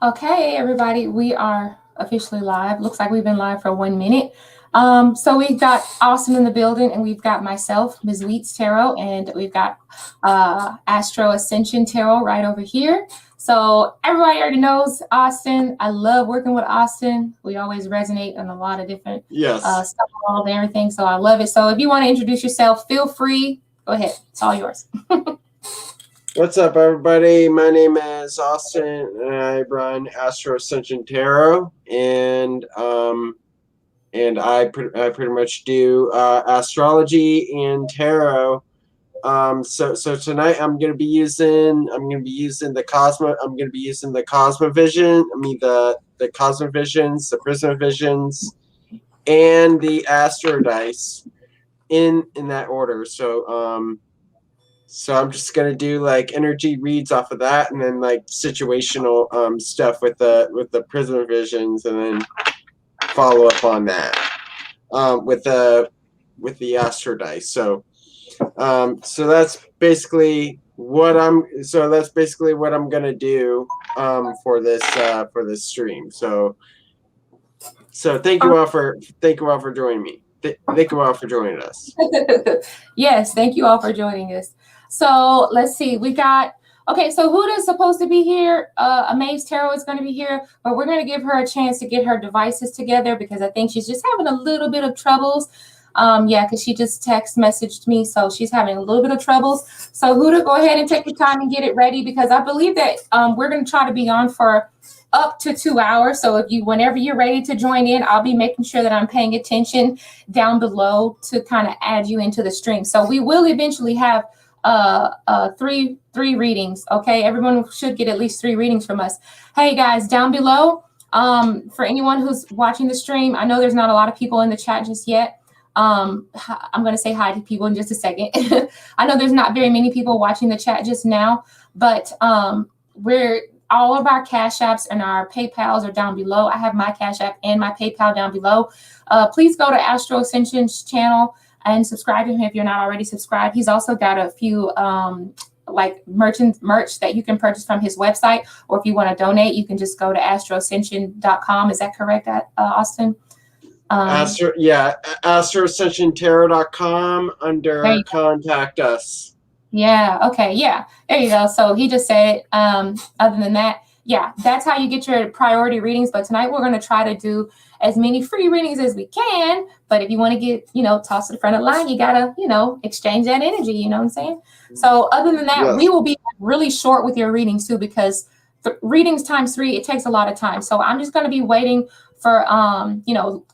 Okay, everybody, we are officially live. Looks like we've been live for 1 minute. So we've got Austin in the building, and we've got myself, MizzweetsTarot, and we've got Astro Ascension Tarot right over here. So everybody already knows Austin. I love working with Austin. We always resonate on a lot of different stuff and everything. So I love it. So if you want to introduce yourself, feel free. Go ahead. It's all yours. What's up, everybody? My name is Austin, and I run Astro Ascension Tarot, and I pretty much do astrology and tarot. So tonight I'm gonna be using the Cosmovision. I mean the Cosmovisions, the Prismavisions, and the Astro Dice in that order. So I'm just gonna do like energy reads off of that, and then like situational stuff with the Prism Visions, and then follow up on that with the Astro Dice. So that's basically what I'm gonna do for this stream. So thank you all for joining me. Thank you all for joining us. Yes, thank you all for joining us. So let's see, we got, okay, so Huda's supposed to be here. MizzweetsTarot is going to be here, but we're going to give her a chance to get her devices together because I think she's just having a little bit of troubles. Yeah, because she just text messaged me, so she's having a little bit of troubles. So Huda, go ahead and take your time and get it ready because I believe that we're going to try to be on for up to 2 hours. So whenever you're ready to join in, I'll be making sure that I'm paying attention down below to kind of add you into the stream. So we will eventually have three readings. Okay, everyone should get at least 3 readings from us. Hey guys, down below, for anyone who's watching the stream, I know there's not a lot of people in the chat just yet. I'm going to say hi to people in just a second. I know there's not very many people watching the chat just now, but all of our Cash Apps and our PayPals are down below. I have my Cash App and my PayPal down below. Please go to Astro Ascension's channel and subscribe to him if you're not already subscribed. He's also got a few like merch that you can purchase from his website, or if you want to donate, you can just go to astroascension.com. Is that correct, Austin? AstroAscensionTarot.com under contact us. Yeah, okay, yeah, there you go. So he just said it. Other than that, yeah, that's how you get your priority readings. But tonight we're going to try to do as many free readings as we can. But if you want to get, tossed to the front of the line, you got to, exchange that energy. You know what I'm saying? So other than that, yes, we will be really short with your readings too, because the readings times 3, it takes a lot of time. So I'm just going to be waiting for,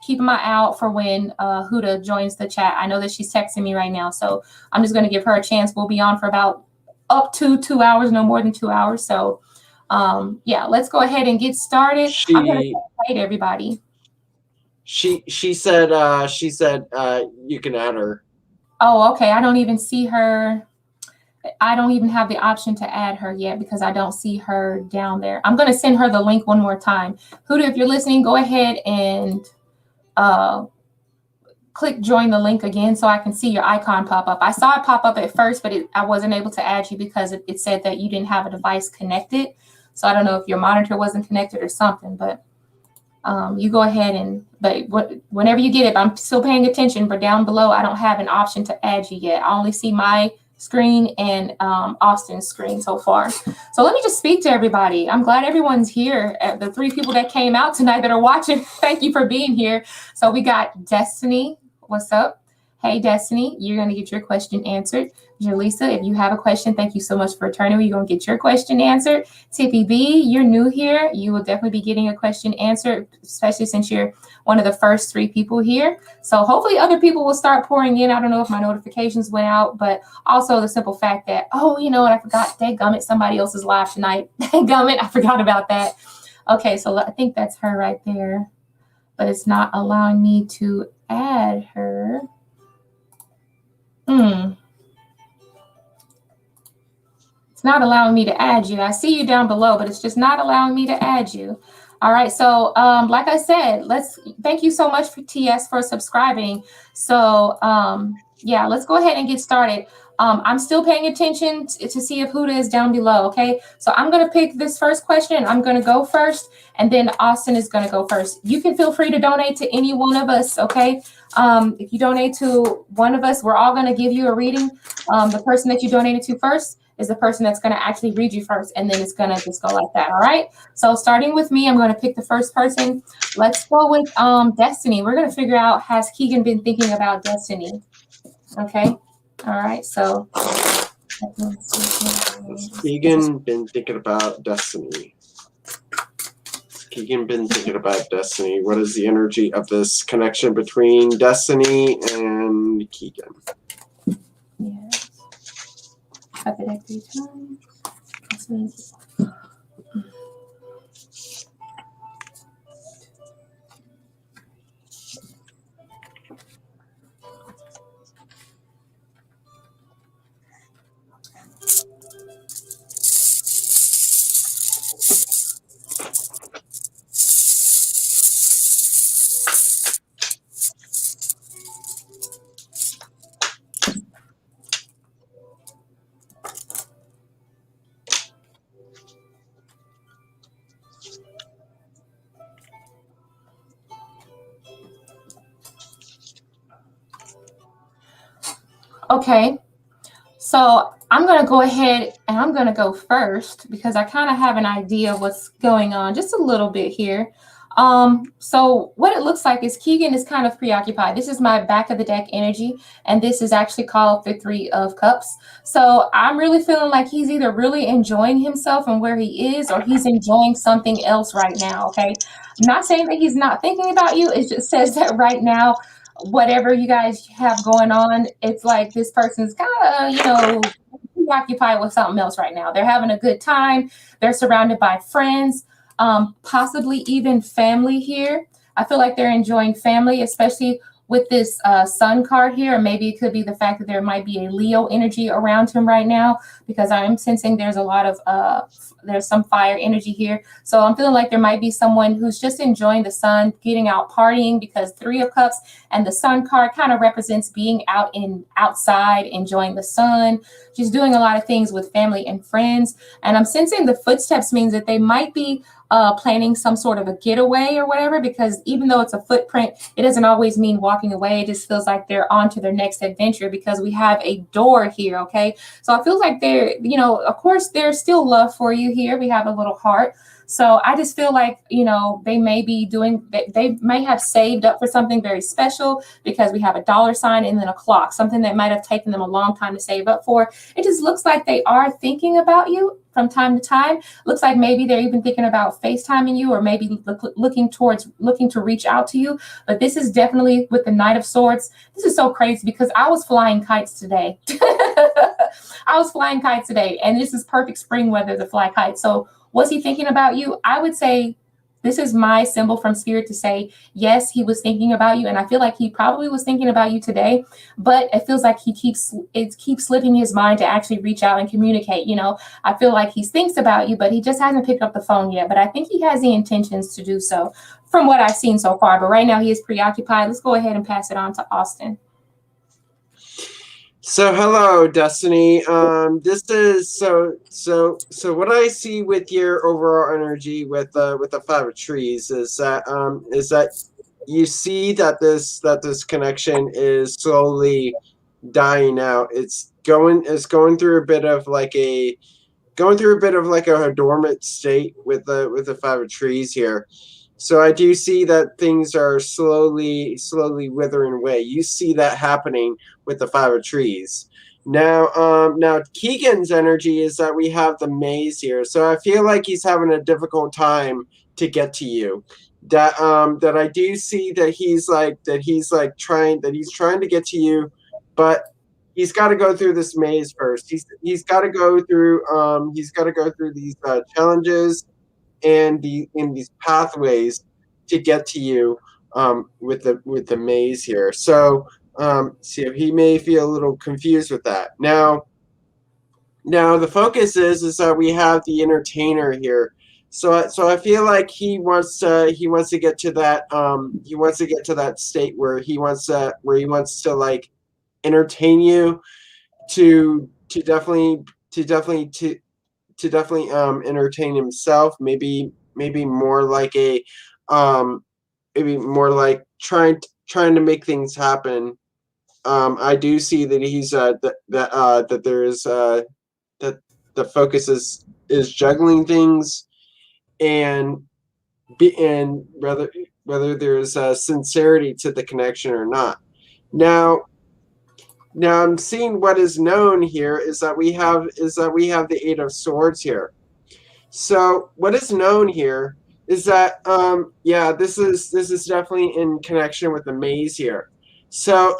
keeping my eye out for when Huda joins the chat. I know that she's texting me right now. So I'm just going to give her a chance. We'll be on for about up to 2 hours, no more than 2 hours. So yeah, let's go ahead and get started. I'm going to wait everybody. She said you can add her. Oh, okay. I don't even see her. I don't even have the option to add her yet because I don't see her down there. I'm going to send her the link one more time. Huda, if you're listening, go ahead and click join the link again so I can see your icon pop up. I saw it pop up at first, but I wasn't able to add you because it said that you didn't have a device connected. So I don't know if your monitor wasn't connected or something, but you go ahead whenever you get it, I'm still paying attention, but down below, I don't have an option to add you yet. I only see my screen and Austin's screen so far. So let me just speak to everybody. I'm glad everyone's here. The 3 people that came out tonight that are watching, thank you for being here. So we got Destiny. What's up? Hey, Destiny, you're going to get your question answered. Jaleesa, if you have a question, thank you so much for returning. You're going to get your question answered. Tippy B, you're new here. You will definitely be getting a question answered, especially since you're one of the first 3 people here. So hopefully other people will start pouring in. I don't know if my notifications went out, but also the simple fact that, oh, you know what, I forgot, dadgummit, somebody else is live tonight. Dadgummit, I forgot about that. Okay, so I think that's her right there, but it's not allowing me to add her. It's not allowing me to add you. I see you down below, but it's just not allowing me to add you. All right. So like I said, thank you so much for TS for subscribing. So yeah, let's go ahead and get started. I'm still paying attention to see if Huda is down below, okay? So I'm going to pick this first question. I'm going to go first, and then Austin is going to go first. You can feel free to donate to any one of us, okay? If you donate to one of us, we're all going to give you a reading. The person that you donated to first is the person that's going to actually read you first, and then it's going to just go like that, all right? So starting with me, I'm going to pick the first person. Let's go with Destiny. We're going to figure out, has Keegan been thinking about Destiny? Okay. All right, so Keegan been thinking about Destiny. Keegan been thinking about Destiny. What is the energy of this connection between Destiny and Keegan? Yes. Cut the deck 3 times. Okay, so I'm going to go ahead and I'm going to go first because I kind of have an idea of what's going on just a little bit here. So what it looks like is Keegan is kind of preoccupied. This is my back of the deck energy, and this is actually called the 3 of Cups. So I'm really feeling like he's either really enjoying himself and where he is, or he's enjoying something else right now, okay? I'm not saying that he's not thinking about you. It just says that right now, whatever you guys have going on, it's like this person's kind of, preoccupied with something else right now. They're having a good time. They're surrounded by friends, possibly even family here. I feel like they're enjoying family, especially with this sun card here. Or maybe it could be the fact that there might be a Leo energy around him right now, because I'm sensing there's a lot of there's some fire energy here. So I'm feeling like there might be someone who's just enjoying the sun, getting out partying, because 3 of Cups and the sun card kind of represents being outside, enjoying the sun, just doing a lot of things with family and friends. And I'm sensing the footsteps means that they might be planning some sort of a getaway or whatever, because even though it's a footprint, it doesn't always mean walking away. It just feels like they're on to their next adventure, because we have a door here, okay? So I feel like they're, of course, there's still love for you here. We have a little heart. So I just feel like, they may be they may have saved up for something very special, because we have a dollar sign and then a clock, something that might have taken them a long time to save up for. It just looks like they are thinking about you from time to time. Looks like maybe they're even thinking about FaceTiming you, or maybe looking to reach out to you. But this is definitely with the Knight of Swords. This is so crazy, because I was flying kites today. And this is perfect spring weather to fly kites. So was he thinking about you? I would say this is my symbol from Spirit to say, yes, he was thinking about you. And I feel like he probably was thinking about you today, but it feels like it keeps slipping his mind to actually reach out and communicate. I feel like he thinks about you, but he just hasn't picked up the phone yet. But I think he has the intentions to do so from what I've seen so far. But right now he is preoccupied. Let's go ahead and pass it on to Austin. So hello, Destiny. This is so what I see with your overall energy with the 5 of Trees is that you see that this connection is slowly dying out. It's going through a bit of like a dormant state with the 5 of Trees here. So I do see that things are slowly withering away. You see that happening with the 5 of Trees. Now Keegan's energy is that we have the Maze here. So I feel like he's having a difficult time to get to you. That I do see that he's trying to get to you, but he's got to go through this maze first. He's got to go through these challenges and these pathways to get to you with the maze here. So he may feel a little confused with that. Now the focus is that we have the entertainer here. So I feel like he wants to get to that state where he wants to like entertain you to definitely to definitely to definitely entertain himself. Maybe more like a maybe more like trying to make things happen. I do see that he's that there is that the focus is juggling things and whether there's sincerity to the connection or not. Now I'm seeing what is known here is that we have the Eight of Swords here. So what is known here is that yeah, this is definitely in connection with the maze here. So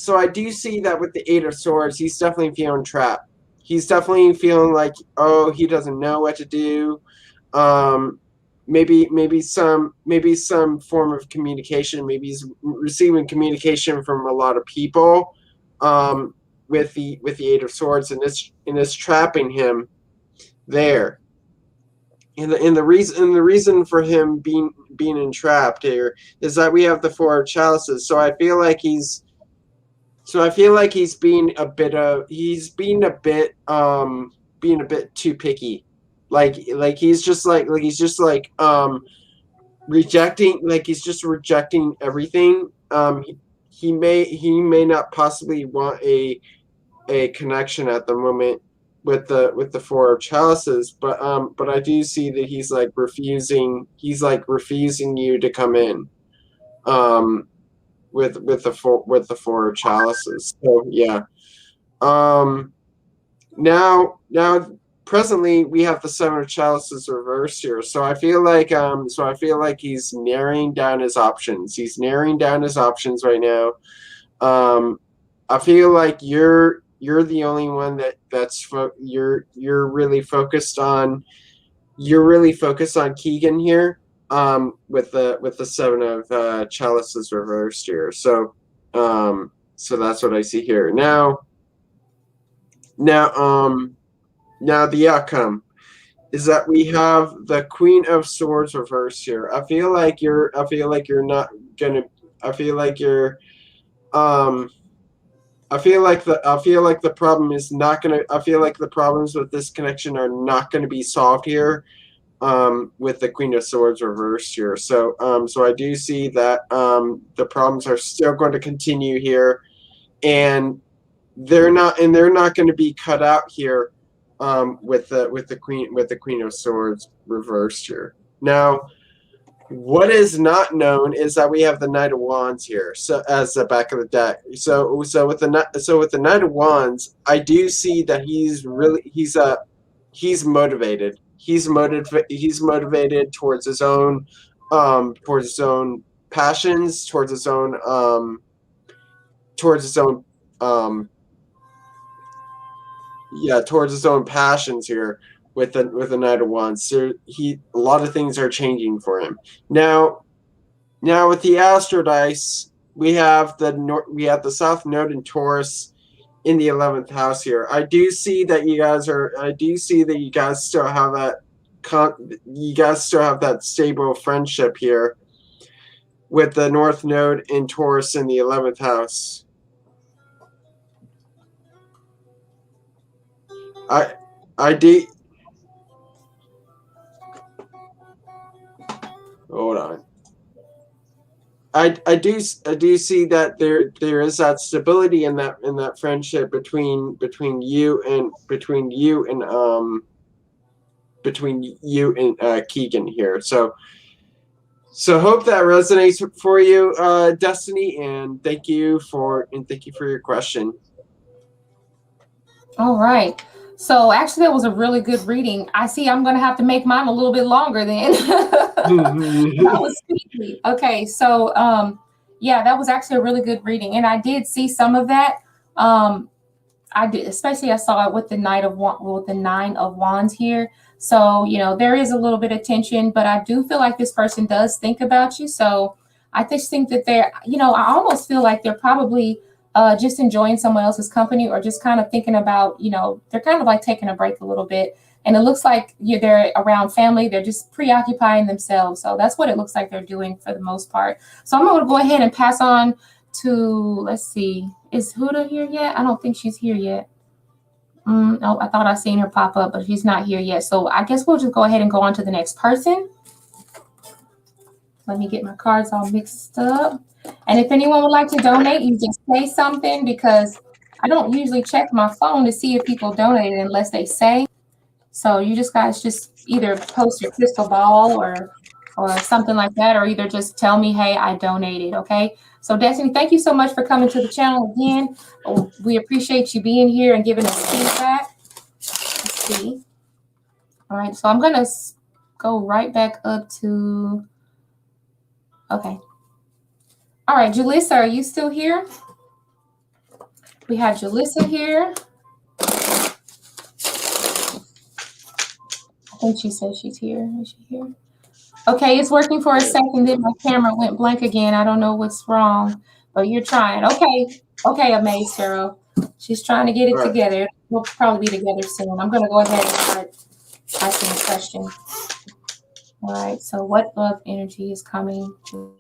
I do see that with the Eight of Swords, he's definitely feeling trapped. He's definitely feeling like, oh, he doesn't know what to do. Maybe some form of communication. Maybe he's receiving communication from a lot of people with the Eight of Swords, and it's trapping him there. And the reason for him being entrapped here is that we have the Four of Chalices. So I feel like he's being a bit too picky. Like he's just rejecting everything. He may not possibly want a connection at the moment with the Four of Chalices, but I do see that he's refusing you to come in with the Four of Chalices. So yeah. Now presently we have the Seven of Chalices reversed here. So I feel like he's narrowing down his options. He's narrowing down his options right now. I feel like you're the only one you're really focused on. You're really focused on Keegan here, with the Seven of Chalices reversed here. So that's what I see here. Now the outcome is that we have the Queen of Swords reversed here. I feel like you're not gonna. I feel like you're. I feel like the problem is not gonna. I feel like the problems with this connection are not going to be solved here, with the Queen of Swords reversed here. So I do see that the problems are still going to continue here, and they're not going to be cut out here, with the Queen of Swords reversed here. Now, what is not known is that we have the Knight of Wands here, so as the back of the deck. So with the Knight of Wands, I do see that he's motivated. He's motivated towards his own passions, towards his own passions here with the Knight of Wands. So a lot of things are changing for him. Now with the Astro Dice, we have the South Node in Taurus in the 11th house here. I do see that you guys still have that stable friendship here with the North Node in Taurus in the 11th house. I do. Hold on. I do see that there is that stability in that friendship between you and Keegan here. So hope that resonates for you, Destiny, and thank you for your question. All right. So actually, that was a really good reading. I see I'm going to have to make mine a little bit longer then. That was speedy. Okay. So, yeah, that was actually a really good reading. And I did see some of that. I did, especially I saw it with the Nine of Wands here. So, there is a little bit of tension, but I do feel like this person does think about you. So I just think that they're, I almost feel like they're probably just enjoying someone else's company, or just kind of thinking about, they're kind of like taking a break a little bit. And it looks like they're around family. They're just preoccupying themselves. So that's what it looks like they're doing for the most part. So I'm going to go ahead and pass on to, let's see, is Huda here yet? I don't think she's here yet. Oh, I thought I seen her pop up, but she's not here yet. So I guess we'll just go ahead and go on to the next person. Let me get my cards all mixed up. And if anyone would like to donate, you just say something, because I don't usually check my phone to see if people donated unless they say. So you just guys just either post your crystal ball or something like that, or either just tell me, hey, I donated, okay? So Destiny, thank you so much for coming to the channel again. We appreciate you being here and giving us feedback. Let's see. All right, so I'm gonna go right back up to, okay. All right, Julissa, are you still here? We have Julissa here. I think she said she's here. Is she here? Okay, it's working for a second, then my camera went blank again. I don't know what's wrong, but you're trying. Okay, MizzweetsTarot. She's trying to get it together. We'll probably be together soon. I'm going to go ahead and start asking a question. All right, so what love energy is coming to?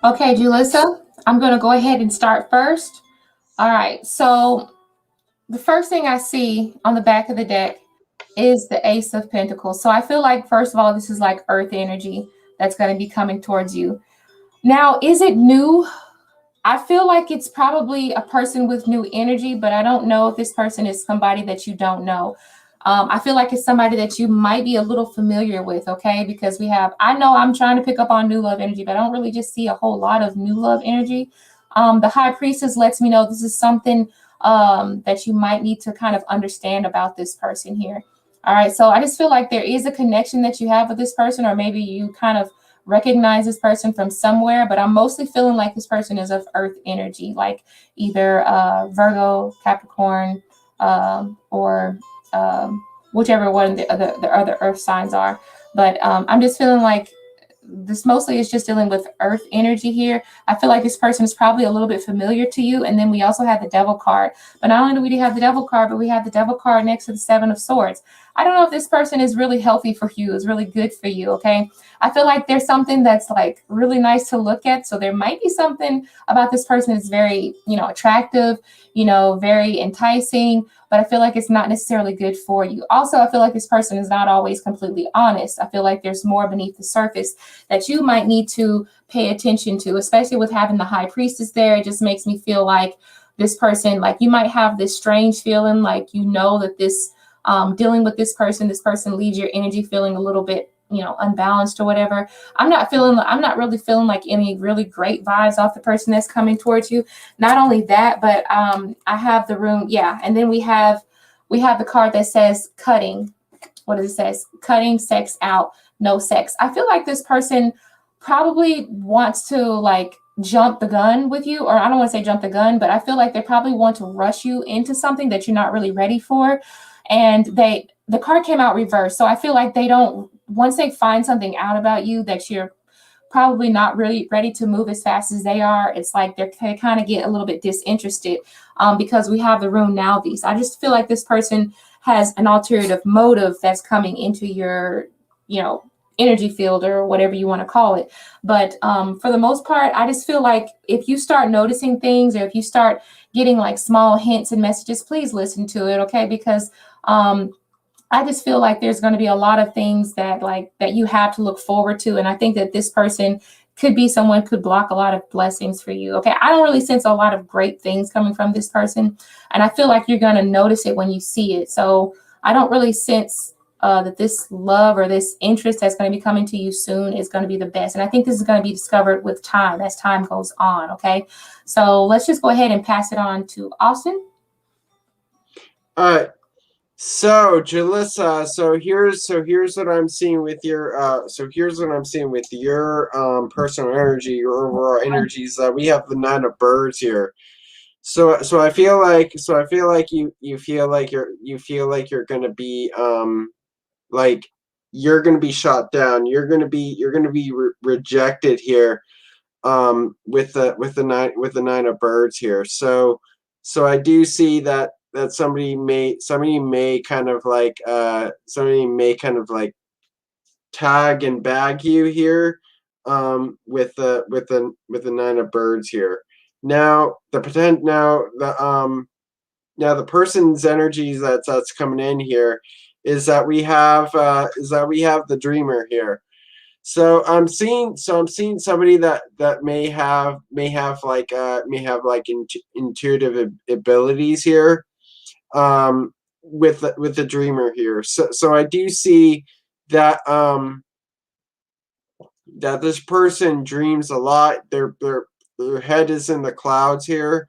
Okay, Julissa, I'm going to go ahead and start first. All right, so the first thing I see on the back of the deck is the Ace of Pentacles. So I feel like, first of all, this is like earth energy that's going to be coming towards you. Now, is it new? I feel like it's probably a person with new energy, but I don't know if this person is somebody that you don't know. I feel like it's somebody that you might be a little familiar with, okay? Because we have, I know I'm trying to pick up on new love energy, but I don't really just see a whole lot of new love energy. The High Priestess lets me know this is something that you might need to kind of understand about this person here. All right, so I just feel like there is a connection that you have with this person, or maybe you kind of recognize this person from somewhere, but I'm mostly feeling like this person is of earth energy, like either Virgo, Capricorn, or whichever one the other earth signs are. But I'm just feeling like this mostly is just dealing with earth energy here. I feel like this person is probably a little bit familiar to you. And then we also have the Devil card. But not only do we have the Devil card, but we have the Devil card next to the Seven of Swords. I don't know if this person is really healthy for you, is really good for you, okay? I feel like there's something that's like really nice to look at. So there might be something about this person that's very, attractive, very enticing, but I feel like it's not necessarily good for you. Also, I feel like this person is not always completely honest. I feel like there's more beneath the surface that you might need to pay attention to, especially with having the High Priestess there. It just makes me feel like this person, like you might have this strange feeling, like that this, dealing with this person leaves your energy feeling a little bit unbalanced or whatever. I'm not really feeling like any really great vibes off the person that's coming towards you. Not only that, but I have the room, yeah, and then we have the card that says cutting. What does it says? Cutting sex out, no sex. I feel like this person probably wants to like jump the gun with you, or I don't want to say jump the gun, but I feel like they probably want to rush you into something that you're not really ready for. And the card came out reversed. So I feel like once they find something out about you that you're probably not really ready to move as fast as they are, it's like they kind of get a little bit disinterested because we have the room now. I just feel like this person has an alternative motive that's coming into your, energy field or whatever you want to call it. But for the most part, I just feel like if you start noticing things, or if you start getting like small hints and messages, please listen to it, okay? Because I just feel like there's going to be a lot of things that you have to look forward to. And I think that this person could be someone could block a lot of blessings for you. Okay. I don't really sense a lot of great things coming from this person. And I feel like you're going to notice it when you see it. So I don't really sense that this love or this interest that's going to be coming to you soon is going to be the best. And I think this is going to be discovered with time as time goes on. Okay. So let's just go ahead and pass it on to Austin. All right. So, Jalissa, so here's what I'm seeing with your personal energy, your overall energies. We have the 9 of birds here. So I feel like you feel like you're gonna be like you're gonna be shot down. You're gonna be rejected here with the 9 of birds here. So I do see that somebody may kind of like tag and bag you here with the 9 of birds here. Now the person's energies that's coming in here is that we have the dreamer here. So I'm seeing somebody that may have intuitive abilities here with the dreamer here. So I do see that that this person dreams a lot. Their head is in the clouds here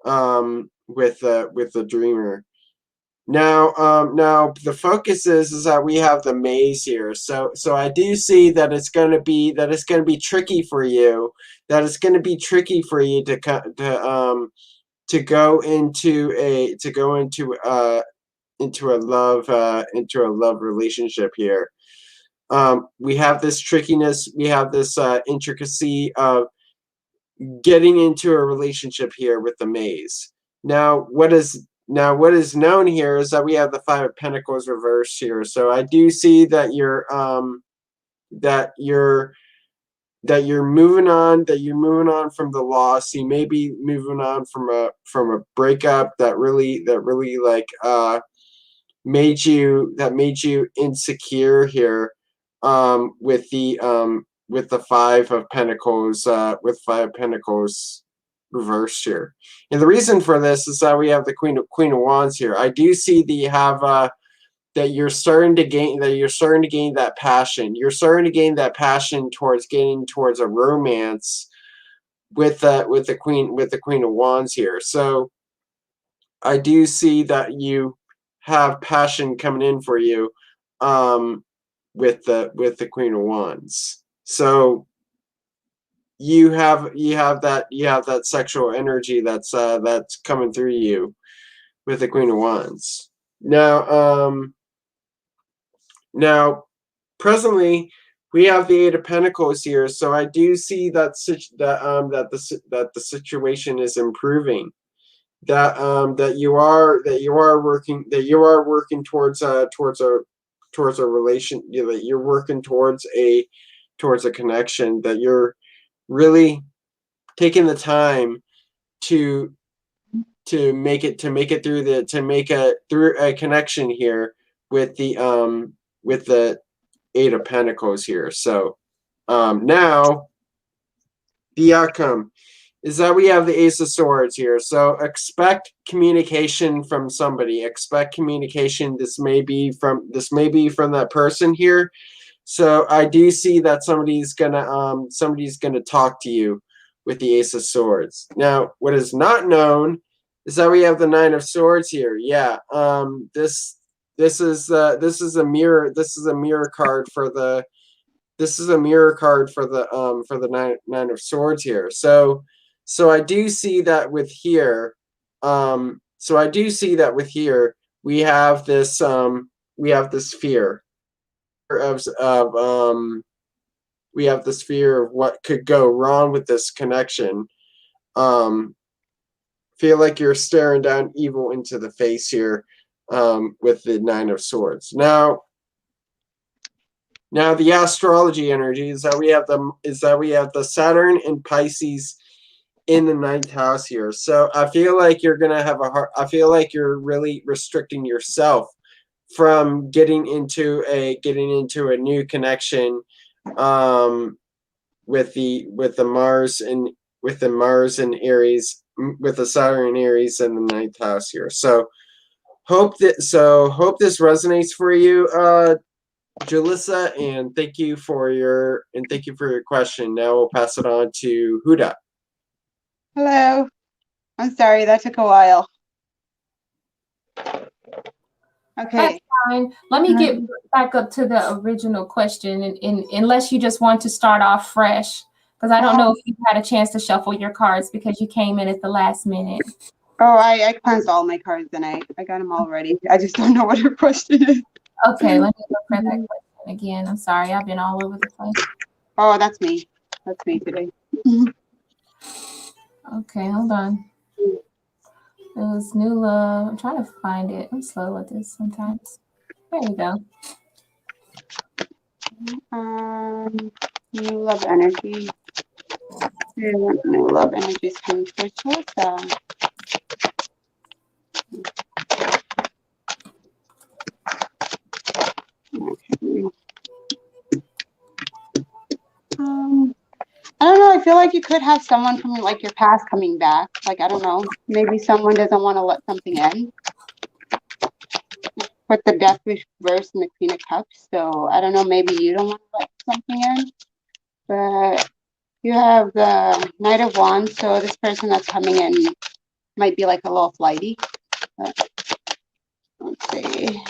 with the dreamer. Now the focus is that we have the maze here. So I do see that it's going to be tricky for you. That it's going to be tricky for you to go into a love relationship here. We have this trickiness. We have this intricacy of getting into a relationship here with the maze. Now what is known here is that we have the 5 of Pentacles reversed here. So I do see that you're moving on from the loss. You may be moving on from a breakup that really made you insecure here with the 5 of Pentacles reversed here. And the reason for this is that we have the Queen of Wands here. I do see that you have that you're starting to gain that passion. You're starting to gain that passion towards a romance with the Queen of Wands here. So I do see that you have passion coming in for you with the Queen of Wands. So you have that sexual energy that's coming through you with the Queen of Wands. Now presently we have the 8 of Pentacles here, so I do see that the situation is improving. That you are working towards a relation. That you're working towards a connection. That you're really taking the time to make it through a connection here with the 8 of Pentacles here. So now the outcome is that we have the Ace of Swords here. So expect communication from somebody. Expect communication. This may be from that person here. So I do see that somebody's gonna talk to you with the Ace of Swords. Now, what is not known is that we have the Nine of Swords here. Yeah. This is a mirror. This is a mirror card for the. This is a mirror card for the nine of Swords here. So I do see that with here. So I do see that with here we have this fear of we have this fear of what could go wrong with this connection. Feel like you're staring down evil into the face here with the Nine of Swords. Now the astrology energy is that we have the Saturn and Pisces in the 9th house here. So I feel like you're gonna have I feel like you're really restricting yourself from getting into a new connection with the Mars and Aries, with the Saturn and Aries in the 9th house here. So hope this resonates for you, Julissa, and thank you for your question. Now we'll pass it on to Huda. Hello. I'm sorry, that took a while. Okay. That's fine. Let me get back up to the original question, and unless you just want to start off fresh, because I don't know if you had a chance to shuffle your cards because you came in at the last minute. Oh, I cleansed all my cards and I got them all ready. I just don't know what her question is. Okay, let me look for that question again. I'm sorry, I've been all over the place. Oh, that's me. That's me today. Okay, hold on. It was new love. I'm trying to find it. I'm slow with this sometimes. There we go. New love energy. New love energy is coming through. What's that? Okay. I don't know. I feel like you could have someone from like your past coming back. Like, I don't know. Maybe someone doesn't want to let something in. With the Death reverse and the Queen of Cups. So I don't know. Maybe you don't want to let something in. But you have the Knight of Wands. So this person that's coming in might be like a little flighty. But let's see.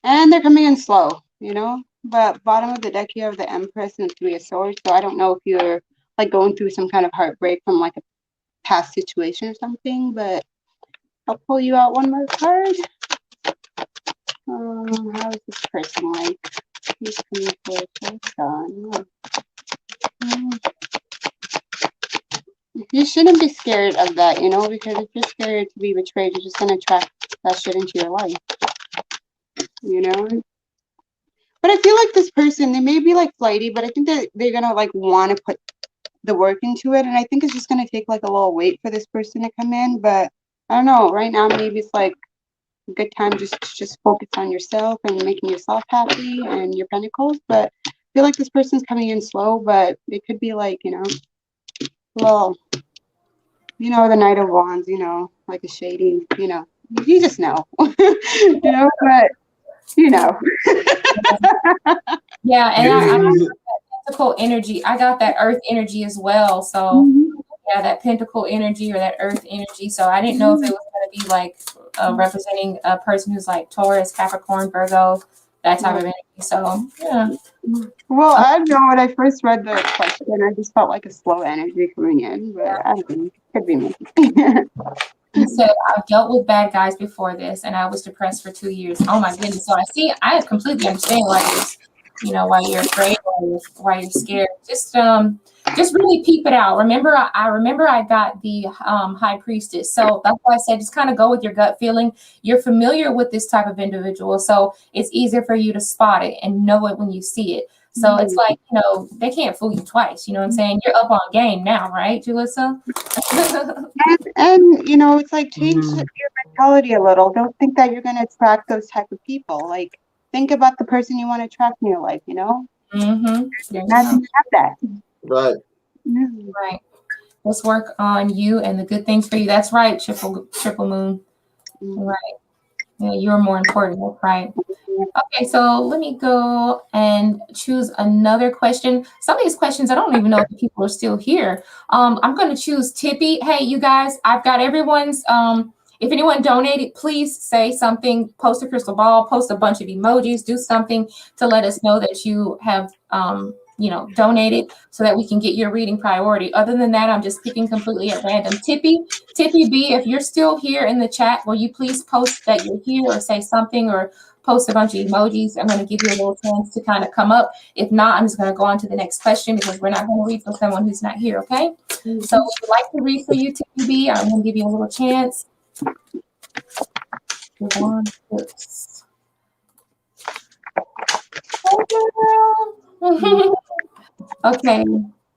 And they're coming in slow, you know? But bottom of the deck, you have the Empress and the Three of Swords. So I don't know if you're like going through some kind of heartbreak from like a past situation or something, but I'll pull you out one more card. How is this person like? He's coming for you shouldn't be scared of that, you know, because if you're scared to be betrayed, you're just going to attract that shit into your life, you know? But I feel like this person, they may be like flighty, but I think that they're going to like want to put the work into it. And I think it's just going to take like a little wait for this person to come in. But I don't know, right now, maybe it's like a good time just focus on yourself and making yourself happy and your pentacles. But I feel like this person's coming in slow, but it could be like, you know, well, you know, the Knight of Wands, you know, like a shady, you know, you just know, you know, but you know. Yeah, and I got that pentacle energy. I got that earth energy as well. So yeah, that pentacle energy or that earth energy. So I didn't know if it was going to be like representing a person who's like Taurus, Capricorn, Virgo, that type of energy. So yeah. Well, I don't know. When I first read the question, I just felt like a slow energy coming in, but I don't know. It could be me. He said, I've dealt with bad guys before this, and I was depressed for 2 years. Oh my goodness. So I completely understand why you're afraid or why you're scared. Just really peep it out. Remember, I got the High Priestess. So that's why I said just kind of go with your gut feeling. You're familiar with this type of individual, so it's easier for you to spot it and know it when you see it. So it's like, they can't fool you twice. You know what I'm saying? You're up on game now, right, Julissa? and it's like change your mentality a little. Don't think that you're going to attract those type of people. Like, think about the person you want to attract in your life, you know? Mm-hmm. Have that. Right. Right. Let's work on you and the good things for you. That's right, triple moon. Right. Yeah, you're more important, right? Okay, so let me go and choose another question. Some of these questions, I don't even know if people are still here. I'm going to choose Tippy. Hey, you guys, I've got everyone's. If anyone donated, please say something. Post a crystal ball. Post a bunch of emojis. Do something to let us know that you have, donated, so that we can get your reading priority. Other than that, I'm just picking completely at random. Tippy B, if you're still here in the chat, will you please post that you're here or say something or post a bunch of emojis? I'm going to give you a little chance to kind of come up. If not, I'm just going to go on to the next question because we're not going to read for someone who's not here, okay? Mm-hmm. So if you'd like to read for you, TB, I'm going to give you a little chance. Okay,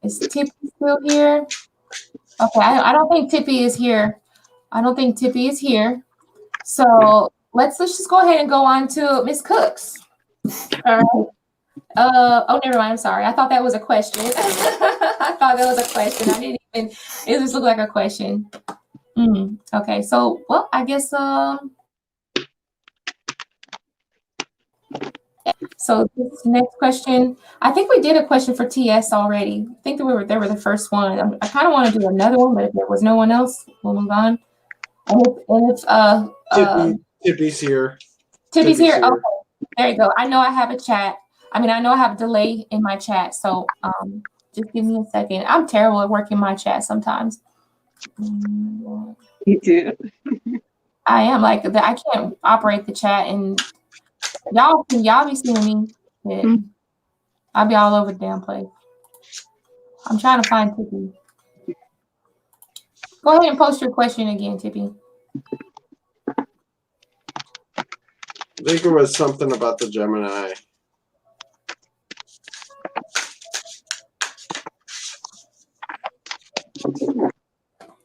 is Tippy still here? Okay, I don't think Tippy is here. I don't think Tippy is here. So let's just go ahead and go on to Miss Cooks. All right. Oh, never mind. I'm sorry. I thought that was a question. I thought that was a question. I didn't even. It just looked like a question. Okay. So, well, I guess. So this next question, I think we did a question for TS already. I think that they were the first one. I kind of want to do another one, but if there was no one else, we'll move on. And if Tippy's here. Tippy's here. Okay, there you go. I know I have a chat. I mean, I know I have a delay in my chat, so just give me a second. I'm terrible at working my chat sometimes. You too. I am like that. I can't operate the chat, and y'all be seeing me. I'll be all over the damn place. I'm trying to find Tippy. Go ahead and post your question again, Tippy. I think it was something about the Gemini.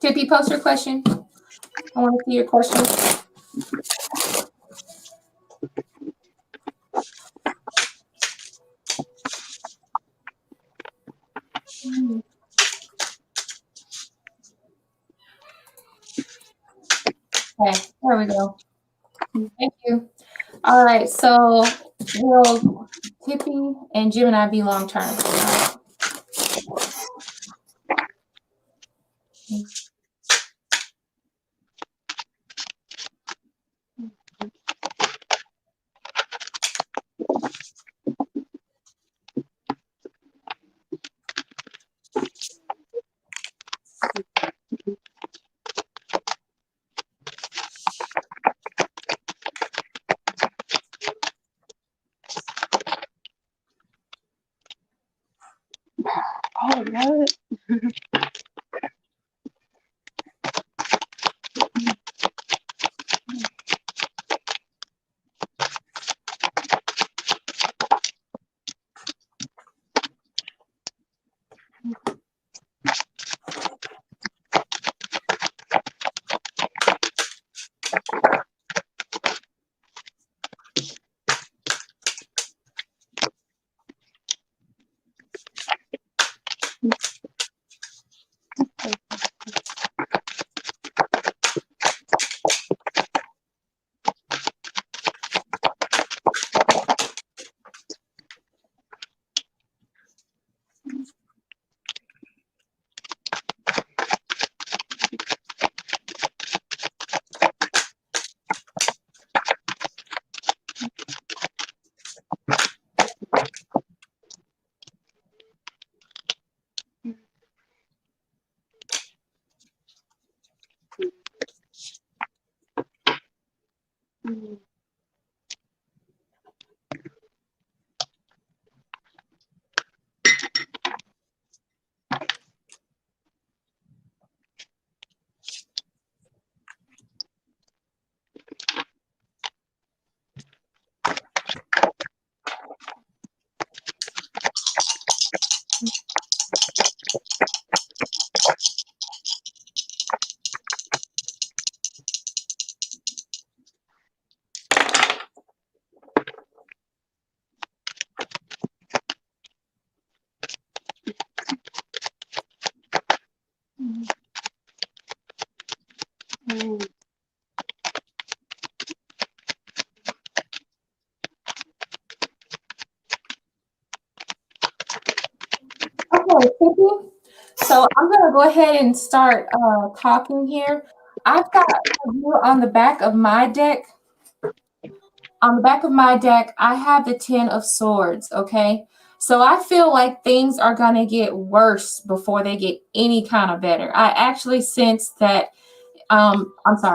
Tippy, post your question. I want to see your question. Okay, there we go. Thank you. All right, so will Tippy and Gemini be long term? Oh, what? So I'm gonna go ahead and start talking here. I've got you on the back of my deck. On the back of my deck, I have the Ten of Swords, okay? So I feel like things are going to get worse before they get any kind of better. I actually sense that I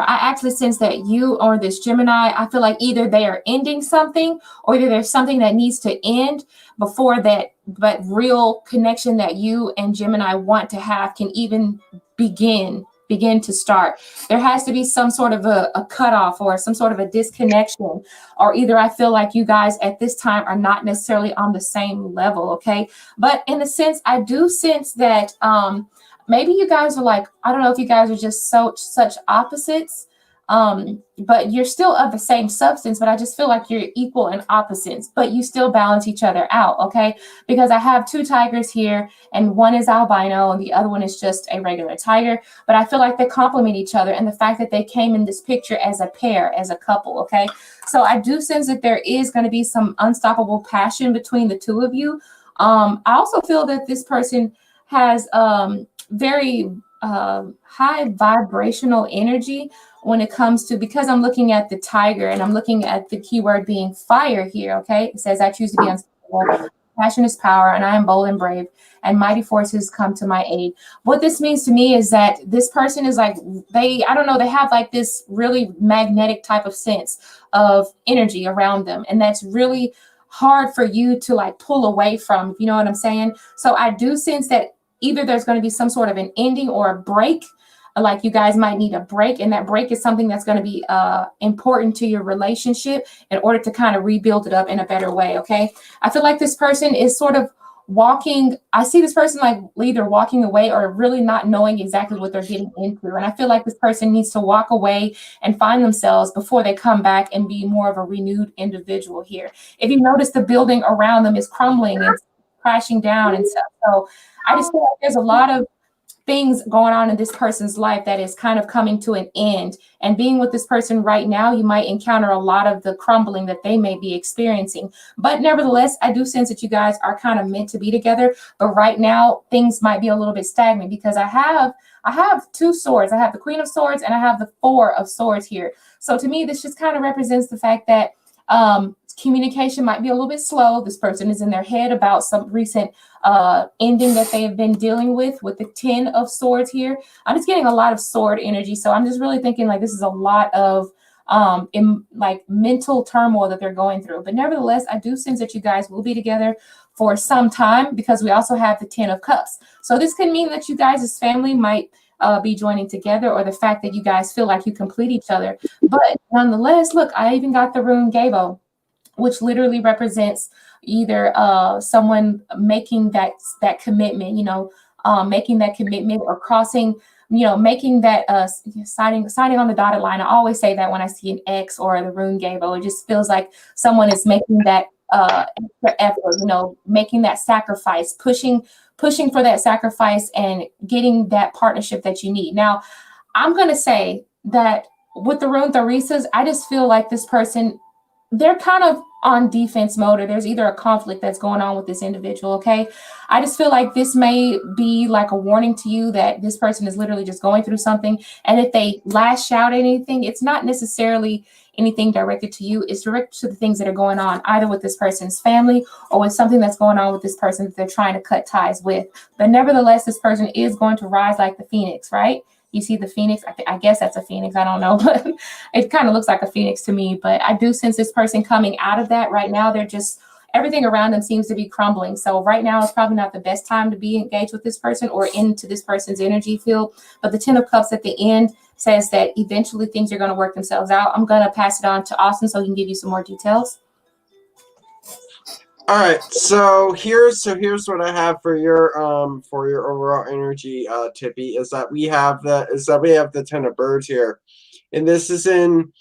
actually sense that you or this Gemini, I feel like either they are ending something or either there's something that needs to end before that real connection that you and Gemini want to have can even begin to start. There has to be some sort of a cutoff or some sort of a disconnection, or either I feel like you guys at this time are not necessarily on the same level, okay? But in a sense, I do sense that maybe you guys are like, I don't know if you guys are just such opposites, but you're still of the same substance, but I just feel like you're equal in opposites, but you still balance each other out, okay? Because I have two tigers here, and one is albino, and the other one is just a regular tiger, but I feel like they complement each other, and the fact that they came in this picture as a pair, as a couple, okay? So I do sense that there is going to be some unstoppable passion between the two of you. I also feel that this person has very high vibrational energy when it comes to, because I'm looking at the tiger and I'm looking at the keyword being fire here, okay? It says, I choose to be unstoppable. Passion is power, and I am bold and brave, and mighty forces come to my aid. What this means to me is that this person is like, I don't know, they have like this really magnetic type of sense of energy around them. And that's really hard for you to like pull away from, if you know what I'm saying? So I do sense that either there's going to be some sort of an ending or a break, like you guys might need a break, and that break is something that's going to be important to your relationship in order to kind of rebuild it up in a better way, okay? I feel like this person is sort of walking, I see this person like either walking away or really not knowing exactly what they're getting into, and I feel like this person needs to walk away and find themselves before they come back and be more of a renewed individual here. If you notice, the building around them is crumbling and crashing down and stuff, so I just feel like there's a lot of things going on in this person's life that is kind of coming to an end. And being with this person right now, you might encounter a lot of the crumbling that they may be experiencing. But nevertheless, I do sense that you guys are kind of meant to be together. But right now, things might be a little bit stagnant because I have two swords. I have the Queen of Swords and I have the Four of Swords here. So to me, this just kind of represents the fact that communication might be a little bit slow. This person is in their head about some recent ending that they have been dealing with the Ten of Swords here. I'm just getting a lot of sword energy. So I'm just really thinking like this is a lot of like mental turmoil that they're going through. But nevertheless, I do sense that you guys will be together for some time because we also have the Ten of Cups. So this could mean that you guys as family might be joining together, or the fact that you guys feel like you complete each other. But nonetheless, look, I even got the rune Gabo, which literally represents either someone making that commitment, making that commitment or crossing, making that signing on the dotted line. I always say that when I see an X or the rune Gabo, it just feels like someone is making that extra effort, making that sacrifice, pushing for that sacrifice and getting that partnership that you need. Now, I'm going to say that with the rune Theresas, I just feel like this person, they're kind of on defense mode, or there's either a conflict that's going on with this individual, okay? I just feel like this may be like a warning to you that this person is literally just going through something. And if they lash out anything, it's not necessarily anything directed to you. It's directed to the things that are going on either with this person's family or with something that's going on with this person that they're trying to cut ties with. But nevertheless, this person is going to rise like the phoenix, right? You see the phoenix? I guess that's a phoenix. I don't know, but it kind of looks like a phoenix to me. But I do sense this person coming out of that right now. They're just, everything around them seems to be crumbling. So right now is probably not the best time to be engaged with this person or into this person's energy field. But the Ten of Cups at the end says that eventually things are going to work themselves out. I'm going to pass it on to Austin so he can give you some more details. All right, so here's what I have for your overall energy, Tippy, is that we have the Ten of Birds here, and this is in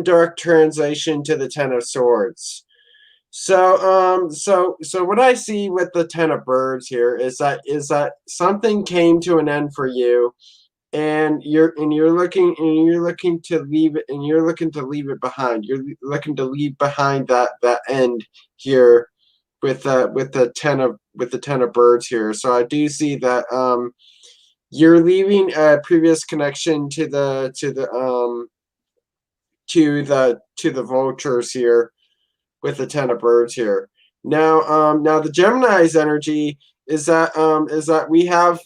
direct translation to the Ten of Swords. So what I see with the Ten of Birds here is that something came to an end for you, and you're looking to leave it behind. You're looking to leave behind that end here with the 10 of birds here. So I do see that you're leaving a previous connection to the vultures here with the 10 of birds here. Now the Gemini's energy is that we have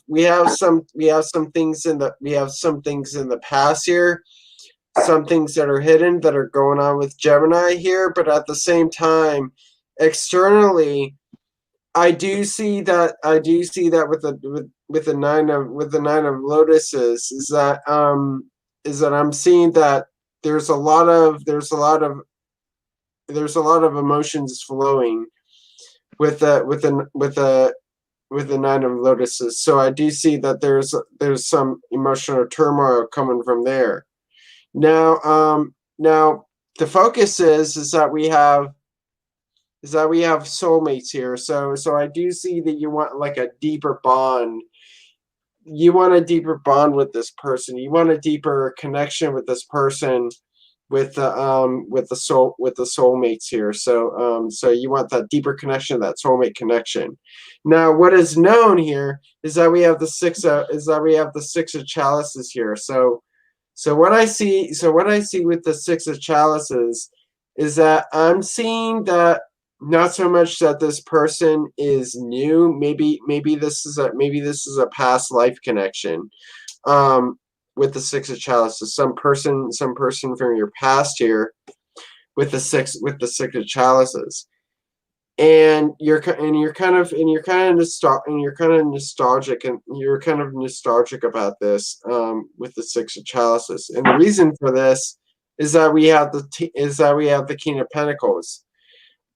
some things in the past here, some things that are hidden that are going on with Gemini here, but at the same time, externally, I do see that with the nine of lotuses is that I'm seeing that there's a lot of emotions flowing with the nine of lotuses. So I do see that there's some emotional turmoil coming from there. Now the focus is that we have soulmates here. So I do see that you want like a deeper bond. You want a deeper bond with this person. You want a deeper connection with this person, with the soulmates here. So you want that deeper connection, that soulmate connection. Now, what is known here is that we have the six of chalices here. So what I see with the six of chalices is that I'm seeing that not so much that this person is new. Maybe this is a past life connection. With the six of chalices, some person from your past here with the six of chalices, and you're kind of nostalgic about this with the six of chalices, and the reason for this is that we have the King of Pentacles.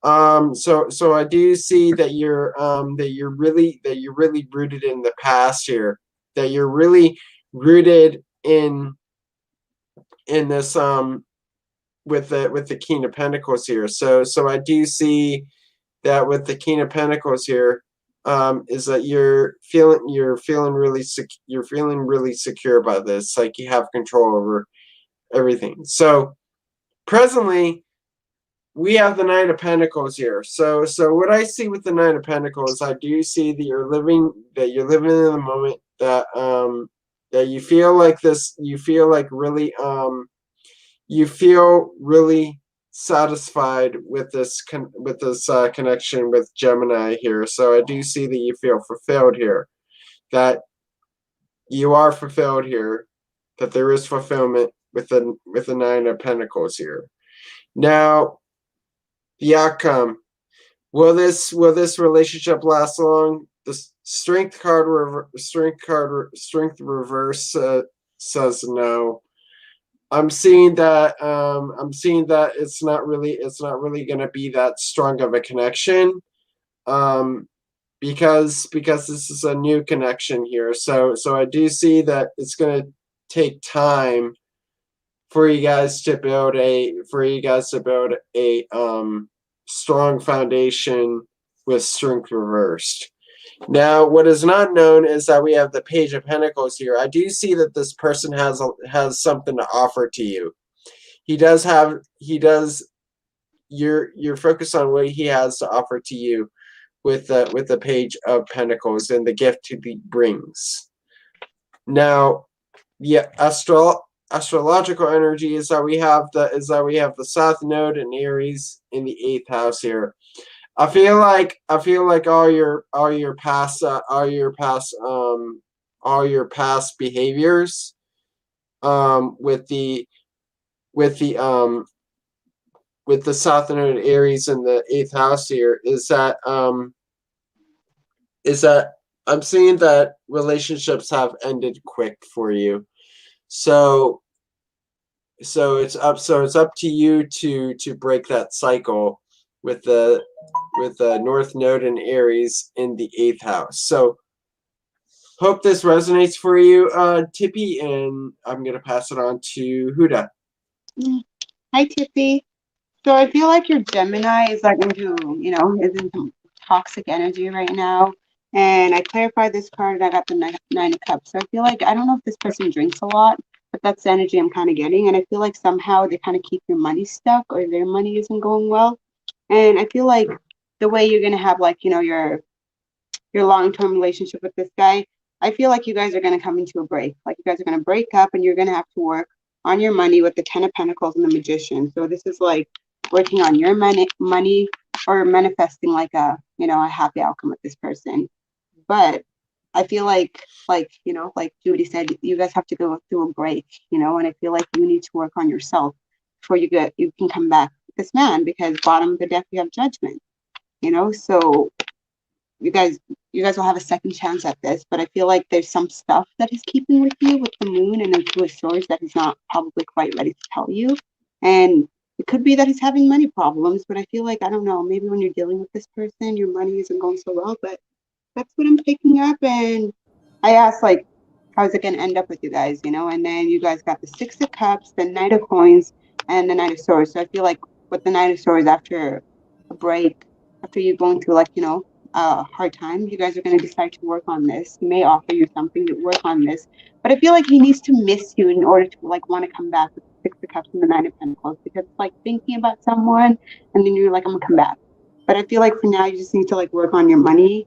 So I do see that you're really rooted in the past here, that you're really rooted in this with the King of Pentacles here. So I do see that with the King of Pentacles here is that you're feeling really secure about this, like you have control over everything. So presently we have the Nine of Pentacles here. So what I see with the Nine of Pentacles, I do see that you're living in the moment, that that you feel like this, you feel really satisfied with this connection with Gemini here. So I do see that you feel fulfilled here, that you are fulfilled here, that there is fulfillment with the Nine of Pentacles here. Now, the outcome. Will this relationship last long? The Strength reverse says no. I'm seeing that it's not really going to be that strong of a connection, because this is a new connection here. So I do see that it's going to take time for you guys to build a strong foundation with Strength reversed. Now, what is not known is that we have the Page of Pentacles here. I do see that this person has something to offer to you. You're focused on what he has to offer to you with the Page of Pentacles and the gift he brings. Now, the astrological energy is that we have the South Node in Aries in the 8th house here. I feel like all your past behaviors with the South Node Aries in the 8th house here is that I'm seeing that relationships have ended quick for you. So it's up to you to break that cycle with the North Node and Aries in the 8th house. So hope this resonates for you, Tippy, and I'm gonna pass it on to Huda. Hi, Tippy. So I feel like your Gemini is like into toxic energy right now. And I clarified this card and I got the Nine of Cups. So I feel like, I don't know if this person drinks a lot, but that's the energy I'm kind of getting. And I feel like somehow they kind of keep your money stuck, or their money isn't going well. And I feel like the way you're gonna have like, you know, your long-term relationship with this guy, I feel like you guys are gonna come into a break. Like you guys are gonna break up and you're gonna have to work on your money with the Ten of Pentacles and the Magician. So this is like working on your money or manifesting like a, you know, a happy outcome with this person. But I feel like, you know, like Judy said, you guys have to go through a break, you know, and I feel like you need to work on yourself before you can come back with this man, because bottom of the deck, you have Judgment, you know, so you guys will have a second chance at this, but I feel like there's some stuff that he's keeping with you with the moon and the Two of Swords that he's not probably quite ready to tell you. And it could be that he's having money problems, but I feel like, I don't know, maybe when you're dealing with this person, your money isn't going so well, but that's what I'm picking up. And I asked, like, how's it going to end up with you guys, you know? And then you guys got the Six of Cups, the Knight of Coins, and the Knight of Swords. So I feel like with the Knight of Swords, after a break, after you're going through, like, you know, a hard time, you guys are going to decide to work on this. He may offer you something to work on this, but I feel like he needs to miss you in order to, like, want to come back with the Six of Cups and the Nine of Pentacles, because it's like thinking about someone and then you're like, I'm going to come back. But I feel like for now, you just need to, like, work on your money,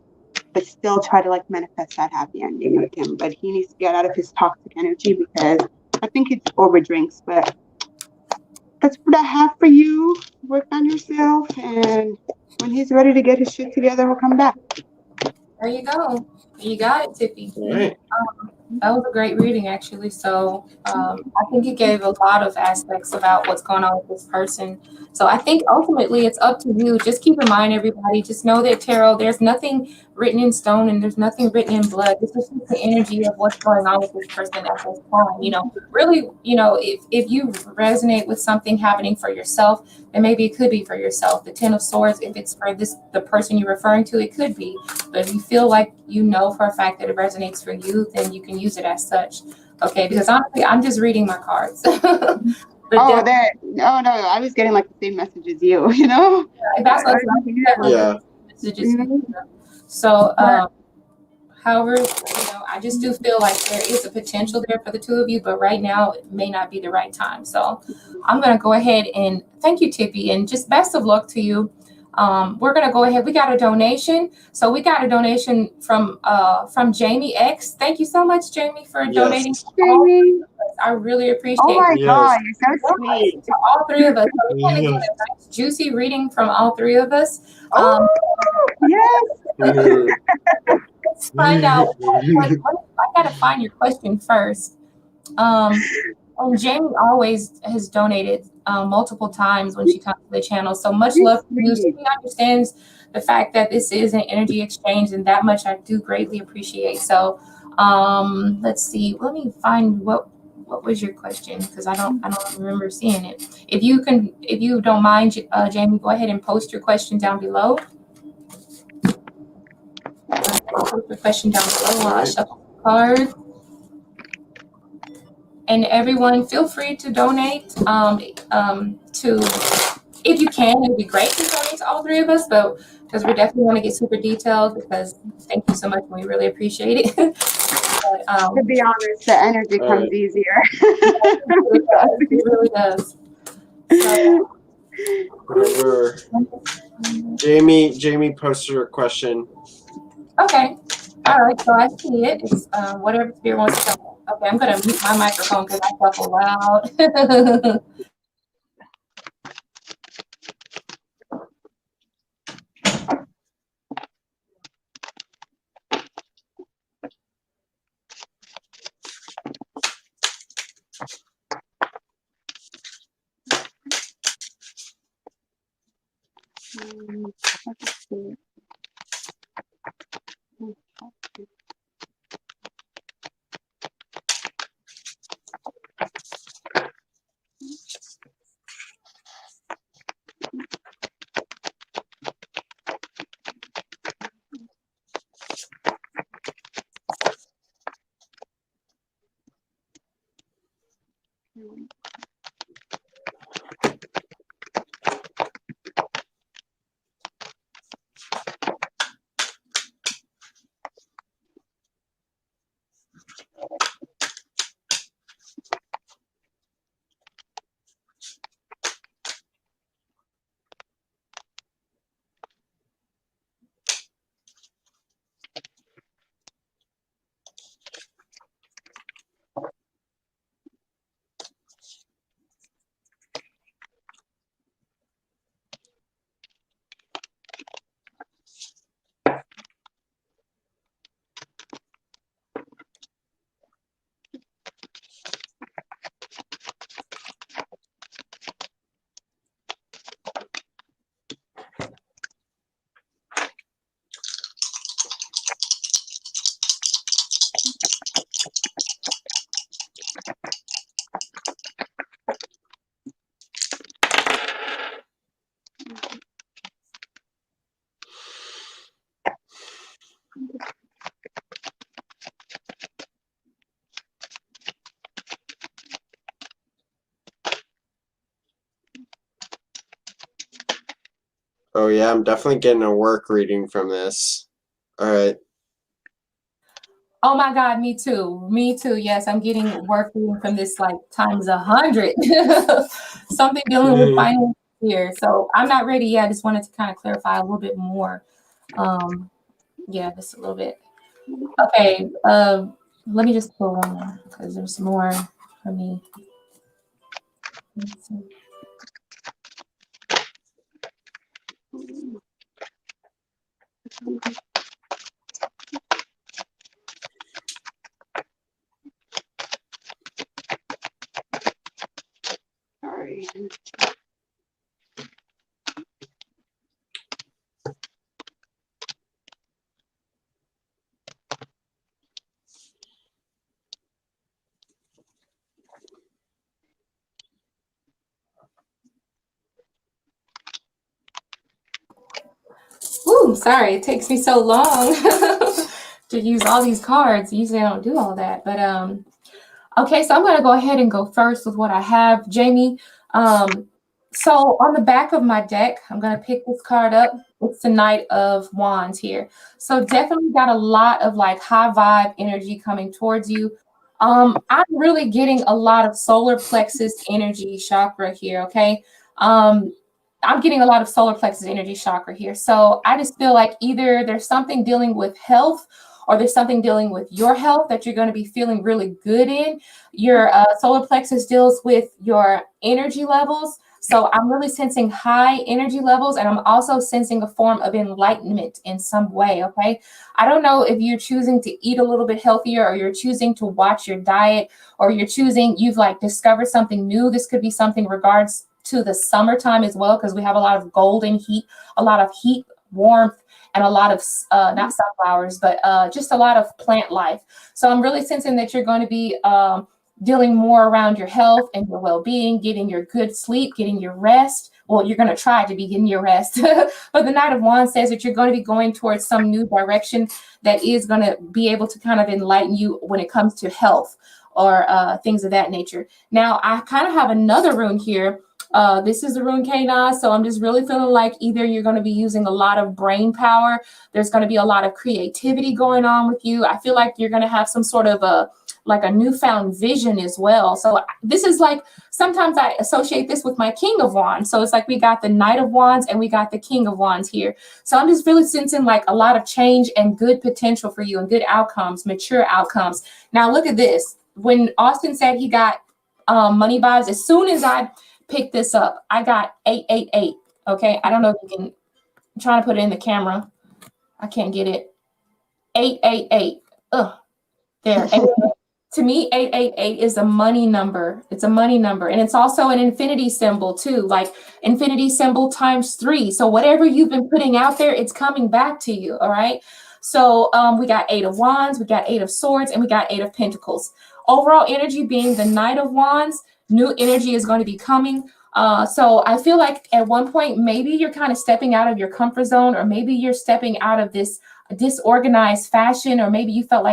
but still try to, like, manifest that happy ending with him. But he needs to get out of his toxic energy, because I think it's over drinks. But that's what I have for you. Work on yourself, and when he's ready to get his shit together, he'll come back. There you go. You got it, Tiffy. All right. That was a great reading, actually. So I think it gave a lot of aspects about what's going on with this person. So I think ultimately it's up to you. Just keep in mind, everybody, just know that tarot, there's nothing written in stone and there's nothing written in blood. This is just the energy of what's going on with this person at this time. You know, really, you know, if you resonate with something happening for yourself, then maybe it could be for yourself. The Ten of Swords, if it's for the person you're referring to, it could be. But if you feel like you know for a fact that it resonates for you, then you can use it as such. Okay, because honestly, I'm just reading my cards. Oh, no, I was getting like the same message as you, you know? That's what Yeah. messages. So, however, you know, I just do feel like there is a potential there for the two of you, but right now it may not be the right time. So I'm going to go ahead and thank you, Tippy, and just best of luck to you. We're going to go ahead. We got a donation. So we got a donation from Jamie X. Thank you so much, Jamie, for donating. Jamie. I really appreciate Oh my it. God, you're so sweet. To all three of us. So we're going to get a nice, juicy reading from all three of us. Yes. Let's find out. I got to find your question first. And Jamie always has donated multiple times when she comes to the channel. So much love to you. She understands the fact that this is an energy exchange, and that much I do greatly appreciate. So let's see. Let me find what was your question, because I don't remember seeing it. If you don't mind, Jamie, go ahead and post your question down below. Post your question down below while I shuffle the cards. And everyone, feel free to donate to, if you can, it'd be great to donate to all three of us, but because we definitely want to get super detailed, because thank you so much, and we really appreciate it. But, to be honest, the energy comes easier. It really does. So, Whatever. Jamie posted her question. okay. All right. So I see it. It's whatever Spirit wants to tell me. Okay, I'm going to mute my microphone because I shuffle loud. Oh yeah, I'm definitely getting a work reading from this. All right. Oh my God, me too. Me too. Yes, I'm getting work from this like times 100. Something dealing with finance here. So I'm not ready yet. I just wanted to kind of clarify a little bit more. Yeah, just a little bit. Okay. Let me just pull one more because there's more for me. Let's see. Sorry. Ooh, sorry, it takes me so long to use all these cards. Usually I don't do all that, but okay, so I'm gonna go ahead and go first with what I have, Jamie. So on the back of my deck, I'm gonna pick this card up. It's the Knight of Wands here. So definitely got a lot of like high vibe energy coming towards you. I'm really getting a lot of solar plexus energy chakra here, okay? I'm getting a lot of solar plexus energy chakra here. So I just feel like either there's something dealing with health or there's something dealing with your health that you're going to be feeling really good in. Your solar plexus deals with your energy levels. So I'm really sensing high energy levels, and I'm also sensing a form of enlightenment in some way, okay? I don't know if you're choosing to eat a little bit healthier, or you're choosing to watch your diet, or you've like discovered something new. This could be something regards to the summertime as well, because we have a lot of golden heat, a lot of heat, warmth, and a lot of not sunflowers, but just a lot of plant life. So I'm really sensing that you're going to be dealing more around your health and your well-being, getting your good sleep, getting your rest. Well, you're going to try to be getting your rest. But the Knight of Wands says that you're going to be going towards some new direction that is going to be able to kind of enlighten you when it comes to health or things of that nature. Now, I kind of have another rune here. This is the rune K9, so I'm just really feeling like either you're going to be using a lot of brain power, there's going to be a lot of creativity going on with you. I feel like you're going to have some sort of a newfound vision as well. So this is like, sometimes I associate this with my King of Wands. So it's like we got the Knight of Wands and we got the King of Wands here. So I'm just really sensing like a lot of change and good potential for you and good outcomes, mature outcomes. Now look at this. When Austin said he got money vibes, as soon as I picked this up, I got 888. Okay, I don't know if you can. I'm trying to put it in the camera. I can't get it. 888. Ugh, there. To me, 888 is a money number. It's a money number, and it's also an infinity symbol too, like infinity symbol times 3. So whatever you've been putting out there, it's coming back to you. All right. So we got 8 of Wands, we got 8 of Swords, and we got 8 of Pentacles. Overall energy being the Knight of Wands. New energy is going to be coming. So I feel like at one point, maybe you're kind of stepping out of your comfort zone, or maybe you're stepping out of this disorganized fashion, or maybe you felt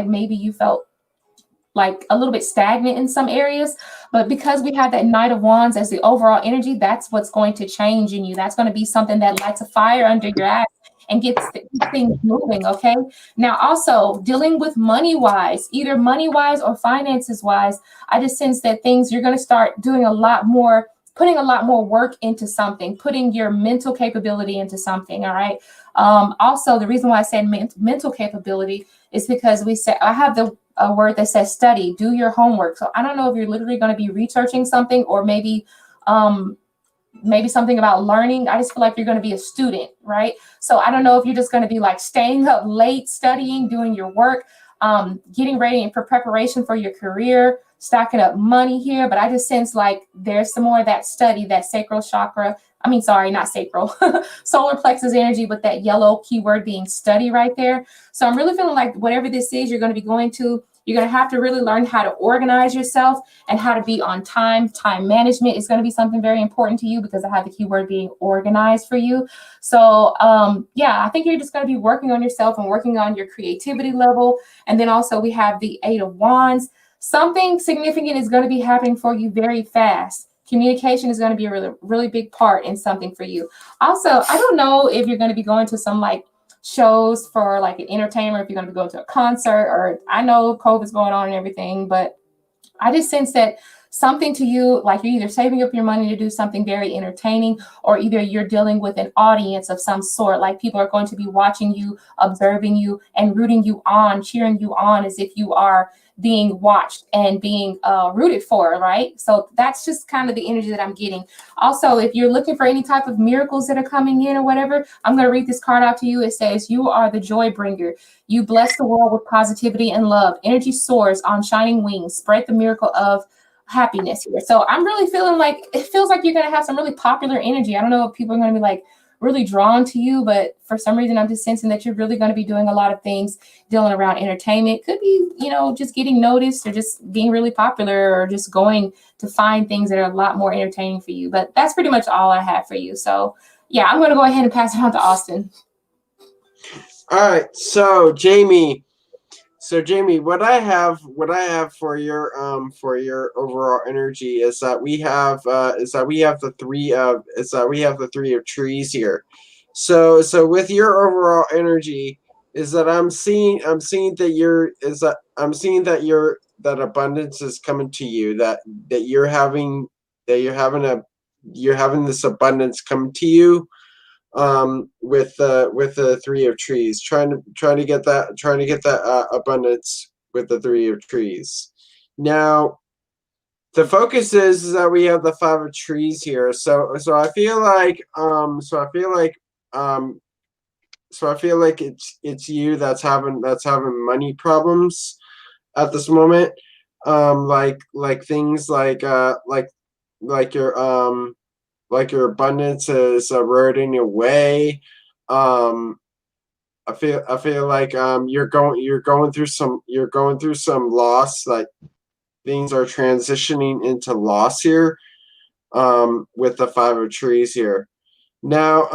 like a little bit stagnant in some areas. But because we have that Knight of Wands as the overall energy, that's what's going to change in you. That's going to be something that lights a fire under your ass and gets things moving, okay? Now, also, dealing with money-wise, either money-wise or finances-wise, I just sense that you're going to start doing a lot more, putting a lot more work into something, putting your mental capability into something, all right? Also, the reason why I said mental capability is because I have a word that says study, do your homework. So I don't know if you're literally going to be researching something, or maybe something about learning. I just feel like you're going to be a student, right? So I don't know if you're just going to be like staying up late, studying, doing your work, getting ready for preparation for your career, stacking up money here. But I just sense like there's some more of that study, that sacral chakra. I mean, sorry, not sacral, solar plexus energy, with that yellow keyword being study right there. So I'm really feeling like whatever this is, you're going to be going to, you're going to have to really learn how to organize yourself and how to be on time. Time management is going to be something very important to you, because I have the keyword being organized for you. So yeah, I think you're just going to be working on yourself and working on your creativity level. And then also we have the 8 of Wands. Something significant is going to be happening for you very fast. Communication is going to be a really, really big part in something for you. Also, I don't know if you're going to be going to some like shows for like an entertainer, if you're going to go to a concert, or I know COVID's going on and everything, but I just sense that something to you, like you're either saving up your money to do something very entertaining, or either you're dealing with an audience of some sort, like people are going to be watching you, observing you, and rooting you on, cheering you on as if you are being watched and being rooted for, right? So that's just kind of the energy that I'm getting. Also, if you're looking for any type of miracles that are coming in or whatever, I'm going to read this card out to you. It says, you are the joy bringer. You bless the world with positivity and love. Energy soars on shining wings. Spread the miracle of happiness here. So I'm really feeling like, it feels like you're going to have some really popular energy. I don't know if people are going to be like really drawn to you, but for some reason I'm just sensing that you're really going to be doing a lot of things dealing around entertainment. Could be, you know, just getting noticed or just being really popular or just going to find things that are a lot more entertaining for you. But that's pretty much all I have for you. So yeah, I'm going to go ahead and pass it on to Austin. All right, so Jamie, what I have for your overall energy is that we have the three of trees here. So with your overall energy is that I'm seeing that abundance is coming to you, that you're having this abundance come to you. With the three of trees, trying to get that abundance with the three of trees. Now, the focus is that we have the five of trees here. So I feel like it's you that's having money problems at this moment. Like things like your abundance is eroding away. I feel like you're going through some loss. Like things are transitioning into loss here. With the five of trees here. Now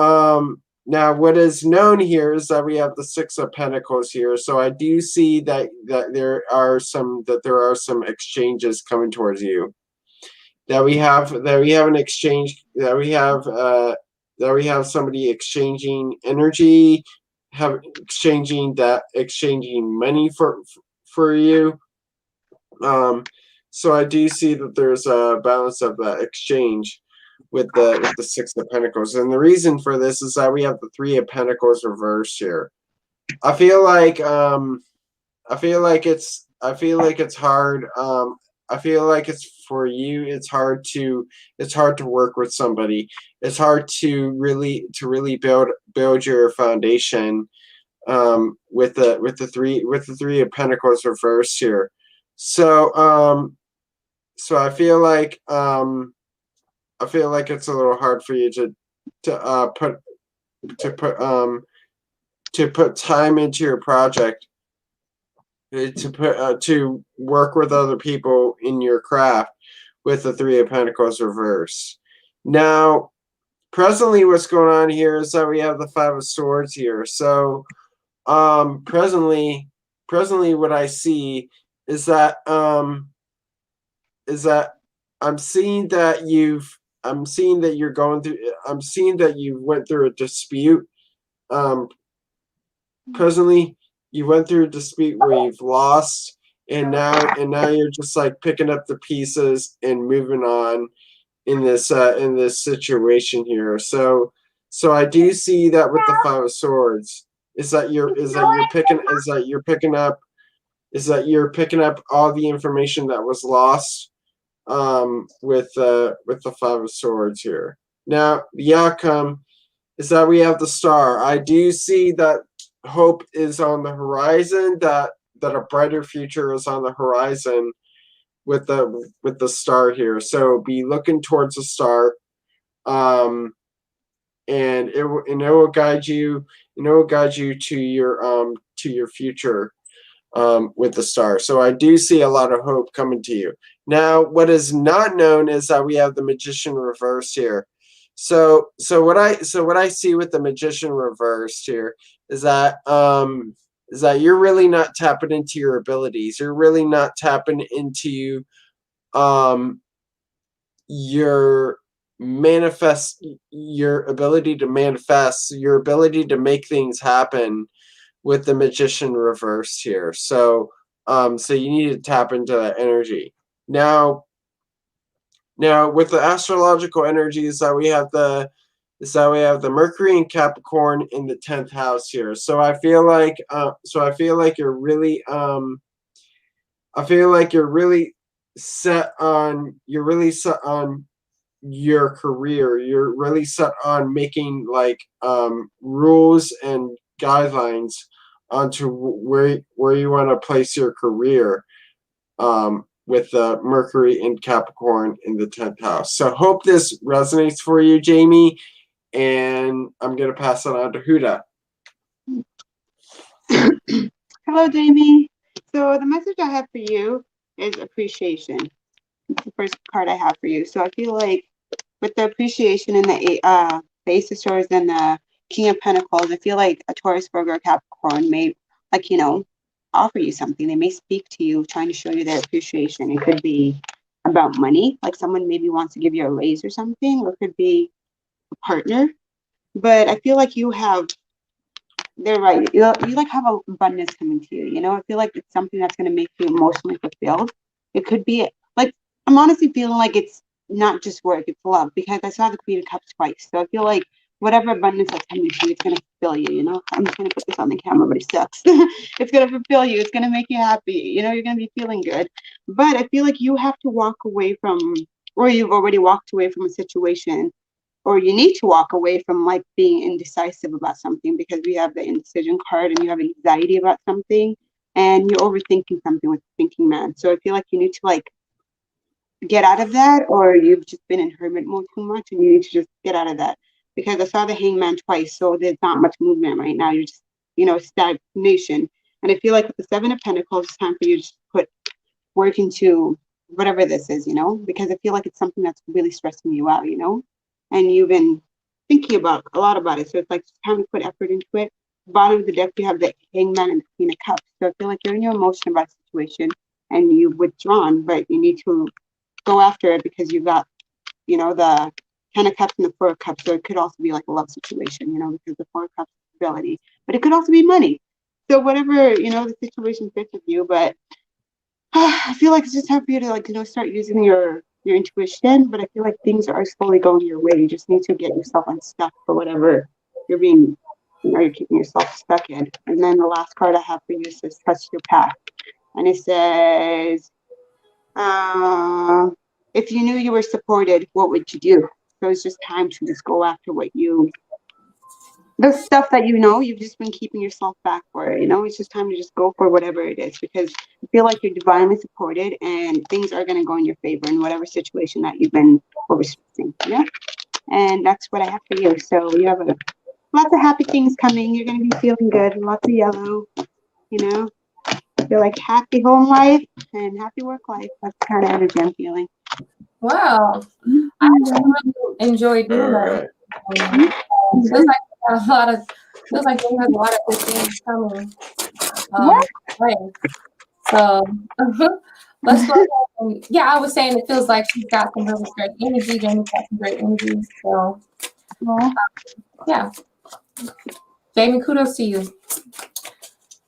what is known here is that we have the six of pentacles here. So I do see that there are some exchanges coming towards you. That we have an exchange, that we have somebody exchanging energy, exchanging money for you. So I do see that there's a balance of that exchange with the six of pentacles, and the reason for this is that we have the three of pentacles reversed here. I feel like it's hard. I feel like it's for you. It's hard to work with somebody. It's hard to really build your foundation. With the three of pentacles reversed here. So I feel like it's a little hard for you to put time into your project. To work with other people in your craft with the three of pentacles reverse. Now, presently what's going on here is that we have the five of swords here. So presently what I see is that I'm seeing that you went through a dispute. Presently you went through a dispute where you've lost, and now you're just like picking up the pieces and moving on in this situation here. So I do see that with the five of swords is that you're picking up all the information that was lost with the five of swords here. Now the outcome is that we have the star. I do see that hope is on the horizon, that a brighter future is on the horizon with the star here. So be looking towards the star, and it will guide you. It will guide you to your future with the star. So I do see a lot of hope coming to you. Now, what is not known is that we have the magician reversed here. So what I see with the magician reversed here is that you're really not tapping into your abilities. You're really not tapping into your ability to manifest, your ability to make things happen with the Magician reversed here. So so you need to tap into that energy. Now with the astrological energies that we have the Mercury and Capricorn in the 10th house here. So I feel like you're really set on your career. You're really set on making like rules and guidelines onto where you want to place your career with Mercury and Capricorn in the 10th house. So hope this resonates for you, Jamie, and I'm going to pass it on to Huda. Hello, Jamie. So the message I have for you is appreciation. It's the first card I have for you. So I feel like with the appreciation and the Ace of Swords and the King of Pentacles, I feel like a Taurus, Virgo, or Capricorn may, like, you know, offer you something. They may speak to you, trying to show you their appreciation. It could be about money, like someone maybe wants to give you a raise or something, or it could be a partner. But I feel like you have, they're right. You like have abundance coming to you. You know, I feel like it's something that's going to make you emotionally fulfilled. It could be like, I'm honestly feeling like it's not just work, it's love, because I saw the Queen of Cups twice. So I feel like whatever abundance that's coming to you, it's going to fulfill you. You know, I'm just going to put this on the camera, but it sucks. It's going to fulfill you. It's going to make you happy. You know, you're going to be feeling good. But I feel like you have to walk away from, or you've already walked away from a situation, or you need to walk away from like being indecisive about something, because we have the indecision card and you have anxiety about something and you're overthinking something with the thinking man. So I feel like you need to like get out of that, or you've just been in hermit mode too much and you need to just get out of that, because I saw the Hangman twice. So there's not much movement right now. You're just, you know, stagnation. And I feel like with the Seven of Pentacles, it's time for you to just put work into whatever this is, you know, because I feel like it's something that's really stressing you out, you know, and you've been thinking about a lot about it. So it's like it's time to put effort into it. Bottom of the deck, you have the Hangman and the Queen of Cups. So I feel like you're in your emotion about the situation and you've withdrawn, but you need to go after it, because you've got, you know, the Ten of Cups and the Four of Cups. So it could also be like a love situation, you know, because the Four of Cups is stability, but it could also be money. So whatever, you know, the situation fits with you, but I feel like it's just time for you to, like, you know, start using your intuition. But I feel like things are slowly going your way. You just need to get yourself unstuck for whatever you're being, you know, you're keeping yourself stuck in. And then the last card I have for you says trust your path. And it says, if you knew you were supported, what would you do? So it's just time to just go after what you, the stuff that you know you've just been keeping yourself back for. You know, it's just time to just go for whatever it is, because I feel like you're divinely supported and things are going to go in your favor in whatever situation that you've been overstressing. Yeah, and that's what I have for you. So you have lots of happy things coming. You're going to be feeling good. Lots of yellow. You know, feel like happy home life and happy work life. That's the kind of energy I'm feeling. Wow. I actually really enjoy doing that. Feels like feels like you have a lot of good things coming. Right. So let's go ahead and, yeah, I was saying it feels like she's got some really great energy. Jamie's got some great energy. So yeah. Jamie, kudos to you.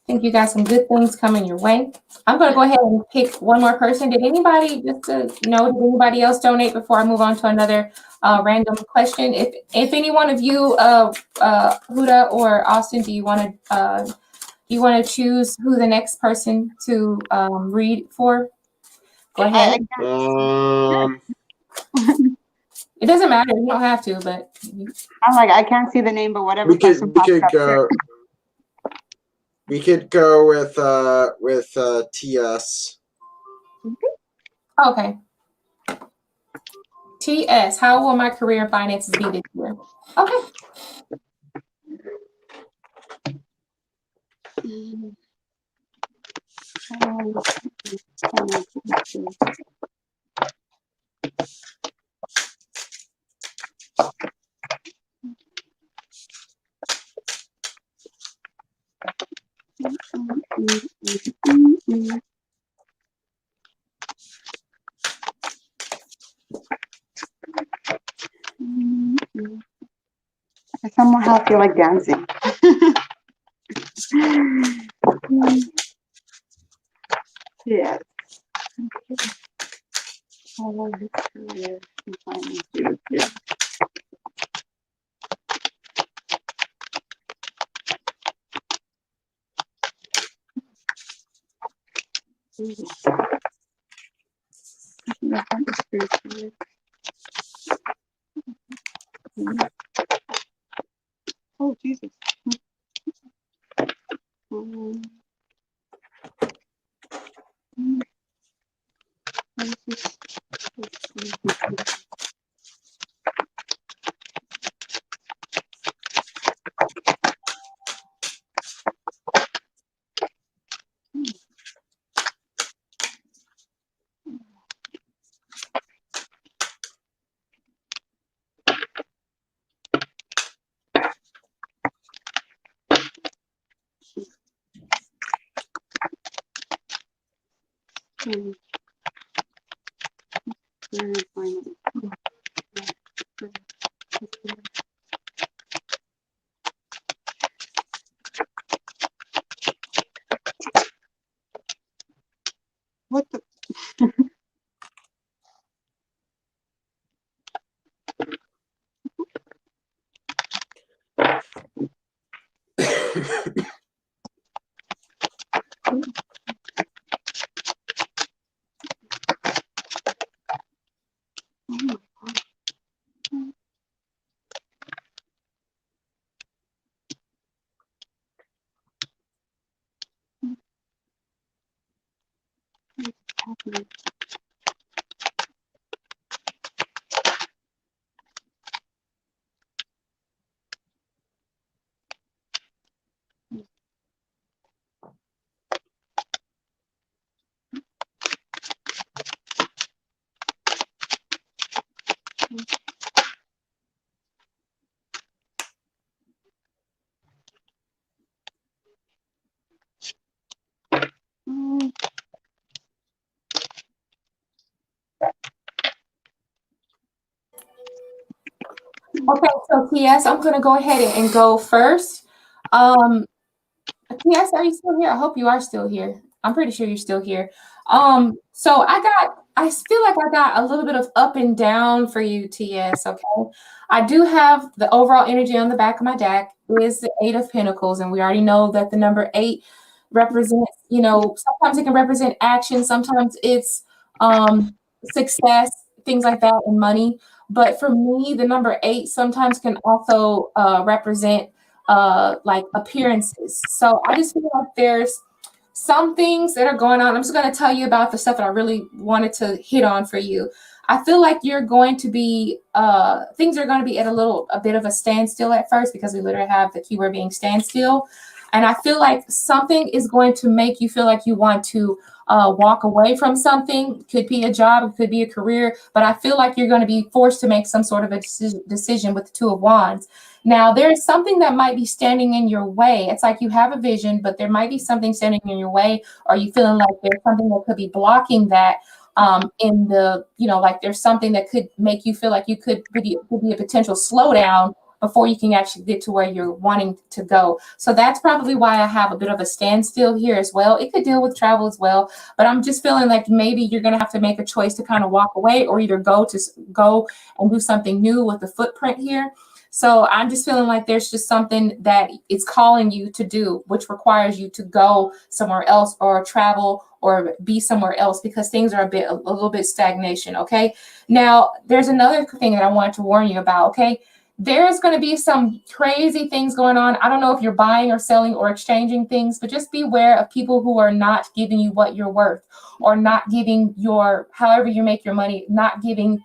I think you got some good things coming your way. I'm going to go ahead and pick one more person. Did anybody, just to know, did anybody else donate before I move on to another random question? If any one of you, Huda or Austin, do you want to choose who the next person to read for? Go ahead. It doesn't matter. You don't have to, but I'm like, I can't see the name, but whatever. We could go. We could go with TS. Okay. TS, how will my career and finances be this year? Okay. somehow feel like dancing. Yes. Follow his career and find his future. Oh, Jesus. What the? Okay, so TS, I'm gonna go ahead and go first. TS, are you still here? I hope you are still here. I'm pretty sure you're still here. So I feel like I got a little bit of up and down for you, TS. Okay, I do have the overall energy on the back of my deck is the 8 of Pentacles, and we already know that the number 8 represents, sometimes it can represent action, sometimes it's success, things like that, and money. But for me, the number 8 sometimes can also represent like appearances. So I just feel like there's some things that are going on. I'm just going to tell you about the stuff that I really wanted to hit on for you. I feel like you're going to be things are going to be at a bit of a standstill at first, because we literally have the keyword being standstill. And I feel like something is going to make you feel like you want to walk away from something. Could be a job, it could be a career, but I feel like you're going to be forced to make some sort of a decision with the 2 of Wands. Now, there's something that might be standing in your way. It's like you have a vision, but there might be something standing in your way, or you feeling like there's something that could be blocking that in the, like there's something that could make you feel like you could be a potential slowdown before you can actually get to where you're wanting to go. So that's probably why I have a bit of a standstill here as well. It could deal with travel as well, but I'm just feeling like maybe you're going to have to make a choice to kind of walk away, or either go and do something new with the footprint here. So I'm just feeling like there's just something that it's calling you to do, which requires you to go somewhere else, or travel, or be somewhere else, because things are a little bit stagnation. Okay. Now there's another thing that I wanted to warn you about. Okay. There's going to be some crazy things going on. I don't know if you're buying or selling or exchanging things, but just beware of people who are not giving you what you're worth, or not giving however you make your money, not giving,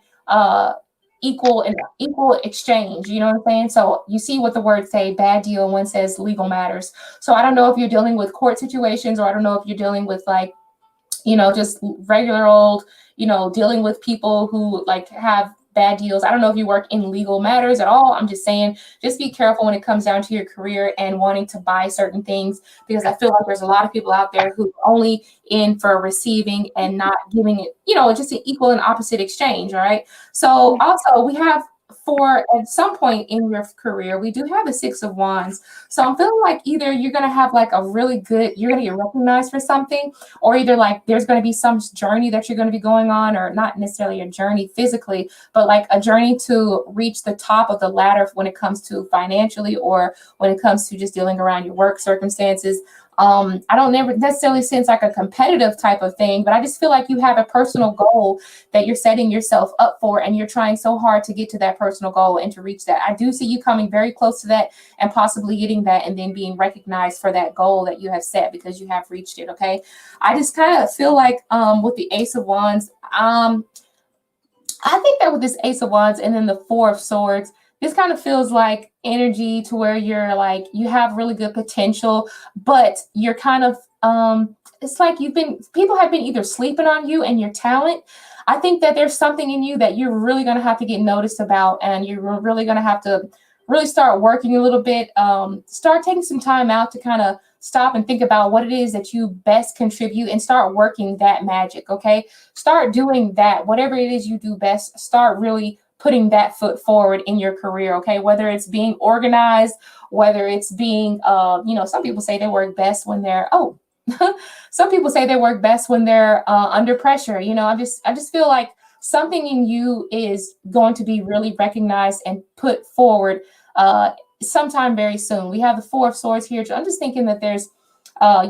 equal exchange. You know what I'm saying? So you see what the words say, bad deal, and one says legal matters. So I don't know if you're dealing with court situations, or I don't know if you're dealing with like, just regular old, dealing with people who like have bad deals. I don't know if you work in legal matters at all. I'm just saying, just be careful when it comes down to your career and wanting to buy certain things, because I feel like there's a lot of people out there who are only in for receiving and not giving it, just an equal and opposite exchange. All right. So also we have for at some point in your career, we do have the Six of Wands. So I'm feeling like either you're going to have like a really good, you're going to get recognized for something, or either like there's going to be some journey that you're going to be going on, or not necessarily a journey physically, but like a journey to reach the top of the ladder when it comes to financially, or when it comes to just dealing around your work circumstances. I don't never necessarily sense like a competitive type of thing, but I just feel like you have a personal goal that you're setting yourself up for, and you're trying so hard to get to that personal goal and to reach that. I do see you coming very close to that and possibly getting that, and then being recognized for that goal that you have set because you have reached it. Okay. I just kind of feel like with the Ace of Wands, I think that with this Ace of Wands and then the Four of Swords, this kind of feels like energy to where you're like, you have really good potential, but you're kind of, it's like people have been either sleeping on you and your talent. I think that there's something in you that you're really going to have to get noticed about, and you're really going to have to really start working a little bit, start taking some time out to kind of stop and think about what it is that you best contribute, and start working that magic. Okay. Start doing that. Whatever it is you do best, start really putting that foot forward in your career. Okay. Whether it's being organized, whether it's being, some people say they work best when they're, some people say they work best when they're under pressure. I just feel like something in you is going to be really recognized and put forward sometime very soon. We have the Four of Swords here. I'm just thinking that there's,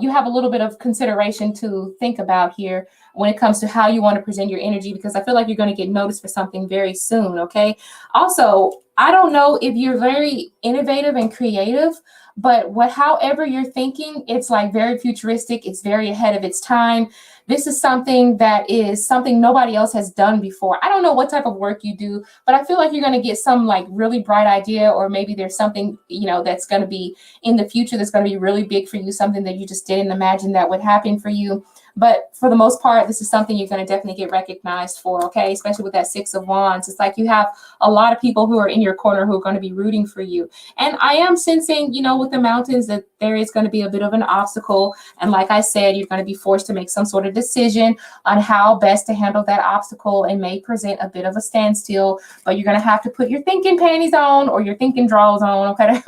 you have a little bit of consideration to think about here when it comes to how you want to present your energy, because I feel like you're going to get noticed for something very soon. Okay. Also, I don't know if you're very innovative and creative, but however you're thinking, it's like very futuristic. It's very ahead of its time. This is something that is something nobody else has done before. I don't know what type of work you do, but I feel like you're going to get some like really bright idea, or maybe there's something, that's going to be in the future that's going to be really big for you, something that you just didn't imagine that would happen for you. But for the most part, this is something you're going to definitely get recognized for, okay? Especially with that Six of Wands. It's like you have a lot of people who are in your corner who are going to be rooting for you. And I am sensing, with the mountains, that there is going to be a bit of an obstacle. And like I said, you're going to be forced to make some sort of decision on how best to handle that obstacle, and may present a bit of a standstill. But you're going to have to put your thinking panties on, or your thinking drawers on, okay?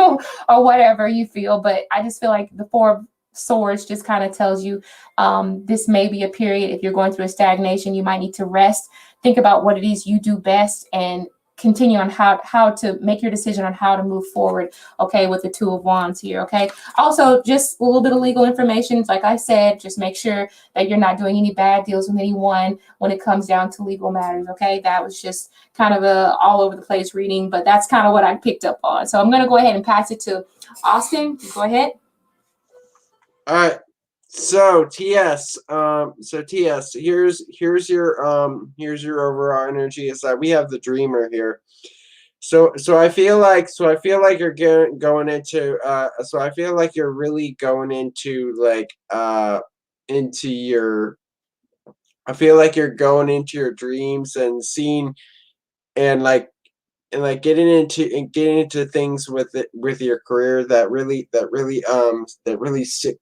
Or whatever you feel. But I just feel like the Four of Swords just kind of tells you this may be a period. If you're going through a stagnation, you might need to rest, think about what it is you do best, and continue on how to make your decision on how to move forward, okay, with the Two of Wands here, okay? Also, just a little bit of legal information. Like I said, just make sure that you're not doing any bad deals with anyone when it comes down to legal matters, okay? That was just kind of a all over the place reading, but that's kind of what I picked up on. So I'm going to go ahead and pass it to Austin. Go ahead. All right. So TS, here's your overall energy. Is that we have the Dreamer here. So I feel like you're going into so I feel like you're really going into like into your, I feel like you're going into your dreams and seeing and getting into things with your career that really stick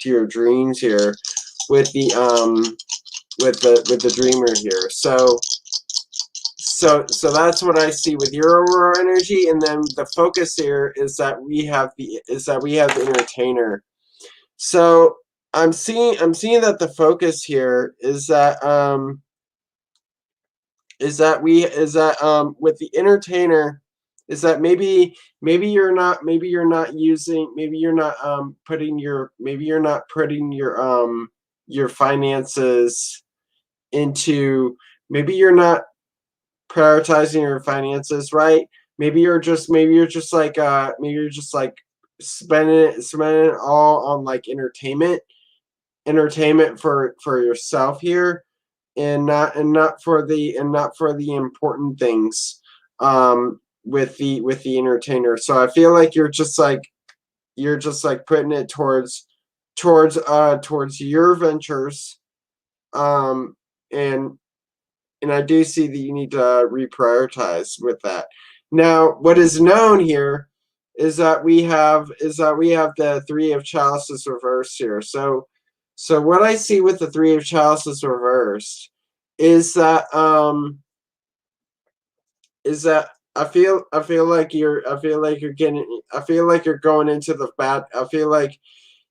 to your dreams here with the Dreamer here. So that's what I see with your overall energy. And then the focus here is that we have the Entertainer. So I'm seeing that the focus here is that with the Entertainer is that maybe you're not putting your finances into, maybe you're not prioritizing your finances right. Maybe you're just like spending it all on like entertainment for yourself here, and not for the important things with the Entertainer. So I feel like you're just like putting it towards your ventures, and I do see that you need to reprioritize with that. Now, what is known here is that we have the Three of Chalices reversed here. So what I see with the Three of Chalices reversed is that like you're going into the bad. I feel like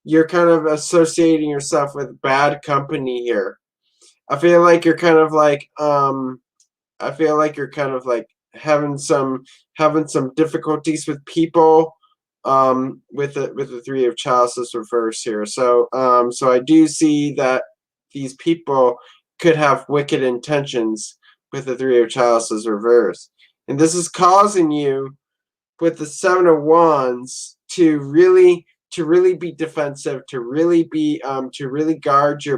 you're kind of associating yourself with bad company here. I feel like you're kind of like having some difficulties with people with the three of chalices reverse here. So so I do see that these people could have wicked intentions with the three of chalices reverse. And this is causing you with the Seven of Wands to really be defensive, to really guard your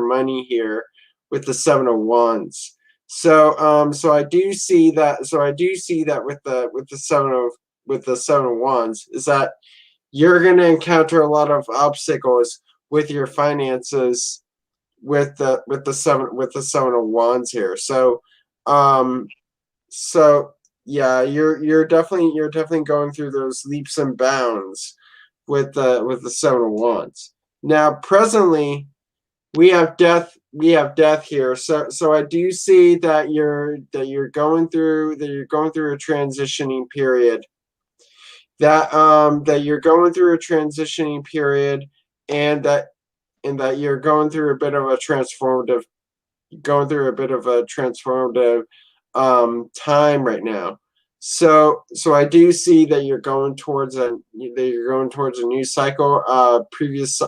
money here with the Seven of Wands. So so I do see that with the Seven of Wands is that you're going to encounter a lot of obstacles with your finances with the Seven of Wands here. So so yeah, you're definitely going through those leaps and bounds with the Seven of Wands. Now presently we have death here. So I do see that you're going through a transitioning period. That you're going through a transitioning period, and that you're going through a bit of a transformative time right now. So I do see that you're going towards a new cycle. Previous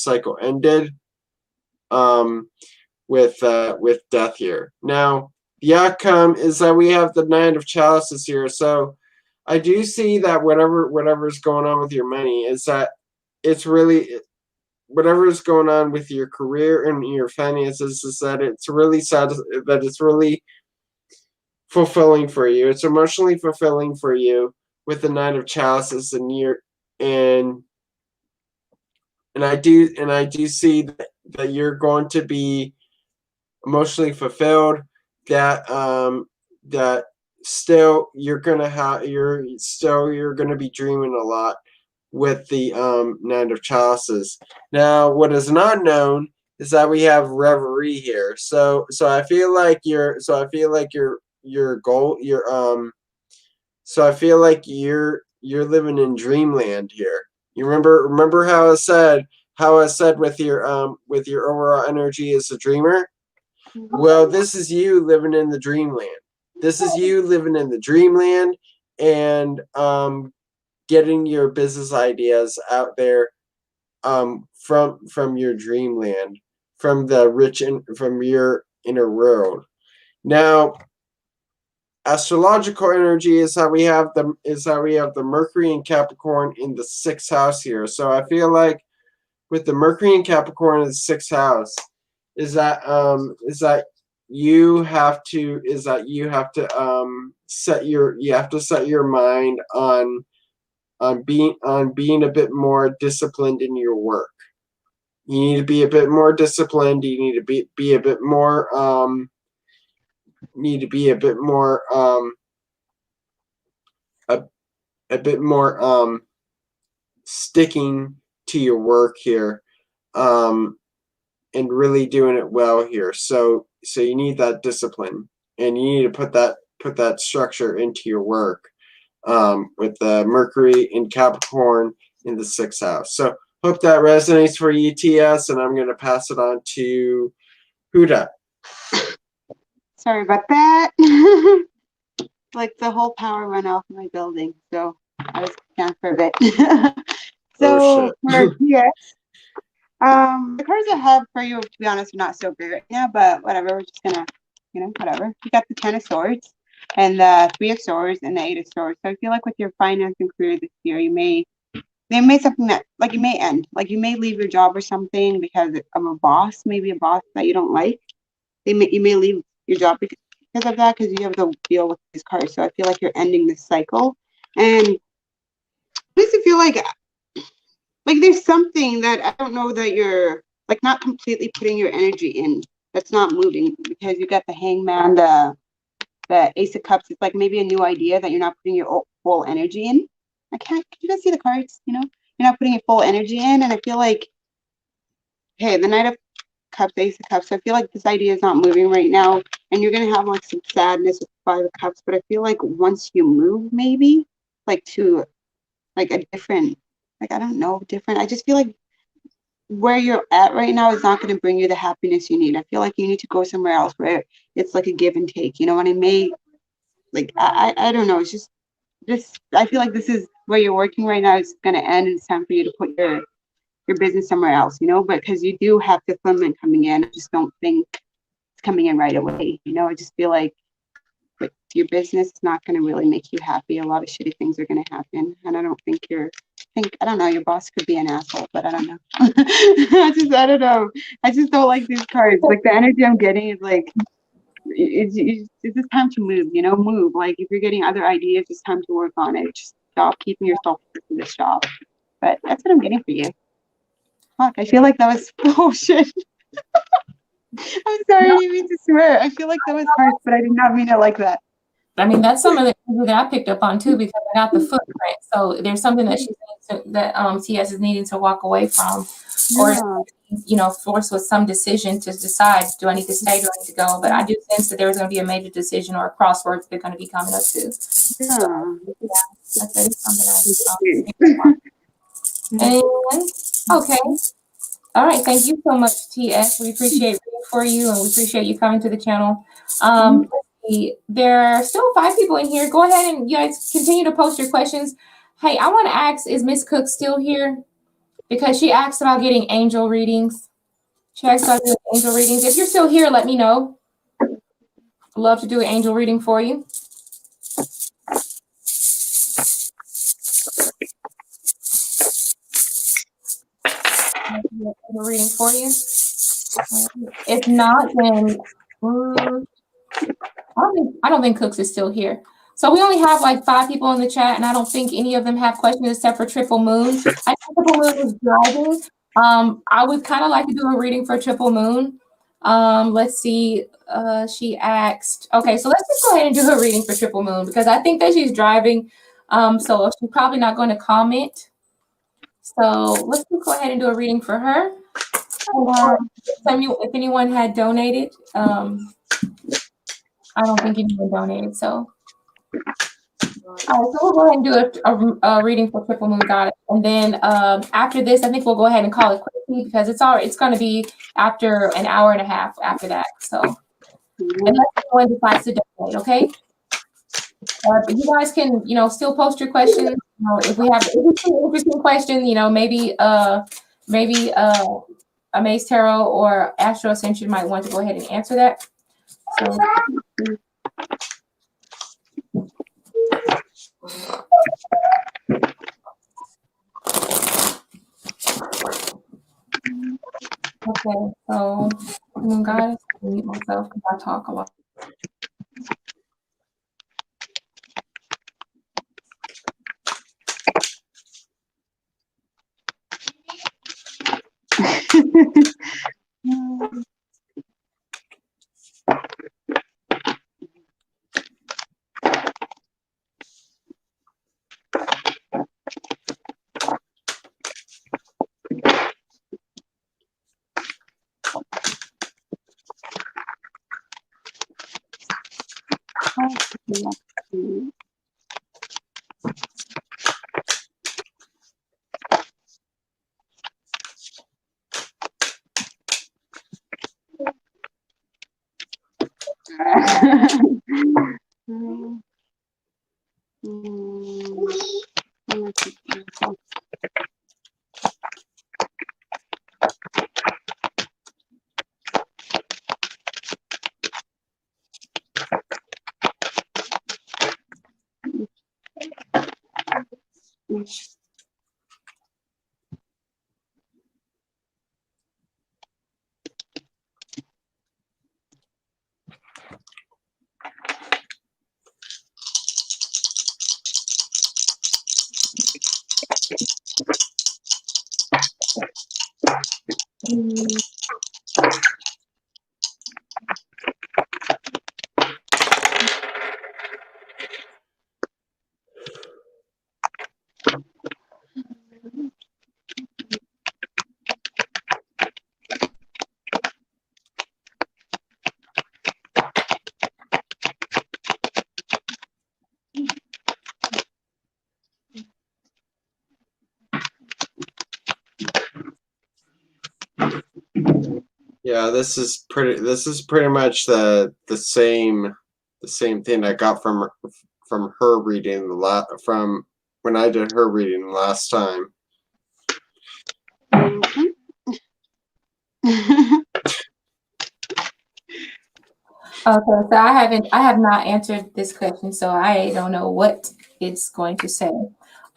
cycle ended with death here. Now the outcome is that we have the Nine of Chalices here. So I do see that whatever's going on with your money is that it's really whatever is going on with your career and your finances is that it's really sad, that it's really fulfilling for you. It's emotionally fulfilling for you with the Nine of Chalices, and I do see that you're going to be emotionally fulfilled. That still you're gonna be dreaming a lot with the Nine of Chalices. Now, what is not known is that we have reverie here. So I feel like your goal, so I feel like you're living in dreamland here. You remember how I said with your overall energy as a dreamer? Well, this is you living in the dreamland. This is you living in the dreamland and getting your business ideas out there from your dreamland, from your inner world. Now, astrological energy is how we have the Mercury and Capricorn in the sixth house here. So I feel like with the Mercury and Capricorn in the sixth house is that you have to set your mind on being a bit more disciplined in your work. You need to be a bit more disciplined. You need to be a bit more a bit more sticking to your work here, and really doing it well here. So you need that discipline, and you need to put that structure into your work with the Mercury in Capricorn in the sixth house. So hope that resonates for you, TS, and I'm going to pass it on to Huda. Sorry about that. Like the whole power went off my building, so I was down for a bit. So for TS, the cards I have for you, to be honest, are not so great right now, but whatever. We're just gonna, whatever. You got the Ten of Swords and the Three of Swords and the Eight of Swords. So I feel like with your finance and career this year, you may something that, like, you may end, like you may leave your job or something because of a boss, maybe a boss that you don't like. You may leave your job because of that, because you have to deal with these cards. So I feel like you're ending this cycle, and I just feel like there's something that I don't know that you're like not completely putting your energy in, that's not moving, because you got the Hangman, the Ace of Cups. It's like maybe a new idea that you're not putting your full energy in. Can you guys see the cards? You're not putting your full energy in, and I feel like, hey, the Knight of Cups, Ace of Cups. So I feel like this idea is not moving right now. and you're gonna have like some sadness with 5 of Cups. But I feel like once you move, maybe like to like a different, like I don't know, different. I just feel like where you're at right now is not going to bring you the happiness you need. I feel like you need to go somewhere else where it's like a give and take. You know what I mean? Like I don't know. It's just I feel like this is where you're working right now. It's going to end. And it's time for you to put your business somewhere else. You know, but because you do have fulfillment coming in, I just don't think it's coming in right away. You know, I just feel like with your business, it's not going to really make you happy. A lot of shitty things are going to happen, and I don't think I don't know, your boss could be an asshole, but I don't know. I don't know. I just don't like these cards. Like the energy I'm getting is like, it's just time to move, you know, move. Like if you're getting other ideas, it's time to work on it. Just stop keeping yourself in this job. But that's what I'm getting for you. Fuck, I feel like that was, oh shit. I'm sorry, I didn't mean to swear. I feel like that was harsh, but I did not mean it like that. I mean, that's some of the things that I picked up on too, because I got the footprint. So there's something that TS is needing to walk away from, or forced with some decision to decide, do I need to stay, do I need to go? But I do sense that there's going to be a major decision or a crosswords they're going to be coming up to. So, that is something and okay. All right, thank you so much, TS. We appreciate reading for you, and we appreciate you coming to the channel. Let's see. There are still 5 people in here. Go ahead and you guys continue to post your questions. Hey, I want to ask, is Miss Cook still here? Because she asked about getting angel readings. She asked about doing angel readings. If you're still here, let me know. I'd love to do an angel reading for you. Reading for you. If not, then I don't think Cooks is still here. So we only have like 5 people in the chat, and I don't think any of them have questions except for Triple Moon. I think Triple Moon is driving. I would kind of like to do a reading for Triple Moon. Let's see. She asked. Okay, so let's just go ahead and do her reading for Triple Moon because I think that she's driving. So she's probably not going to comment. So let's just go ahead and do a reading for her. If anyone had donated, I don't think anyone donated. So, all right, so we'll go ahead and do a reading for Triple Moon Goddess, and then after this, I think we'll go ahead and call it quickly because it's going to be after an hour and a half after that. So, unless anyone decides to donate, okay. But you guys can, still post your questions. If we have an interesting question, maybe Amaze Tarot or Astro Ascension might want to go ahead and answer that. So, okay, so guys, I mute myself because I talk a lot. Yeah, this is pretty much the same thing I got from her reading from when I did her reading last time. Okay, so I have not answered this question, so I don't know what it's going to say.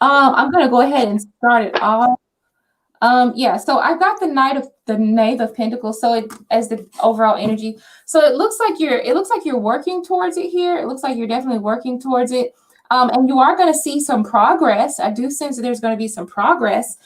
I'm gonna go ahead and start it off. Yeah, so I got the Knave of Pentacles, so it as the overall energy. So it looks like you're working towards it here. It looks like you're definitely working towards it. And you are going to see some progress. I do sense that there's going to be some progress.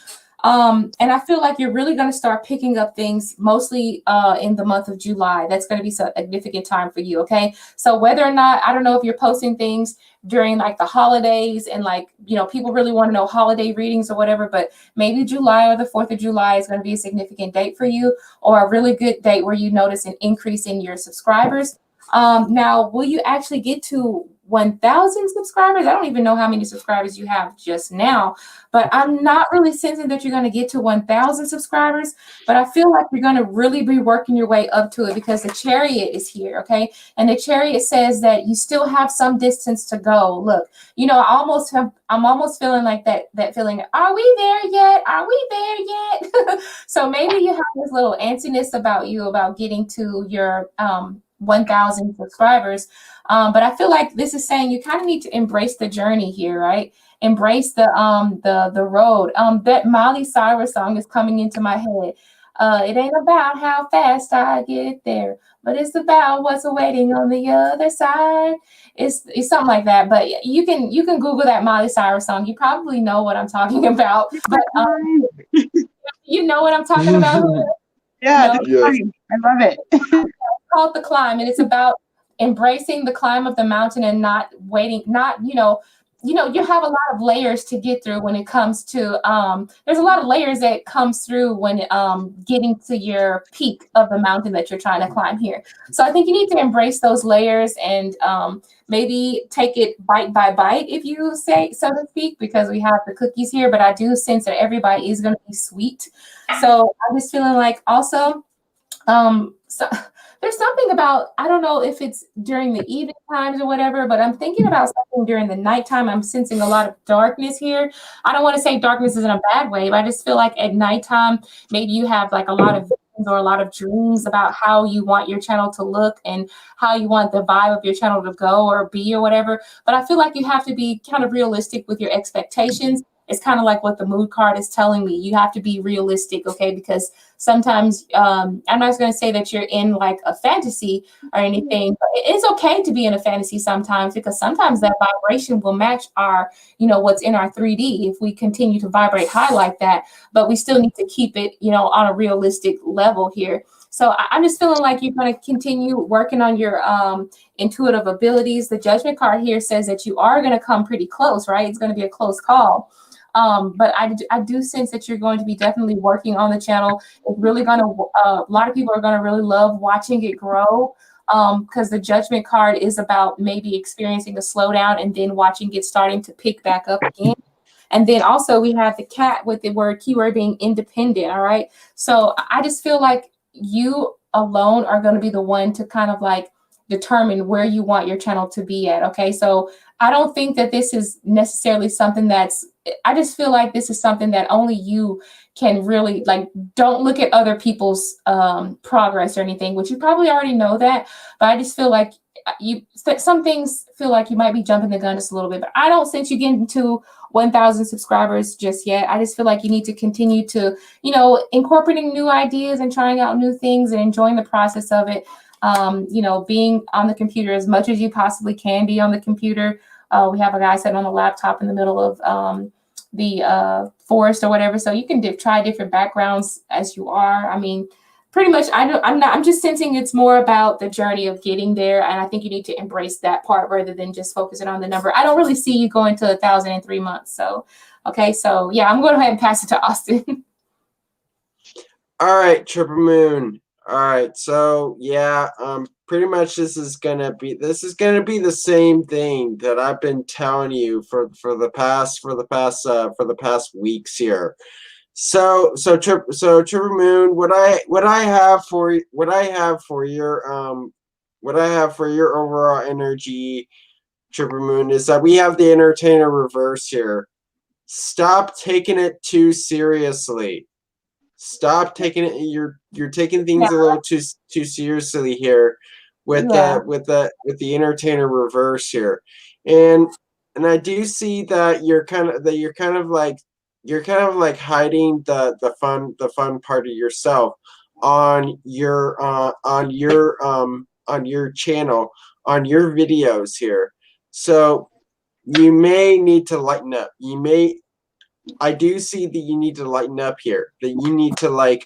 And I feel like you're really going to start picking up things mostly in the month of July. That's going to be a significant time for you. Okay. So whether or not, I don't know if you're posting things during like the holidays and like, you know, people really want to know holiday readings or whatever, but maybe July or the 4th of July is going to be a significant date for you, or a really good date where you notice an increase in your subscribers. Now, will you actually get to 1,000 subscribers? I don't even know how many subscribers you have just now, but I'm not really sensing that you're going to get to 1,000 subscribers, but I feel like you're going to really be working your way up to it because the Chariot is here, okay? And the Chariot says that you still have some distance to go. Look, you know, I'm almost feeling like that feeling, are we there yet? Are we there yet? So maybe you have this little antsiness about you about getting to your 1,000 subscribers. But I feel like this is saying you kind of need to embrace the journey here, right? Embrace the road. That Miley Cyrus song is coming into my head. It ain't about how fast I get there, but it's about what's awaiting on the other side. It's something like that. But you can Google that Miley Cyrus song. You probably know what I'm talking about. But you know what I'm talking about. Yeah, No? that's fine. I love it. It's called The Climb, and it's about embracing the climb of the mountain and not waiting, not, you have a lot of layers to get through when it comes to there's a lot of layers that comes through when getting to your peak of the mountain that you're trying to climb here. So I think you need to embrace those layers and maybe take it bite by bite, if you say so to speak, because we have the cookies here, but I do sense that everybody is going to be sweet. So I'm just feeling like also so there's something about, I don't know if it's during the evening times or whatever, but I'm thinking about something during the nighttime. I'm sensing a lot of darkness here. I don't want to say darkness is in a bad way, but I just feel like at nighttime, maybe you have like a lot of visions or a lot of dreams about how you want your channel to look and how you want the vibe of your channel to go or be or whatever. But I feel like you have to be kind of realistic with your expectations. It's kind of like what the mood card is telling me. You have to be realistic, okay? Because sometimes I'm not going to say that you're in like a fantasy or anything, but it's okay to be in a fantasy sometimes, because sometimes that vibration will match our, what's in our 3D if we continue to vibrate high like that. But we still need to keep it, on a realistic level here. So I'm just feeling like you're going to continue working on your intuitive abilities. The Judgment card here says that you are going to come pretty close, right? It's going to be a close call. But I do sense that you're going to be definitely working on the channel. It's really going to, a lot of people are going to really love watching it grow, because the Judgment card is about maybe experiencing a slowdown and then watching it starting to pick back up again. And then also we have the cat with the keyword being independent. All right. So I just feel like you alone are going to be the one to kind of like determine where you want your channel to be at. Okay. So I don't think that this is necessarily something I just feel like this is something that only you can really like. Don't look at other people's progress or anything, which you probably already know that, but I just feel like some things feel like you might be jumping the gun just a little bit, but I don't sense you getting to 1,000 subscribers just yet. I just feel like you need to continue to, incorporating new ideas and trying out new things and enjoying the process of it. Being on the computer as much as you possibly can be on the computer. We have a guy sitting on the laptop in the middle of the forest or whatever. So you can try different backgrounds as you are. I mean, pretty much, I'm just sensing it's more about the journey of getting there. And I think you need to embrace that part rather than just focusing on the number. I don't really see you going to 1,000 in 3 months. So, okay. So yeah, I'm going to go ahead and pass it to Austin. All right, Triple Moon. All right, so yeah, pretty much this is gonna be the same thing that I've been telling you for the past weeks here. Triple Moon, what I have for your overall energy, Triple Moon, is that we have the Entertainer reverse here. Stop taking it too seriously. Stop taking it. You're taking things a little too seriously here, with the Entertainer reverse here, and I do see that you're kind of like hiding the fun part of yourself on your channel, on your videos here. So you may need to lighten up. I do see that you need to lighten up here. That you need to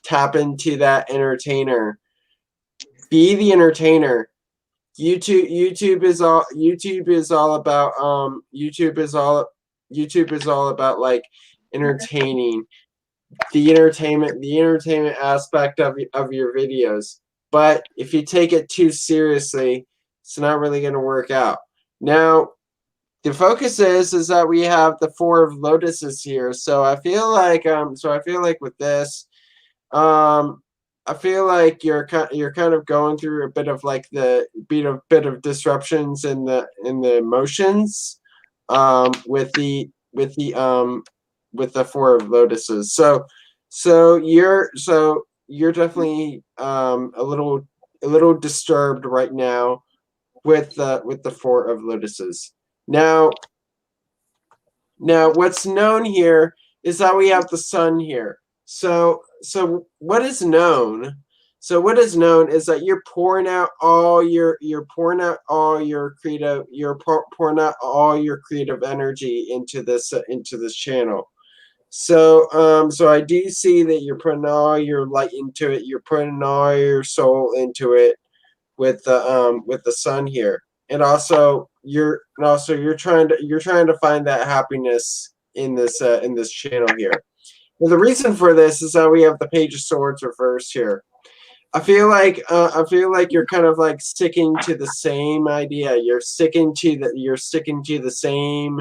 tap into that entertainer. Be the entertainer. YouTube is all about like entertaining, the entertainment aspect of your videos. But if you take it too seriously, it's not really going to work out. Now, the focus is that we have the Four of Lotuses here. So I feel like with this, I feel like you're kind of going through a bit of like bit of disruptions in the emotions, with the Four of Lotuses. So you're definitely a little disturbed right now with the Four of Lotuses. Now what's known here is that we have the Sun here. So what is known? So what is known is that you're pouring out all your creative energy into this channel. So I do see that you're putting all your light into it. You're putting all your soul into it with the Sun here. And also you're trying to find that happiness in this channel here. Well, the reason for this is that we have the Page of Swords reversed here. I feel like you're kind of like sticking to the same idea. You're sticking to the same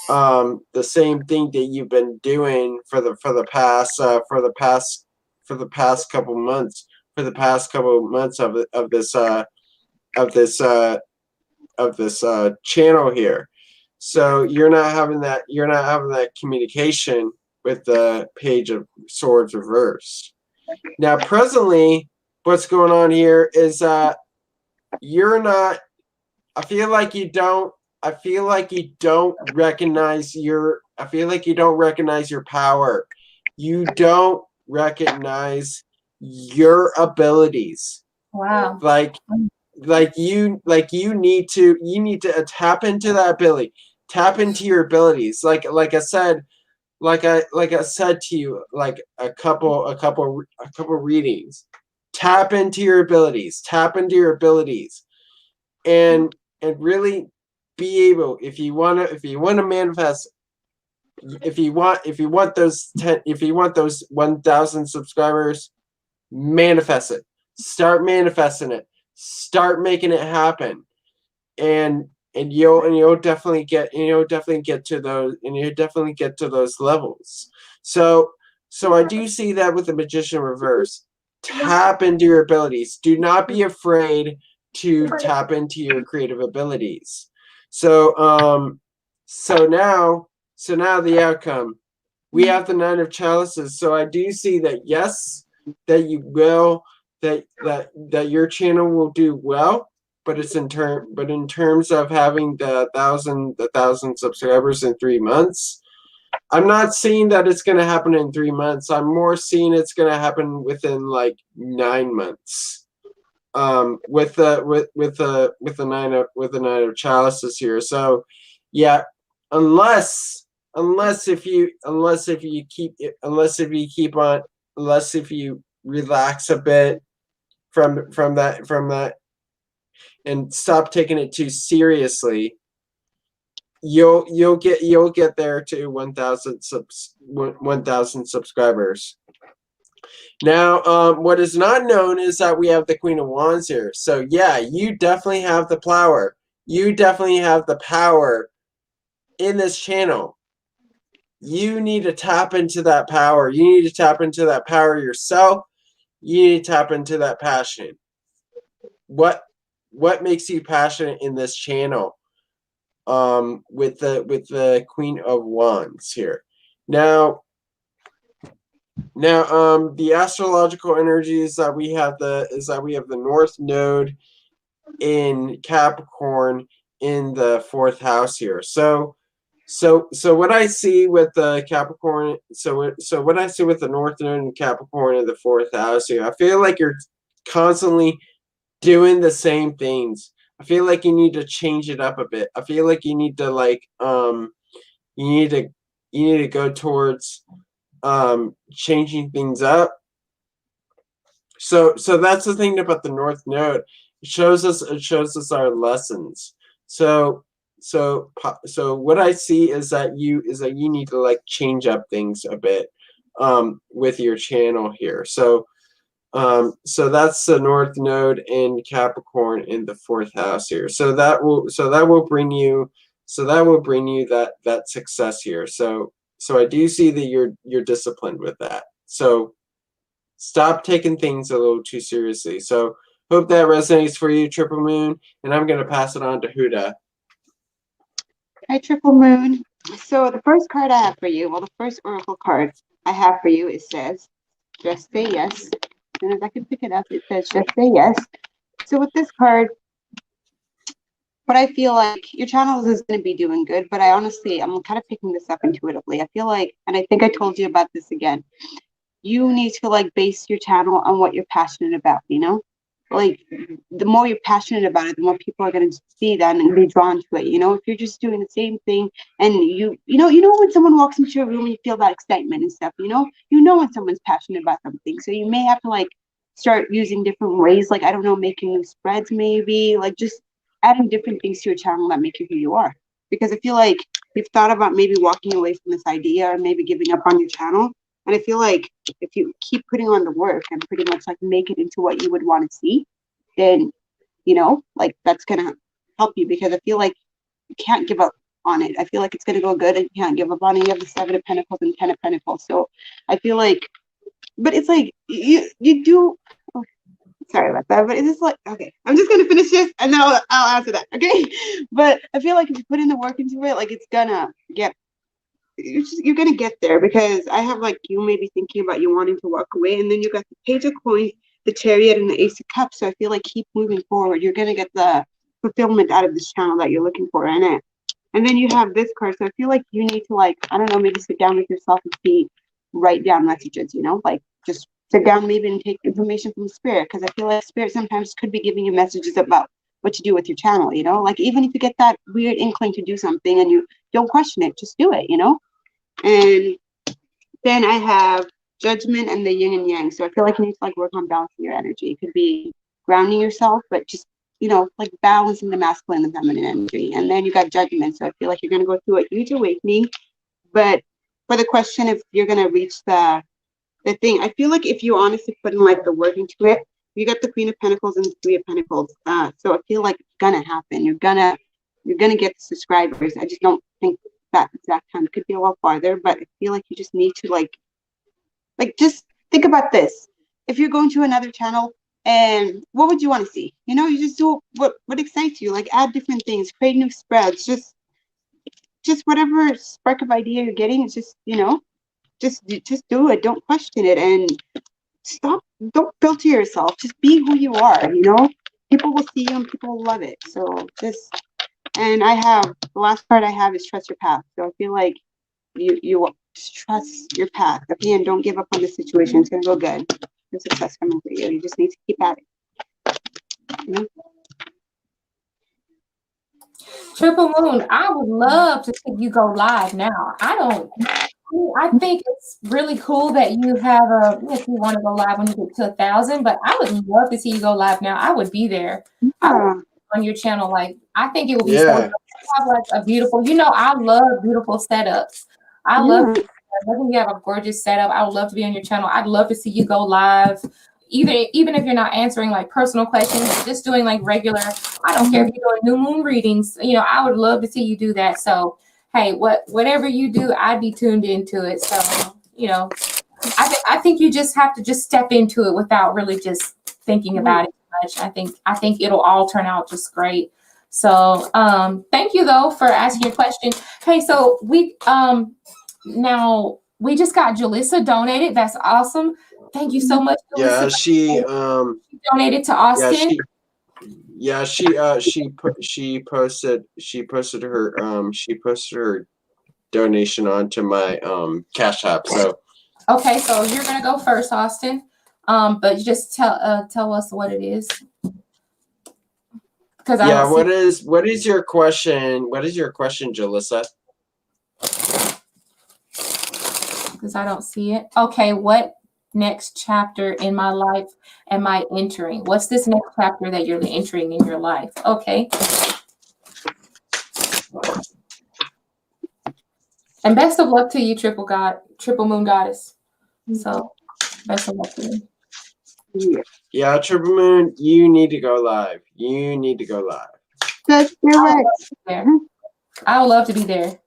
thing that you've been doing for the past couple months of this channel here. So you're not having that communication with the Page of Swords reversed. Now, presently, what's going on here is that you're not. I feel like you don't recognize your. I feel like you don't recognize your power. You don't recognize your abilities. Wow. You need to tap into that ability. Tap into your abilities. Like I said to you, like a couple readings. Tap into your abilities. And really be able, if you want to manifest, if you want those 1,000 subscribers, manifest it. Start manifesting it. Start making it happen. And you'll definitely get to those levels. So I do see that with the Magician reverse. Tap into your abilities. Do not be afraid to tap into your creative abilities. So now the outcome. We have the Nine of Chalices. So I do see that, yes, that you will, that your channel will do well, but in terms of having the 1,000 subscribers in 3 months, I'm not seeing that it's going to happen in 3 months. I'm more seeing it's going to happen within like 9 months. With the Nine of Chalices here. So yeah, unless you relax a bit from that and stop taking it too seriously, you'll get there to 1,000 subscribers. Now, what is not known is that we have the Queen of Wands here. So yeah, you definitely have the power. You definitely have the power in this channel. you need to tap into that power. You need to tap into that power yourself. You need to tap into that passion. What makes you passionate in this channel? With the Queen of Wands here. Now, the astrological energies that we have the North Node in Capricorn in the 4th house here. So what I see with the Capricorn, so what I see with the North Node in Capricorn in the 4th house here, I feel like you're constantly doing the same things. I feel like you need to change it up a bit. I feel like you need to you need to go towards changing things up. So that's the thing about the North Node. It shows us our lessons. So what I see is that you need to like change up things a bit with your channel here. So that's the North Node in Capricorn in the 4th house here. So that will bring you that success here. So I do see that you're disciplined with that. So stop taking things a little too seriously. So hope that resonates for you, Triple Moon, and I'm going to pass it on to Huda. Hi, Triple Moon. So the first card I have for you, well, the first oracle card I have for you, it says, just say yes. As soon as I can pick it up, it says, just say yes. So with this card, but I feel like your channel is going to be doing good, but I'm kind of picking this up intuitively. I feel like, and I think I told you about this again, you need to like base your channel on what you're passionate about, you know? Like the more you're passionate about it, the more people are going to see that and be drawn to it. You know, if you're just doing the same thing and you know when someone walks into your room and you feel that excitement and stuff, you know when someone's passionate about something. So you may have to like start using different ways, like, I don't know, making new spreads, maybe like just adding different things to your channel that make you who you are. Because I feel like you've thought about maybe walking away from this idea or maybe giving up on your channel. And I feel like if you keep putting on the work and pretty much like make it into what you would want to see, then, you know, like that's going to help you, because I feel like you can't give up on it. I feel like it's going to go good and you can't give up on it. You have the 7 of Pentacles and 10 of Pentacles. So I feel like, but it's like you do. Oh, sorry about that, but it's just like, okay, I'm just going to finish this and then I'll answer that. Okay. But I feel like if you put in the work into it, like it's gonna get, you're gonna get there, because I have like you may be thinking about you wanting to walk away, and then you got the Page of Coins, the Chariot, and the Ace of Cups. So I feel like keep moving forward. You're gonna get the fulfillment out of this channel that you're looking for in it. And then you have this card. So I feel like you need to, like, I don't know, maybe sit down with yourself and write down messages, you know, like just sit down maybe and take information from Spirit, because I feel like Spirit sometimes could be giving you messages about what to do with your channel, you know, like even if you get that weird inkling to do something and you don't question it, just do it, you know. And then I have Judgment and the Yin and Yang. So I feel like you need to like work on balancing your energy. It could be grounding yourself, but just, you know, like balancing the masculine and feminine energy. And then you got Judgment. So I feel like you're going to go through a huge awakening. But for the question, if you're going to reach the thing, I feel like if you honestly put in like the work into it, you got the Queen of Pentacles and the 3 of Pentacles. So I feel like it's going to happen. You're gonna get the subscribers. I just don't think that exact time. It could be a lot farther, but I feel like you just need to like just think about this. If you're going to another channel, and what would you want to see? You know, you just do what excites you. Like add different things, create new spreads, just whatever spark of idea you're getting. It's just, you know, just do it. Don't question it, and don't filter yourself. Just be who you are. You know, people will see you and people will love it. So just. And I have, the last part I have is trust your path. So I feel like you just trust your path. Okay, and don't give up on the situation. It's going to go good. There's success coming for you. You just need to keep at it. You know? Triple Moon, I would love to see you go live now. I think it's really cool that you have if you want to go live when you get to 1,000, but I would love to see you go live now. I would be there. Yeah. On your channel, like I think it would be so good. Have like a beautiful, you know, I love beautiful setups. I love when you have a gorgeous setup. I would love to be on your channel. I'd love to see you go live, even if you're not answering like personal questions, just doing like regular. I don't care if you're doing new moon readings. You know, I would love to see you do that. So hey, whatever you do, I'd be tuned into it. So, you know, I think you just have to just step into it without really just thinking about it much. I think it'll all turn out just great. So thank you though for asking your question. Hey, so we now we just got Jalissa donated. That's awesome. Thank you so much, Jalissa. Yeah, she donated to Austin. she posted her donation onto my Cash App. So Okay, so you're gonna go first, Austin. But you just tell us what it is. Because yeah, what is your question? What is your question, Jalissa? Because I don't see it. Okay, what next chapter in my life am I entering? What's this next chapter that you're entering in your life? Okay. And best of luck to you, Triple Moon Goddess. So best of luck to you. Yeah, Triple Moon, you need to go live. You need to go live. Let's do it. There. I would love to be there.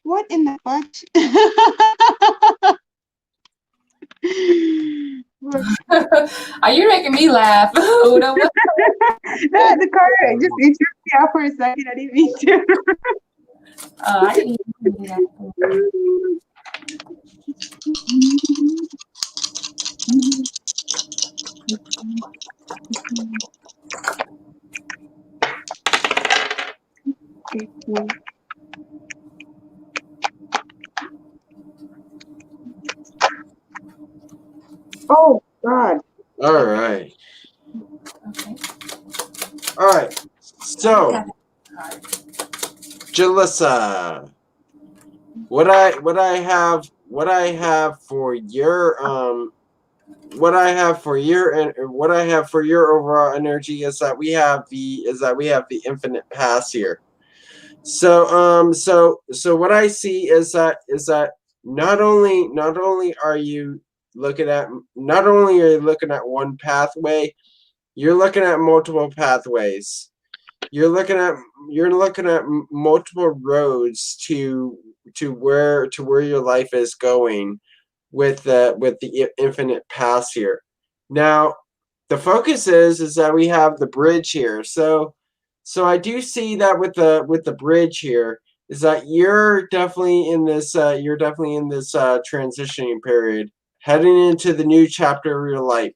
What in the fudge? Are you making me laugh? No, the card just it tripped me out for a second. I didn't mean to. I didn't even do that. Oh God. All right. Okay. All right. So, Jalissa, what I have for your overall energy is that we have the infinite pass here. So what I see is that not only are you looking at one pathway, you're looking at multiple pathways. You're looking at multiple roads to where your life is going with the infinite pass here. Now, the focus is that we have the bridge here. So I do see that with the bridge here is that you're definitely in this transitioning period, heading into the new chapter of your life.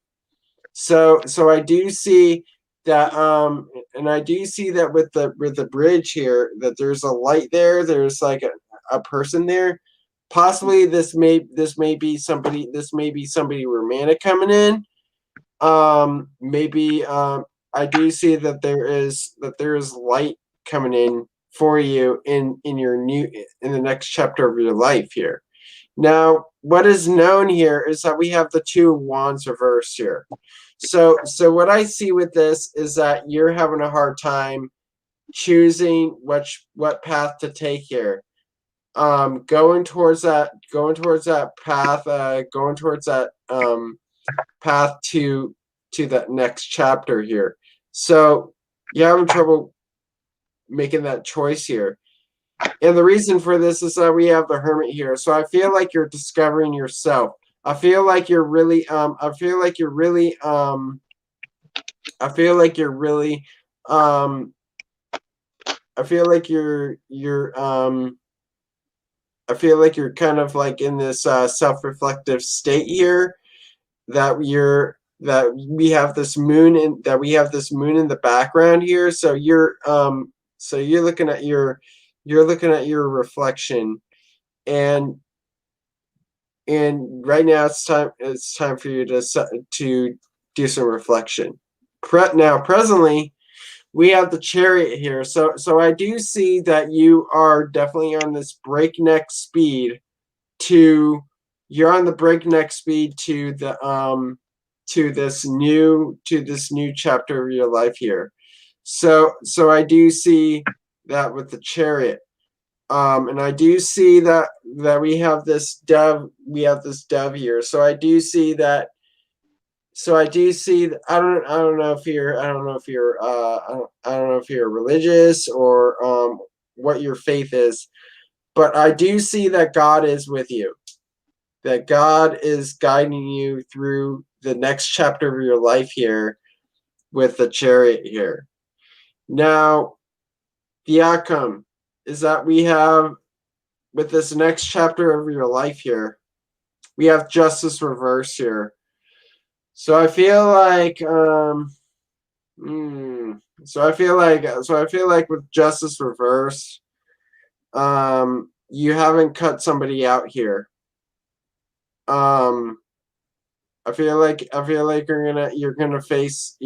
So I do see that and I do see that with the bridge here that there's a light there. There's like a person there. Possibly this may be somebody romantic coming in. Maybe I do see that there is light coming in for you in the next chapter of your life here. Now, what is known here is that we have the two wands reversed here. So what I see with this is that you're having a hard time choosing what path to take here. Going towards that path to that next chapter here. So you're having trouble making that choice here. And the reason for this is that we have the Hermit here. So I feel like you're discovering yourself. I feel like you're really I feel like you're kind of like in this self-reflective state here, that we have this moon in the background here. So you're looking at your reflection, and right now it's time for you to do some reflection. Presently, we have the Chariot here. So I do see that you are definitely on this breakneck speed to the to this new chapter of your life here. So I do see that with the Chariot. And I do see that we have this dove here. So I do see that. So I do see. I don't know if you're religious or what your faith is, but I do see that God is with you. That God is guiding you through the next chapter of your life here with the Chariot here. Now, the outcome is that we have, with this next chapter of your life here, we have Justice reverse here. So I feel like with Justice reverse, you haven't cut somebody out here. I feel like you're gonna face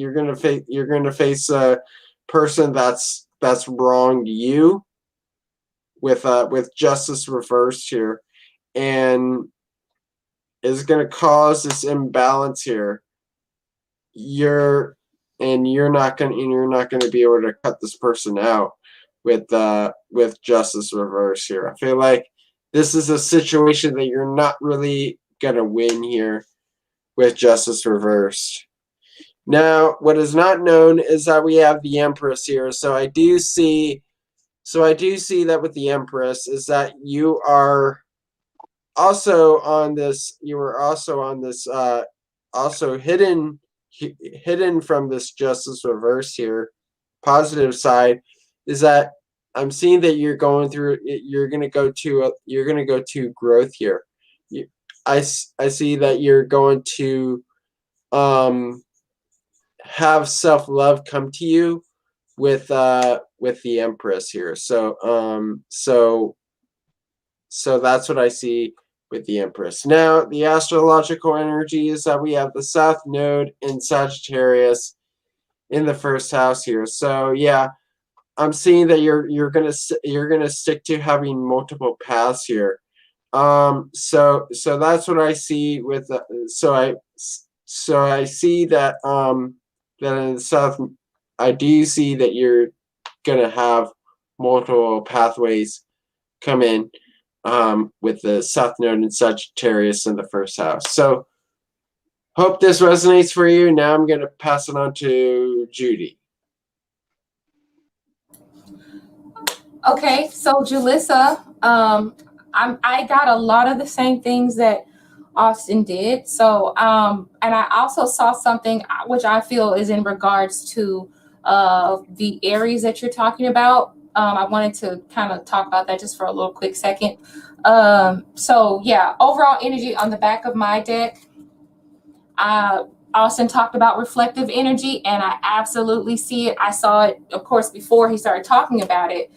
a person that's wronged you with Justice reversed here, and is gonna cause this imbalance here. You're not gonna be able to cut this person out with Justice reversed here. I feel like this is a situation that you're not really gonna win here with Justice reversed. Now, what is not known is that we have the Empress here. So I do see that with the Empress is that you are also on this. You were also on this. Also hidden from this Justice reverse here. Positive side is that I'm seeing that you're going through. You're gonna go to growth here. I see that you're going to have self-love come to you with the Empress here. So that's what I see with the Empress. Now, the astrological energy is that we have the South Node in Sagittarius in the first house here. So yeah, I'm seeing that you're gonna stick to having multiple paths here. So that's what I see with so I see that that in the South, I do see that you're gonna have multiple pathways come in with the South Node in Sagittarius in the first house. So hope this resonates for you. Now I'm gonna pass it on to Judy. Okay, so Julissa, I got a lot of the same things that Austin did. So, and I also saw something which I feel is in regards to the Aries that you're talking about. I wanted to kind of talk about that just for a little quick second. So yeah, overall energy on the back of my deck. Austin talked about reflective energy, and I absolutely see it. I saw it, of course, before he started talking about it.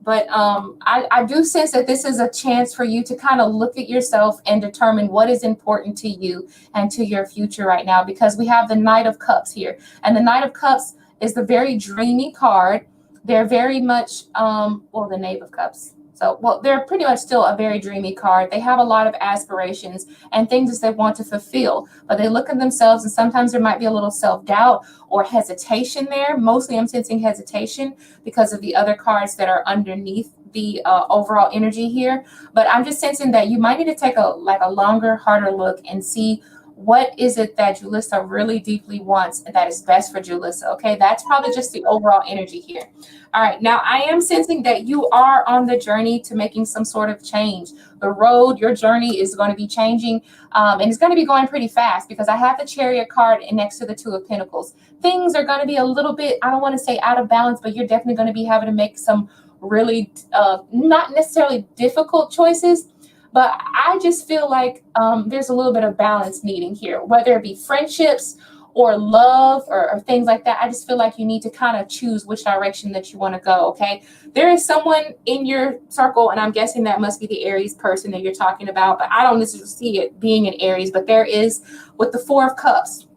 But I do sense that this is a chance for you to kind of look at yourself and determine what is important to you and to your future right now, because we have the Knight of Cups here. And the Knight of Cups is the very dreamy card. They're very much, well, the Knave of Cups. So, well, they're pretty much still a very dreamy card. They have a lot of aspirations and things that they want to fulfill, but they look at themselves, and sometimes there might be a little self-doubt or hesitation there. Mostly I'm sensing hesitation because of the other cards that are underneath the overall energy here. But I'm just sensing that you might need to take a longer, harder look and see what is it that Julissa really deeply wants that is best for Julissa. Okay, that's probably just the overall energy here. All right, now I am sensing that you are on the journey to making some sort of change. The road, your journey is going to be changing, and it's going to be going pretty fast, because I have the Chariot card next to the Two of Pentacles. Things are going to be a little bit, I don't want to say out of balance, but you're definitely going to be having to make some really not necessarily difficult choices, But I just feel like there's a little bit of balance needing here, whether it be friendships or love or things like that. I just feel like you need to kind of choose which direction that you want to go. Okay. There is someone in your circle, and I'm guessing that must be the Aries person that you're talking about, but I don't necessarily see it being an Aries, but there is with the Four of Cups.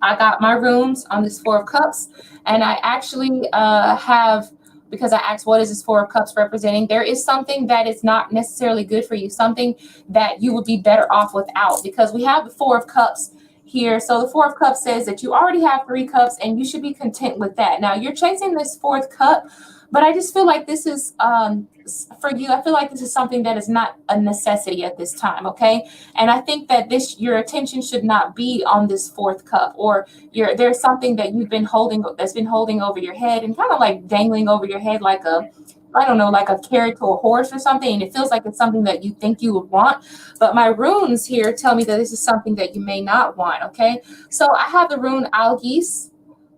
I got my runes on this Four of Cups, and I actually have, because I asked what is this Four of Cups representing, there is something that is not necessarily good for you, something that you would be better off without, because we have the Four of Cups here. So the Four of Cups says that you already have 3 cups and you should be content with that. Now you're chasing this 4th cup, but I just feel like this is for you. I feel like this is something that is not a necessity at this time. Okay. And I think that your attention should not be on this 4th cup, or there's something that you've been holding, that's been holding over your head and kind of like dangling over your head like I don't know, like a carrot to a horse or something. And it feels like it's something that you think you would want. But my runes here tell me that this is something that you may not want. Okay. So I have the rune Algis,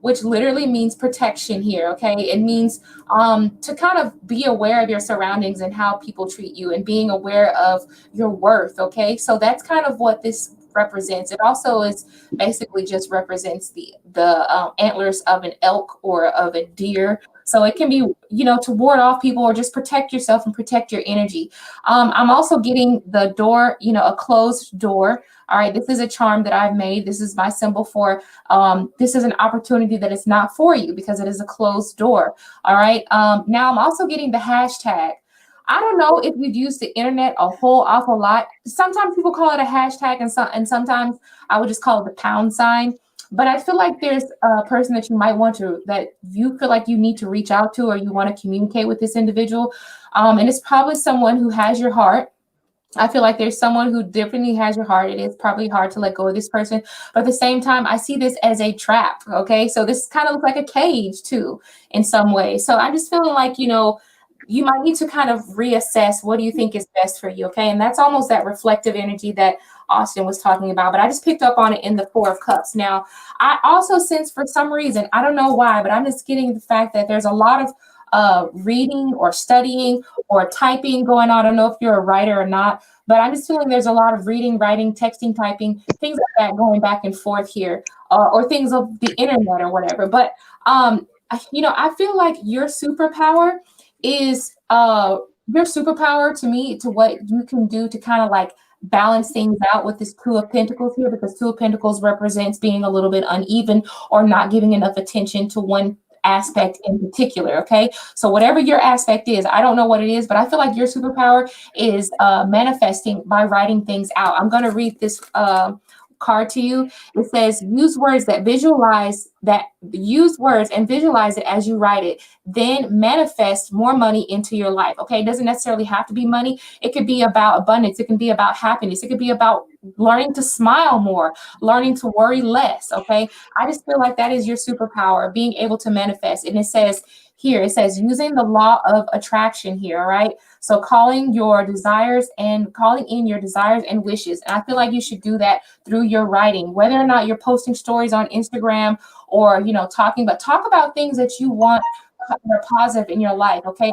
which literally means protection here. Okay. It means to kind of be aware of your surroundings and how people treat you, and being aware of your worth. Okay. So that's kind of what this represents. It also is basically just represents the antlers of an elk or of a deer. So it can be, to ward off people or just protect yourself and protect your energy. I'm also getting the door, a closed door. All right, this is a charm that I've made. This is my symbol for this is an opportunity that is not for you, because it is a closed door. All right. Now I'm also getting the hashtag. I don't know if you've used the internet a whole awful lot. Sometimes people call it a hashtag, and sometimes I would just call it the pound sign. But I feel like there's a person that you might that you feel like you need to reach out to, or you want to communicate with this individual. And it's probably someone who has your heart. I feel like there's someone who definitely has your heart. It is probably hard to let go of this person, but at the same time, I see this as a trap. Okay. So this kind of looks like a cage too, in some ways. So I'm just feeling like, you might need to kind of reassess, what do you think is best for you? Okay. And that's almost that reflective energy that Austin was talking about, but I just picked up on it in the Four of Cups. Now, I also sense, for some reason, I don't know why, but I'm just getting the fact that there's a lot of reading or studying or typing going on. I don't know if you're a writer or not, but I'm just feeling there's a lot of reading, writing, texting, typing, things like that going back and forth here, or things of the internet or whatever. But, I feel like your superpower is to me, to what you can do to kind of like balance things out with this Two of Pentacles here, because Two of Pentacles represents being a little bit uneven or not giving enough attention to one aspect in particular. Okay. So whatever your aspect is, I don't know what it is, but I feel like your superpower is manifesting by writing things out. I'm going to read this card to you. It says, use words and visualize it as you write it, then manifest more money into your life. Okay. It doesn't necessarily have to be money. It could be about abundance. It can be about happiness. It could be about learning to smile more, learning to worry less. Okay. I just feel like that is your superpower, being able to manifest. And it says using the law of attraction here. All right. So calling in your desires and wishes. And I feel like you should do that through your writing, whether or not you're posting stories on Instagram or, talk about things that you want that are positive in your life. Okay.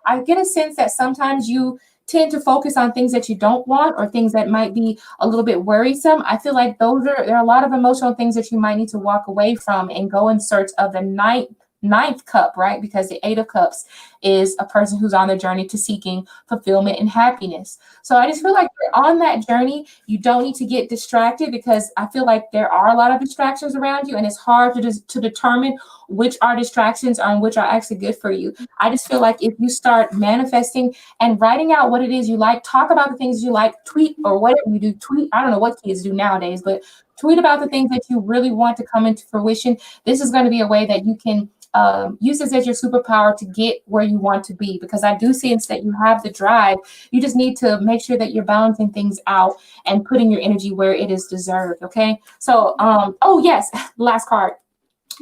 I get a sense that sometimes you tend to focus on things that you don't want, or things that might be a little bit worrisome. I feel like there are a lot of emotional things that you might need to walk away from and go in search of the ninth cup, right? Because the 8 of Cups is a person who's on the journey to seeking fulfillment and happiness. So I just feel like you're on that journey. You don't need to get distracted, because I feel like there are a lot of distractions around you, and it's hard to determine which are distractions and which are actually good for you. I just feel like if you start manifesting and writing out what it is you like, talk about the things you like, tweet, or whatever you do, tweet. I don't know what kids do nowadays, but tweet about the things that you really want to come into fruition. This is going to be a way that you can use this as your superpower to get where you want to be, because I do sense that you have the drive. You just need to make sure that you're balancing things out and putting your energy where it is deserved. Okay. So, oh yes, last card.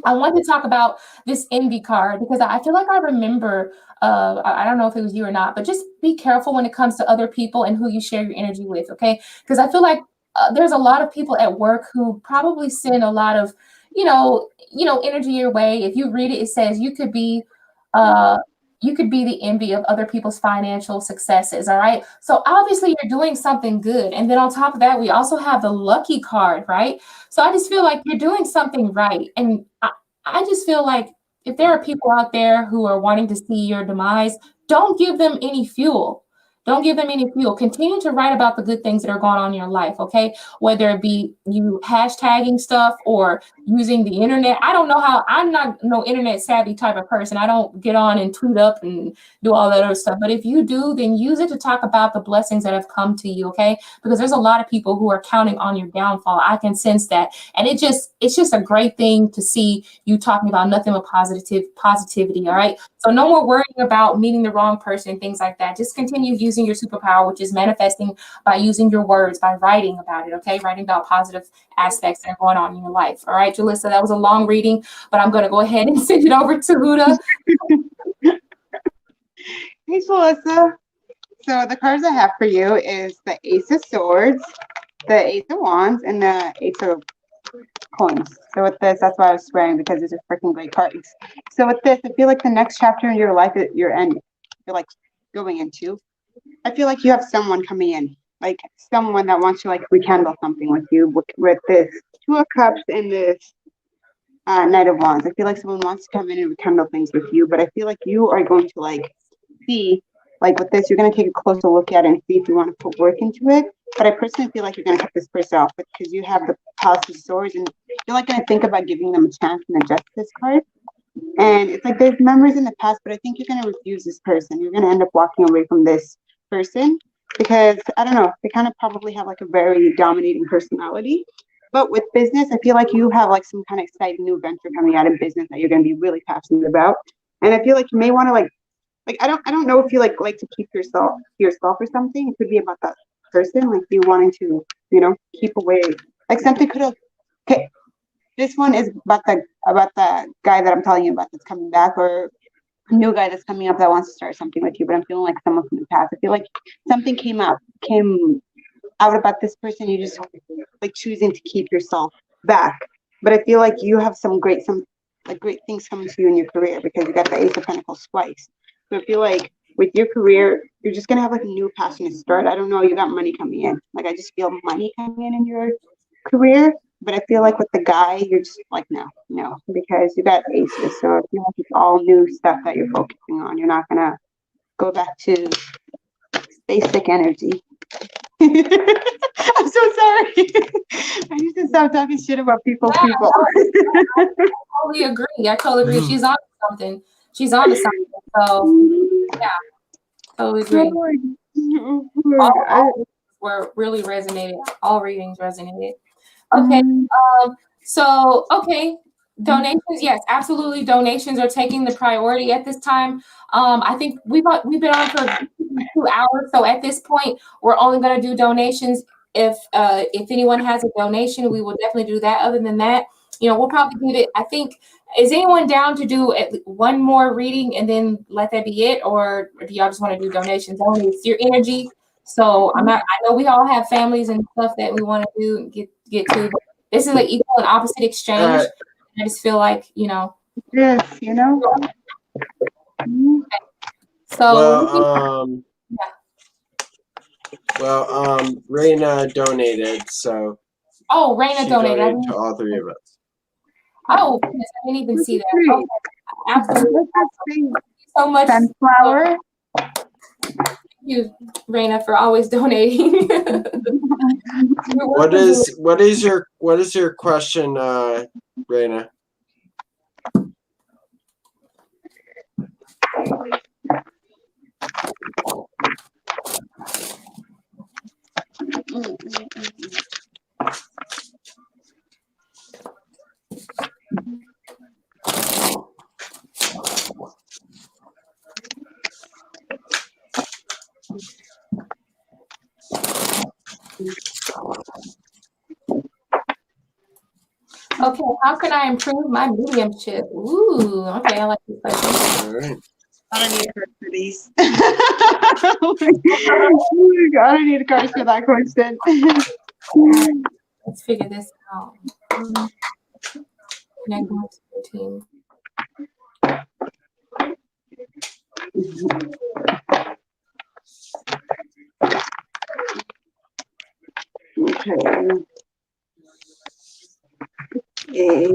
I want to talk about this envy card, because I feel like I remember, I don't know if it was you or not, but just be careful when it comes to other people and who you share your energy with. Okay. Because I feel like there's a lot of people at work who probably send a lot of, energy your way. If you read it, it says you could be you could be the envy of other people's financial successes. All right. So obviously you're doing something good. And then on top of that, we also have the lucky card, right? So I just feel like you're doing something right. And I just feel like if there are people out there who are wanting to see your demise, don't give them any fuel. Don't give them any fuel. Continue to write about the good things that are going on in your life, okay? Whether it be you hashtagging stuff or using the internet. I don't know how, I'm not no internet savvy type of person. I don't get on and tweet up and do all that other stuff. But if you do, then use it to talk about the blessings that have come to you, okay? Because there's a lot of people who are counting on your downfall. I can sense that. And it's just a great thing to see you talking about nothing but positivity, all right? So no more worrying about meeting the wrong person and things like that. Just continue using your superpower, which is manifesting by using your words, by writing about it, okay? Writing about positive aspects that are going on in your life. All right, Jalissa, that was a long reading, but I'm going to go ahead and send it over to Huda. Thanks, Melissa. So the cards I have for you is the Ace of Swords, the Ace of Wands, and the Ace of Coins. So with this, that's why I was swearing, because these are freaking great cards. So with this, I feel like the next chapter in your life that you're like going into, I feel like you have someone coming in, like someone that wants to like rekindle something with you with this Two of Cups and this Knight of Wands. I feel like someone wants to come in and rekindle things with you, but I feel like you are going to like see, like with this, you're going to take a closer look at it and see if you want to put work into it. But I personally feel like you're going to cut this person off because you have the Palace of Swords and you're like going to think about giving them a chance and the Justice card. And it's like there's memories in the past, but I think you're going to refuse this person. You're going to end up walking away from this person because, I don't know, they kind of probably have like a very dominating personality. But with business, I feel like you have like some kind of exciting new venture coming out in business that you're going to be really passionate about. And I feel like you may want to like I don't know if you like to keep yourself or something. It could be about that person, like you wanting to, keep away. Like something could have. Okay, this one is about the guy that I'm telling you about that's coming back, or a new guy that's coming up that wants to start something with you. But I'm feeling like someone from the past. I feel like something came out about this person. You just like choosing to keep yourself back. But I feel like you have some great things coming to you in your career because you got the Ace of Pentacles twice. So I feel like with your career, you're just gonna have like a new passionate start. I don't know, you got money coming in. Like I just feel money coming in your career, but I feel like with the guy, you're just like no, because you got aces. So I feel like it's all new stuff that you're focusing on. You're not gonna go back to basic energy. I'm so sorry. I need to stop talking shit about people. I totally agree. She's on something. So yeah, totally agree. All were really resonated. All readings resonated. Okay. Donations. Yes, absolutely. Donations are taking the priority at this time. I think we've been on for 2 hours. So at this point, we're only going to do donations. If anyone has a donation, we will definitely do that. Other than that, we'll probably do it. I think, is anyone down to do one more reading and then let that be it? Or do y'all just want to do donations only? It's your energy. So I know we all have families and stuff that we want to do and get to. But this is an equal and opposite exchange. I just feel like, Yes, So Raina donated, so Raina donated to all three of us. Oh, goodness, I didn't even see that. Okay. Absolutely. Thank you so much. Sunflower. Thank you, Raina, for always donating. What is your question, Raina? Okay, how can I improve my mediumship? Ooh, okay, I like this question. All right. I don't need cards for these. Oh my God, I don't need cards for that question. Let's figure this out. Connect to your team. Okay. Okay.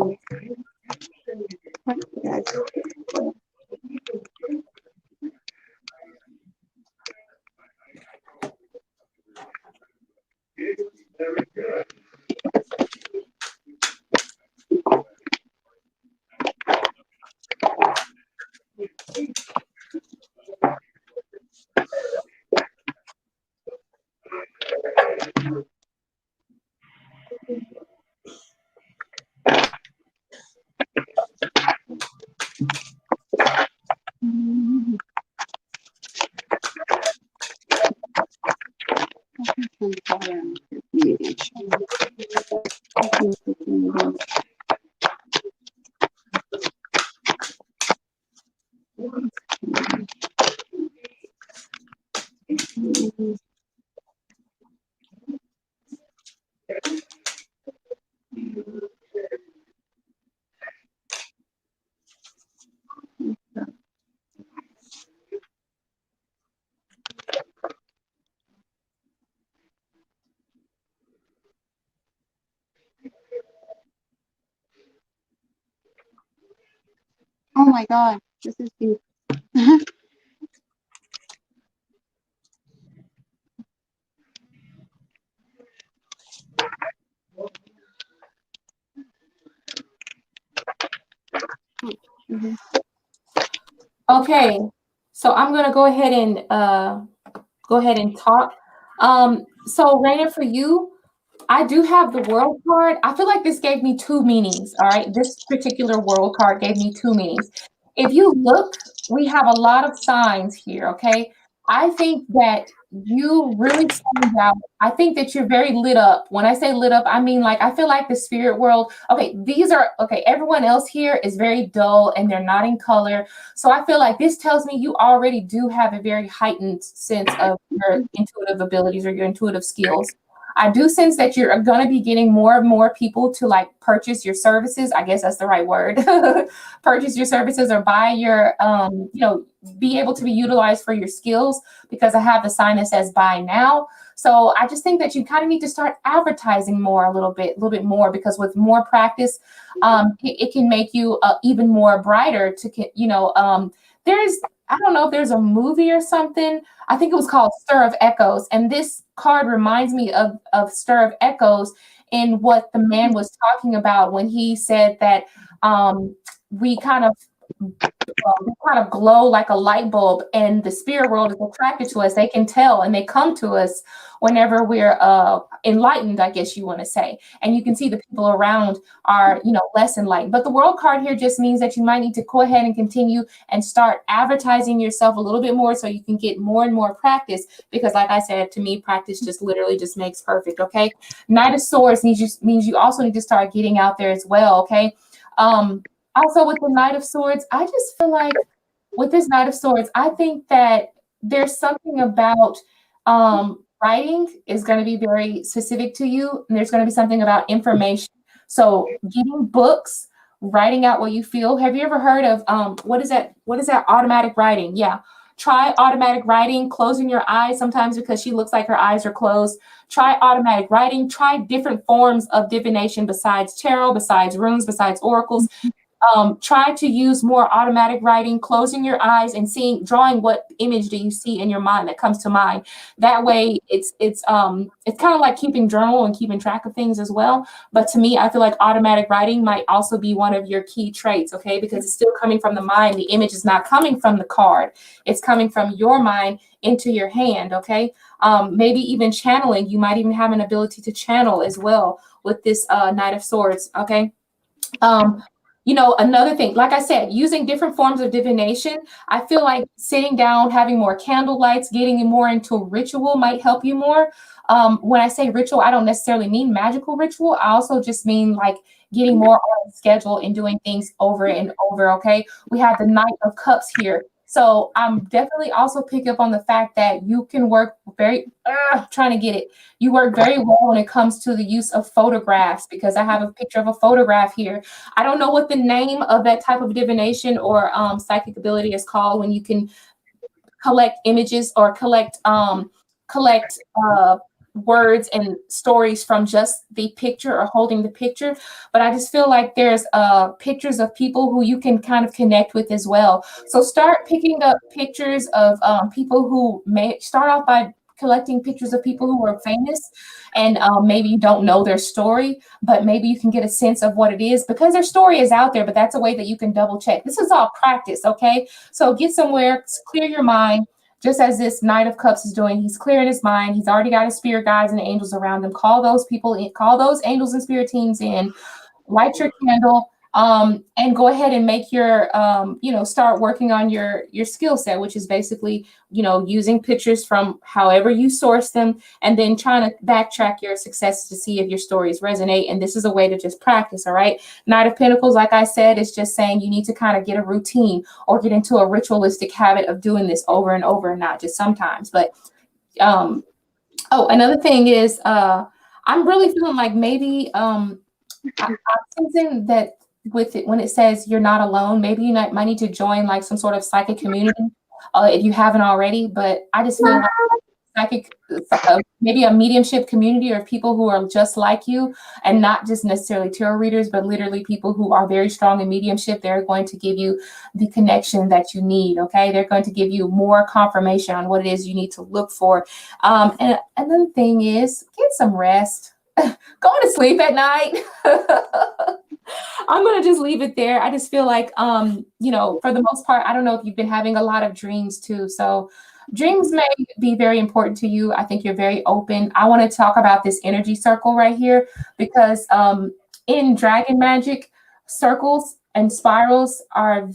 Oh my God, this is deep. Okay, so I'm gonna go ahead and talk. So Raina, for you, I do have the world card. I feel like this gave me two meanings. All right, this particular world card gave me two meanings. If you look, we have a lot of signs here. Okay, I think that you really stand out. I think that you're very lit up. When I say lit up, I mean like I feel like the spirit world. Okay, these are okay. Everyone else here is very dull and they're not in color. So I feel like this tells me you already do have a very heightened sense of your intuitive abilities or your intuitive skills. I do sense that you're going to be getting more and more people to like purchase your services. I guess that's the right word. Purchase your services or buy your, be able to be utilized for your skills, because I have the sign that says buy now. So I just think that you kind of need to start advertising more a little bit more, because with more practice, it can make you even more brighter there's, I don't know if there's a movie or something. I think it was called Stir of Echoes. And this card reminds me of Stir of Echoes and what the man was talking about when he said that we kind of glow like a light bulb, and the spirit world is attracted to us. They can tell and they come to us whenever we're enlightened, I guess you want to say. And you can see the people around are, less enlightened. But the world card here just means that you might need to go ahead and continue and start advertising yourself a little bit more so you can get more and more practice. Because like I said, to me, practice just literally just makes perfect. Okay. Knight of Swords means you also need to start getting out there as well. Okay. Also, with the Knight of Swords, I just feel like with this Knight of Swords, I think that there's something about writing is going to be very specific to you, and there's going to be something about information. So, getting books, writing out what you feel. Have you ever heard of what is that? What is that? Automatic writing. Yeah. Try automatic writing, closing your eyes sometimes because she looks like her eyes are closed. Try automatic writing. Try different forms of divination besides tarot, besides runes, besides oracles. Try to use more automatic writing, closing your eyes and drawing what image do you see in your mind that comes to mind. That way it's kind of like keeping journal and keeping track of things as well. But to me, I feel like automatic writing might also be one of your key traits, okay? Because it's still coming from the mind. The image is not coming from the card. It's coming from your mind into your hand, okay? Maybe even channeling. You might even have an ability to channel as well with this Knight of Swords, okay? Another thing, like I said, using different forms of divination, I feel like sitting down, having more candle lights, getting more into ritual might help you more. When I say ritual, I don't necessarily mean magical ritual. I also just mean like getting more on schedule and doing things over and over, okay? We have the Knight of Cups here. So I'm definitely also pick up on the fact that you can work you work very well when it comes to the use of photographs, because I have a picture of a photograph here. I don't know what the name of that type of divination or psychic ability is called when you can collect images or collect words and stories from just the picture or holding the picture, but I just feel like there's pictures of people who you can kind of connect with as well. So start picking up pictures of people who may start off by collecting pictures of people who are famous, and maybe you don't know their story, but maybe you can get a sense of what it is because their story is out there, but that's a way that you can double check. This is all practice, okay? So get somewhere, clear your mind, just as this Knight of Cups is doing. He's clearing his mind. He's already got his spirit guides and angels around him. Call those people in, call those angels and spirit teams in, light your candle, and go ahead and make your, start working on your skill set, which is basically, using pictures from however you source them, and then trying to backtrack your successes to see if your stories resonate. And this is a way to just practice, all right? Knight of Pentacles, like I said, is just saying you need to kind of get a routine or get into a ritualistic habit of doing this over and over, and not just sometimes. But, another thing is, I'm really feeling like maybe, I'm sensing that with it, when it says you're not alone, maybe you might need to join like some sort of psychic community if you haven't already. But I just feel like psychic, maybe a mediumship community or people who are just like you, and not just necessarily tarot readers, but literally people who are very strong in mediumship. They're going to give you the connection that you need. Okay, they're going to give you more confirmation on what it is you need to look for. And another thing is get some rest. Going to sleep at night. I'm going to just leave it there. I just feel like, for the most part, I don't know if you've been having a lot of dreams too. So dreams may be very important to you. I think you're very open. I want to talk about this energy circle right here because in dragon magic, circles and spirals are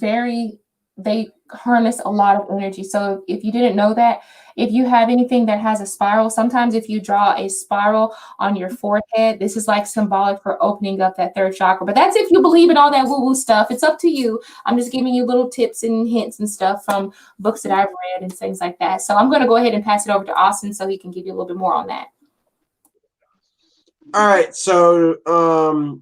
they harness a lot of energy. So if you didn't know that, if you have anything that has a spiral, sometimes if you draw a spiral on your forehead, this is like symbolic for opening up that third chakra. But that's if you believe in all that woo-woo stuff. It's up to you. I'm just giving you little tips and hints and stuff from books that I've read and things like that. So I'm going to go ahead and pass it over to Austin so he can give you a little bit more on that. All right, so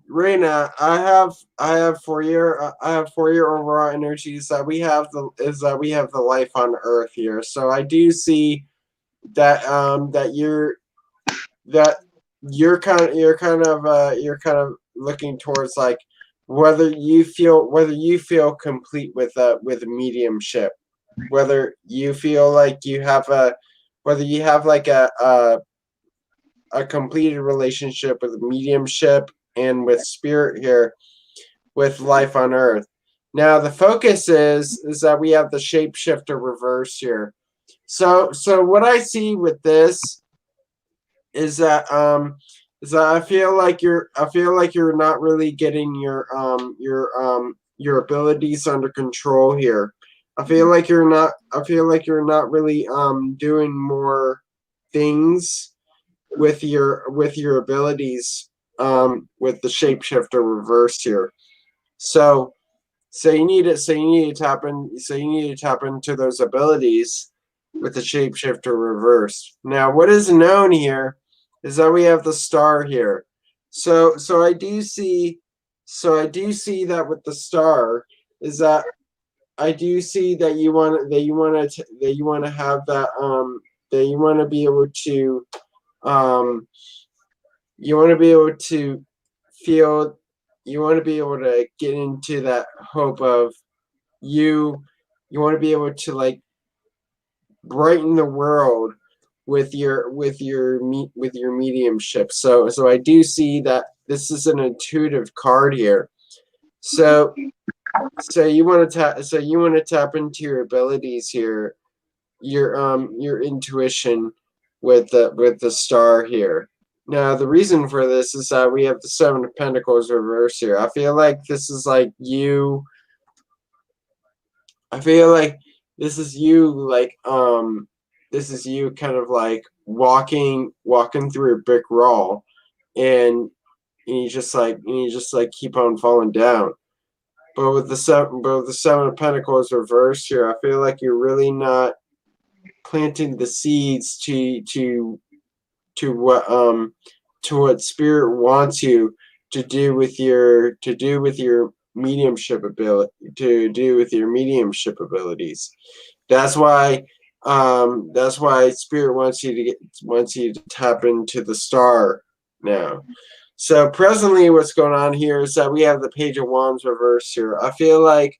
Reina, I have for your overall energies that we have the life on Earth here. So I do see that you're kind of looking towards like whether you feel complete with mediumship, whether you feel like you have like a completed relationship with mediumship and with spirit here, with life on Earth. Now the focus is that we have the shapeshifter reverse here. So what I see with this is that I feel like you're not really getting your abilities under control here. I feel like you're not really doing more things with your abilities with the shapeshifter reverse here. So you need to tap into those abilities with the shapeshifter reverse. Now what is known here is that we have the star here. So I do see that with the star is that I do see that you want to have that that you want to be able to feel, you want to be able to get into that hope of you want to be able to like brighten the world with your mediumship. So I do see that this is an intuitive card here. So you want to tap into your abilities here, your intuition with the star here. Now the reason for this is that we have the Seven of Pentacles reverse here. I feel like this is like you. I feel like this is you this is you kind of like walking through a brick wall, and you just keep on falling down. But with the Seven of Pentacles reversed here, I feel like you're really not planting the seeds to what Spirit wants you to do with your mediumship ability, abilities. That's why That's why Spirit wants you to tap into the star now. So presently, what's going on here is that we have the Page of Wands reversed here. I feel like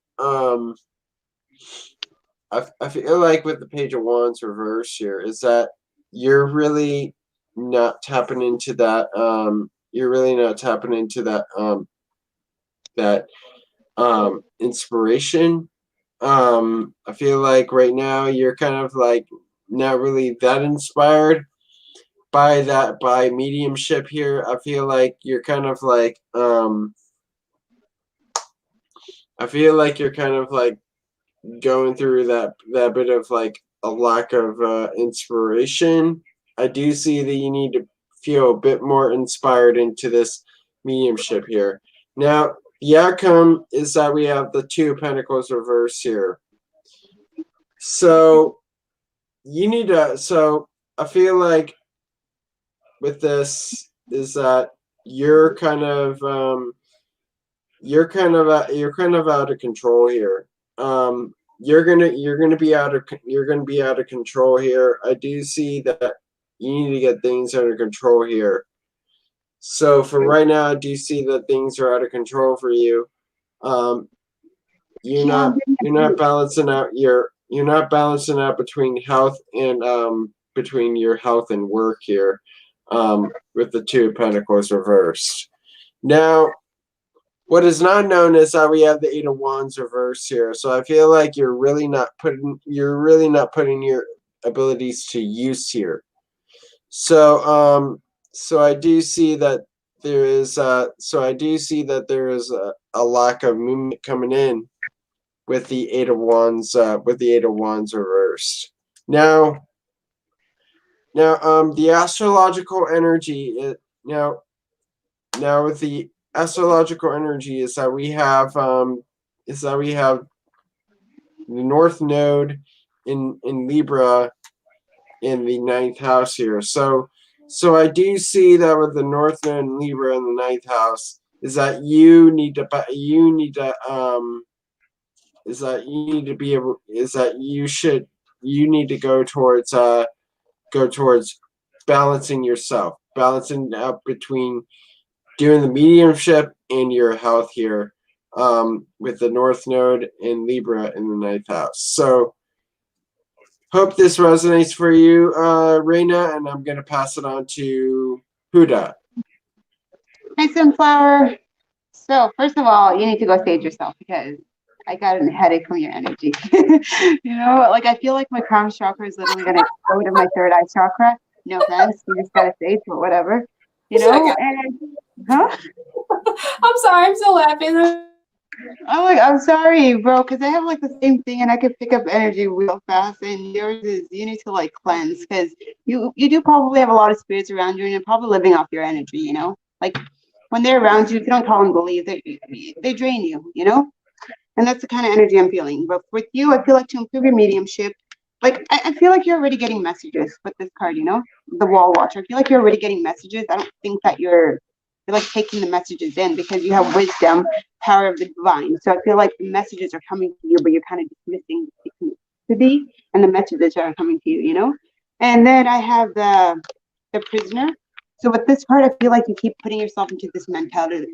I feel like with the Page of Wands reversed here is that you're really not tapping into that. You're really not tapping into that inspiration. I feel like right now you're kind of like not really that inspired by mediumship here. I feel like you're kind of like I feel like you're kind of like going through that bit of like a lack of inspiration. I do see that you need to feel a bit more inspired into this mediumship here. Now, the outcome is that we have the Two of Pentacles reversed here. So you need to. So I feel like with this is that you're kind of out of control here. You're gonna be out of control here. I do see that you need to get things under control here. So for right now, I do see that things are out of control for you. You're not balancing out between health and between your health and work here. With the Two of Pentacles reversed. Now, what is not known is that we have the Eight of Wands reversed here. So I feel like you're really not putting your abilities to use here. So I do see that there is a lack of movement coming in with the Eight of Wands reversed. Now the astrological energy now with the astrological energy is that we have the North Node in Libra in the 9th house here. So I do see that with the North Node in Libra in the 9th house is that you need to go towards balancing yourself, balancing out between doing the mediumship and your health here, with the North Node in Libra in the 9th house. So hope this resonates for you, Reina, and I'm going to pass it on to Huda. Hi, Sunflower. So first of all, you need to go sage yourself because I got a headache from your energy. Like I feel like my crown chakra is literally going to explode in my third eye chakra. No offense, you just got to sage, but whatever. And huh? I'm sorry, I'm still laughing. I'm sorry, bro, because I have like the same thing and I can pick up energy real fast. And yours is you need to like cleanse because you do probably have a lot of spirits around you and you're probably living off your energy, Like when they're around you, if you don't tell them to leave, they drain you, And that's the kind of energy I'm feeling. But with you, I feel like to improve your mediumship, like I feel like you're already getting messages with this card, the Wall Watcher. I feel like you're already getting messages. I don't think that you're like taking the messages in because you have wisdom, power of the divine. So I feel like the messages are coming to you, but you're kind of dismissing the synchronicity and the messages are coming to you, And then I have the Prisoner. So with this card, I feel like you keep putting yourself into this mentality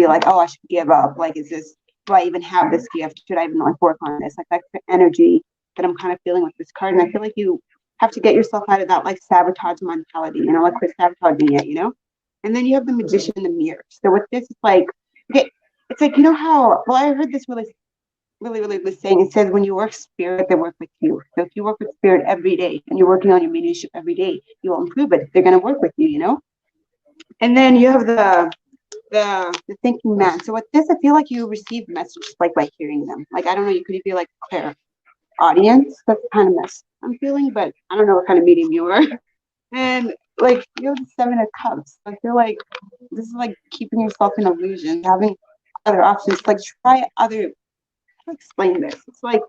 like, oh, I should give up. Like, do I even have this gift? Should I even like work on this? Like that's the energy that I'm kind of feeling with this card. And I feel like you have to get yourself out of that like sabotage mentality, like quit sabotaging it, And then you have the Magician in the Mirror. So with this, it's like, okay, it's like, how, well, I heard this really good saying. It says when you work spirit, they work with you. So if you work with spirit every day and you're working on your mediumship every day, you will improve it. They're going to work with you, And then you have the thinking man. So with this, I feel like you receive messages like by hearing them. Like, I don't know, you could be like clear audience. That's the kind of mess I'm feeling, but I don't know what kind of medium you are. And like you have the Seven of Cups. I feel like this is like keeping yourself in illusion, having other options. Like try other. How to explain this? It's like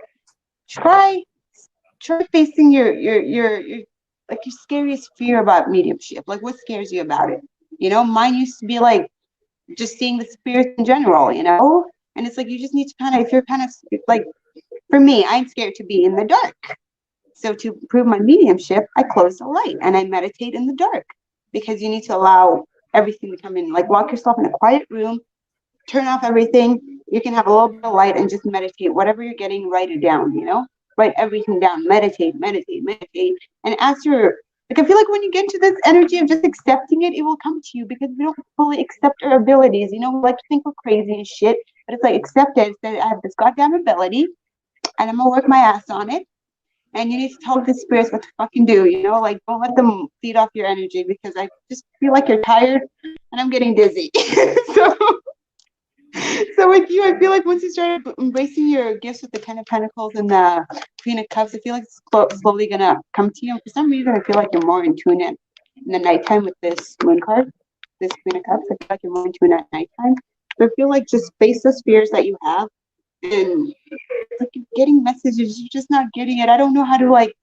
try facing your like your scariest fear about mediumship. Like what scares you about it? Mine used to be like just seeing the spirits in general. And it's like you just need to kind of, if you're kind of like, for me, I'm scared to be in the dark. So to improve my mediumship, I close the light and I meditate in the dark, because you need to allow everything to come in. Like, lock yourself in a quiet room, turn off everything. You can have a little bit of light and just meditate. Whatever you're getting, write it down, you know? Write everything down. Meditate, meditate, meditate. And ask your, like, I feel like when you get into this energy of just accepting it, it will come to you, because we don't fully accept our abilities. You know, we like to think we're crazy and shit, but it's like, accept it. That I have this goddamn ability and I'm gonna work my ass on it. And you need to tell the spirits what to fucking do, you know? Like, don't let them feed off your energy, because I just feel like you're tired and I'm getting dizzy. So with you, I feel like once you start embracing your gifts with the Ten of Pentacles and the Queen of Cups, I feel like it's slowly gonna come to you. And for some reason, I feel like you're more in tune in the nighttime with this Moon card, this Queen of Cups. I feel like you're more in tune at nighttime. So I feel like just face those fears that you have, and like, you're getting messages, you're just not getting it. I don't know how to, like,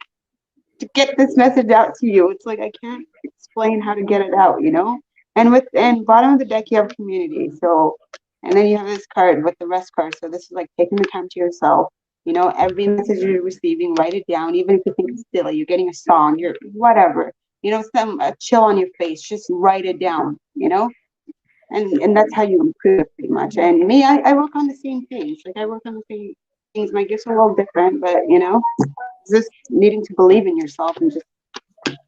to get this message out to you. It's like I can't explain how to get it out, you know? And bottom of the deck you have community. So, and then you have this card with the rest card. So this is like taking the time to yourself. You know, every message you're receiving, write it down, even if you think it's silly. You're getting a song, you're whatever. You know, a chill on your face, just write it down, you know? And that's how you improve it pretty much. And me, I work on the same things. Like, I work on the same things. My gifts are a little different, but you know, just needing to believe in yourself and just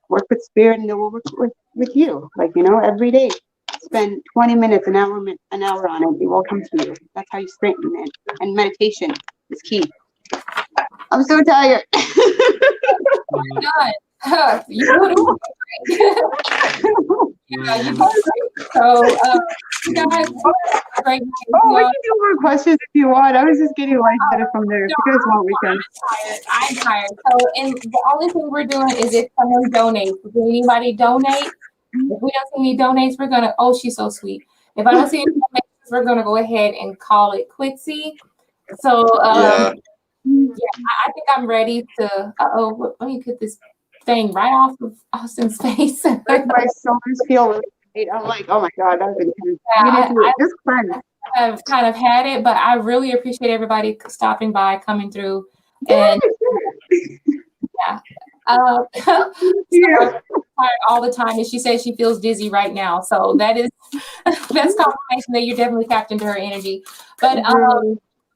work with spirit, and they will work with you. Like, you know, every day, spend 20 minutes, an hour on it. It will come to you. That's how you strengthen it. And meditation is key. I'm so tired. Oh my God. You would yeah, you do great. So, you guys, great night. Oh, we can do more questions if you want. I was just getting lightheaded from there. If you guys want, we can. I'm tired. So, and the only thing we're doing is if someone donates. If anybody donate, if we don't see any donates, we're gonna. Oh, she's so sweet. If I don't see any donations, we're gonna go ahead and call it quitsy. So, yeah, I think I'm ready to. Let me put this thing right off of Austin's face. Like, my shoulders feel really great. I'm like, oh my God, that was intense. Just fun. I've kind of had it, but I really appreciate everybody stopping by, coming through, and yeah. Yeah. All the time, and she says she feels dizzy right now. So that's confirmation that you're definitely tapped into her energy. But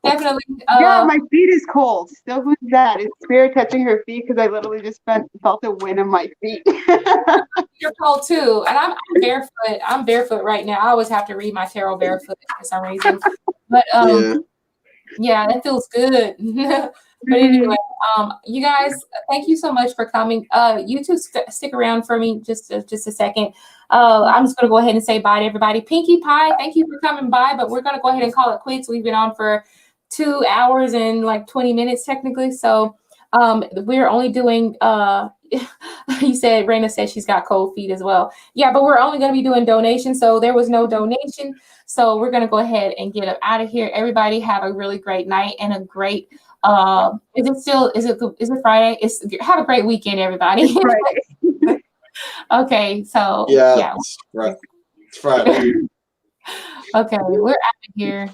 definitely. Yeah, my feet is cold. Still with that. It's spirit touching her feet, because I literally just felt the wind on my feet. You're cold too, and I'm barefoot. I'm barefoot right now. I always have to read my tarot barefoot for some reason. But yeah, that feels good. But anyway, you guys, thank you so much for coming. You two stick around for me just a second. I'm just going to go ahead and say bye to everybody. Pinkie Pie, thank you for coming by, but we're going to go ahead and call it quits. We've been on for 2 hours and like 20 minutes technically. So we're only doing, you said, Raina said she's got cold feet as well. Yeah, but we're only going to be doing donations. So there was no donation. So we're going to go ahead and get out of here. Everybody have a really great night and a great, is it Friday? Have a great weekend, everybody. Okay. So yeah. It's Friday. Okay. We're out of here.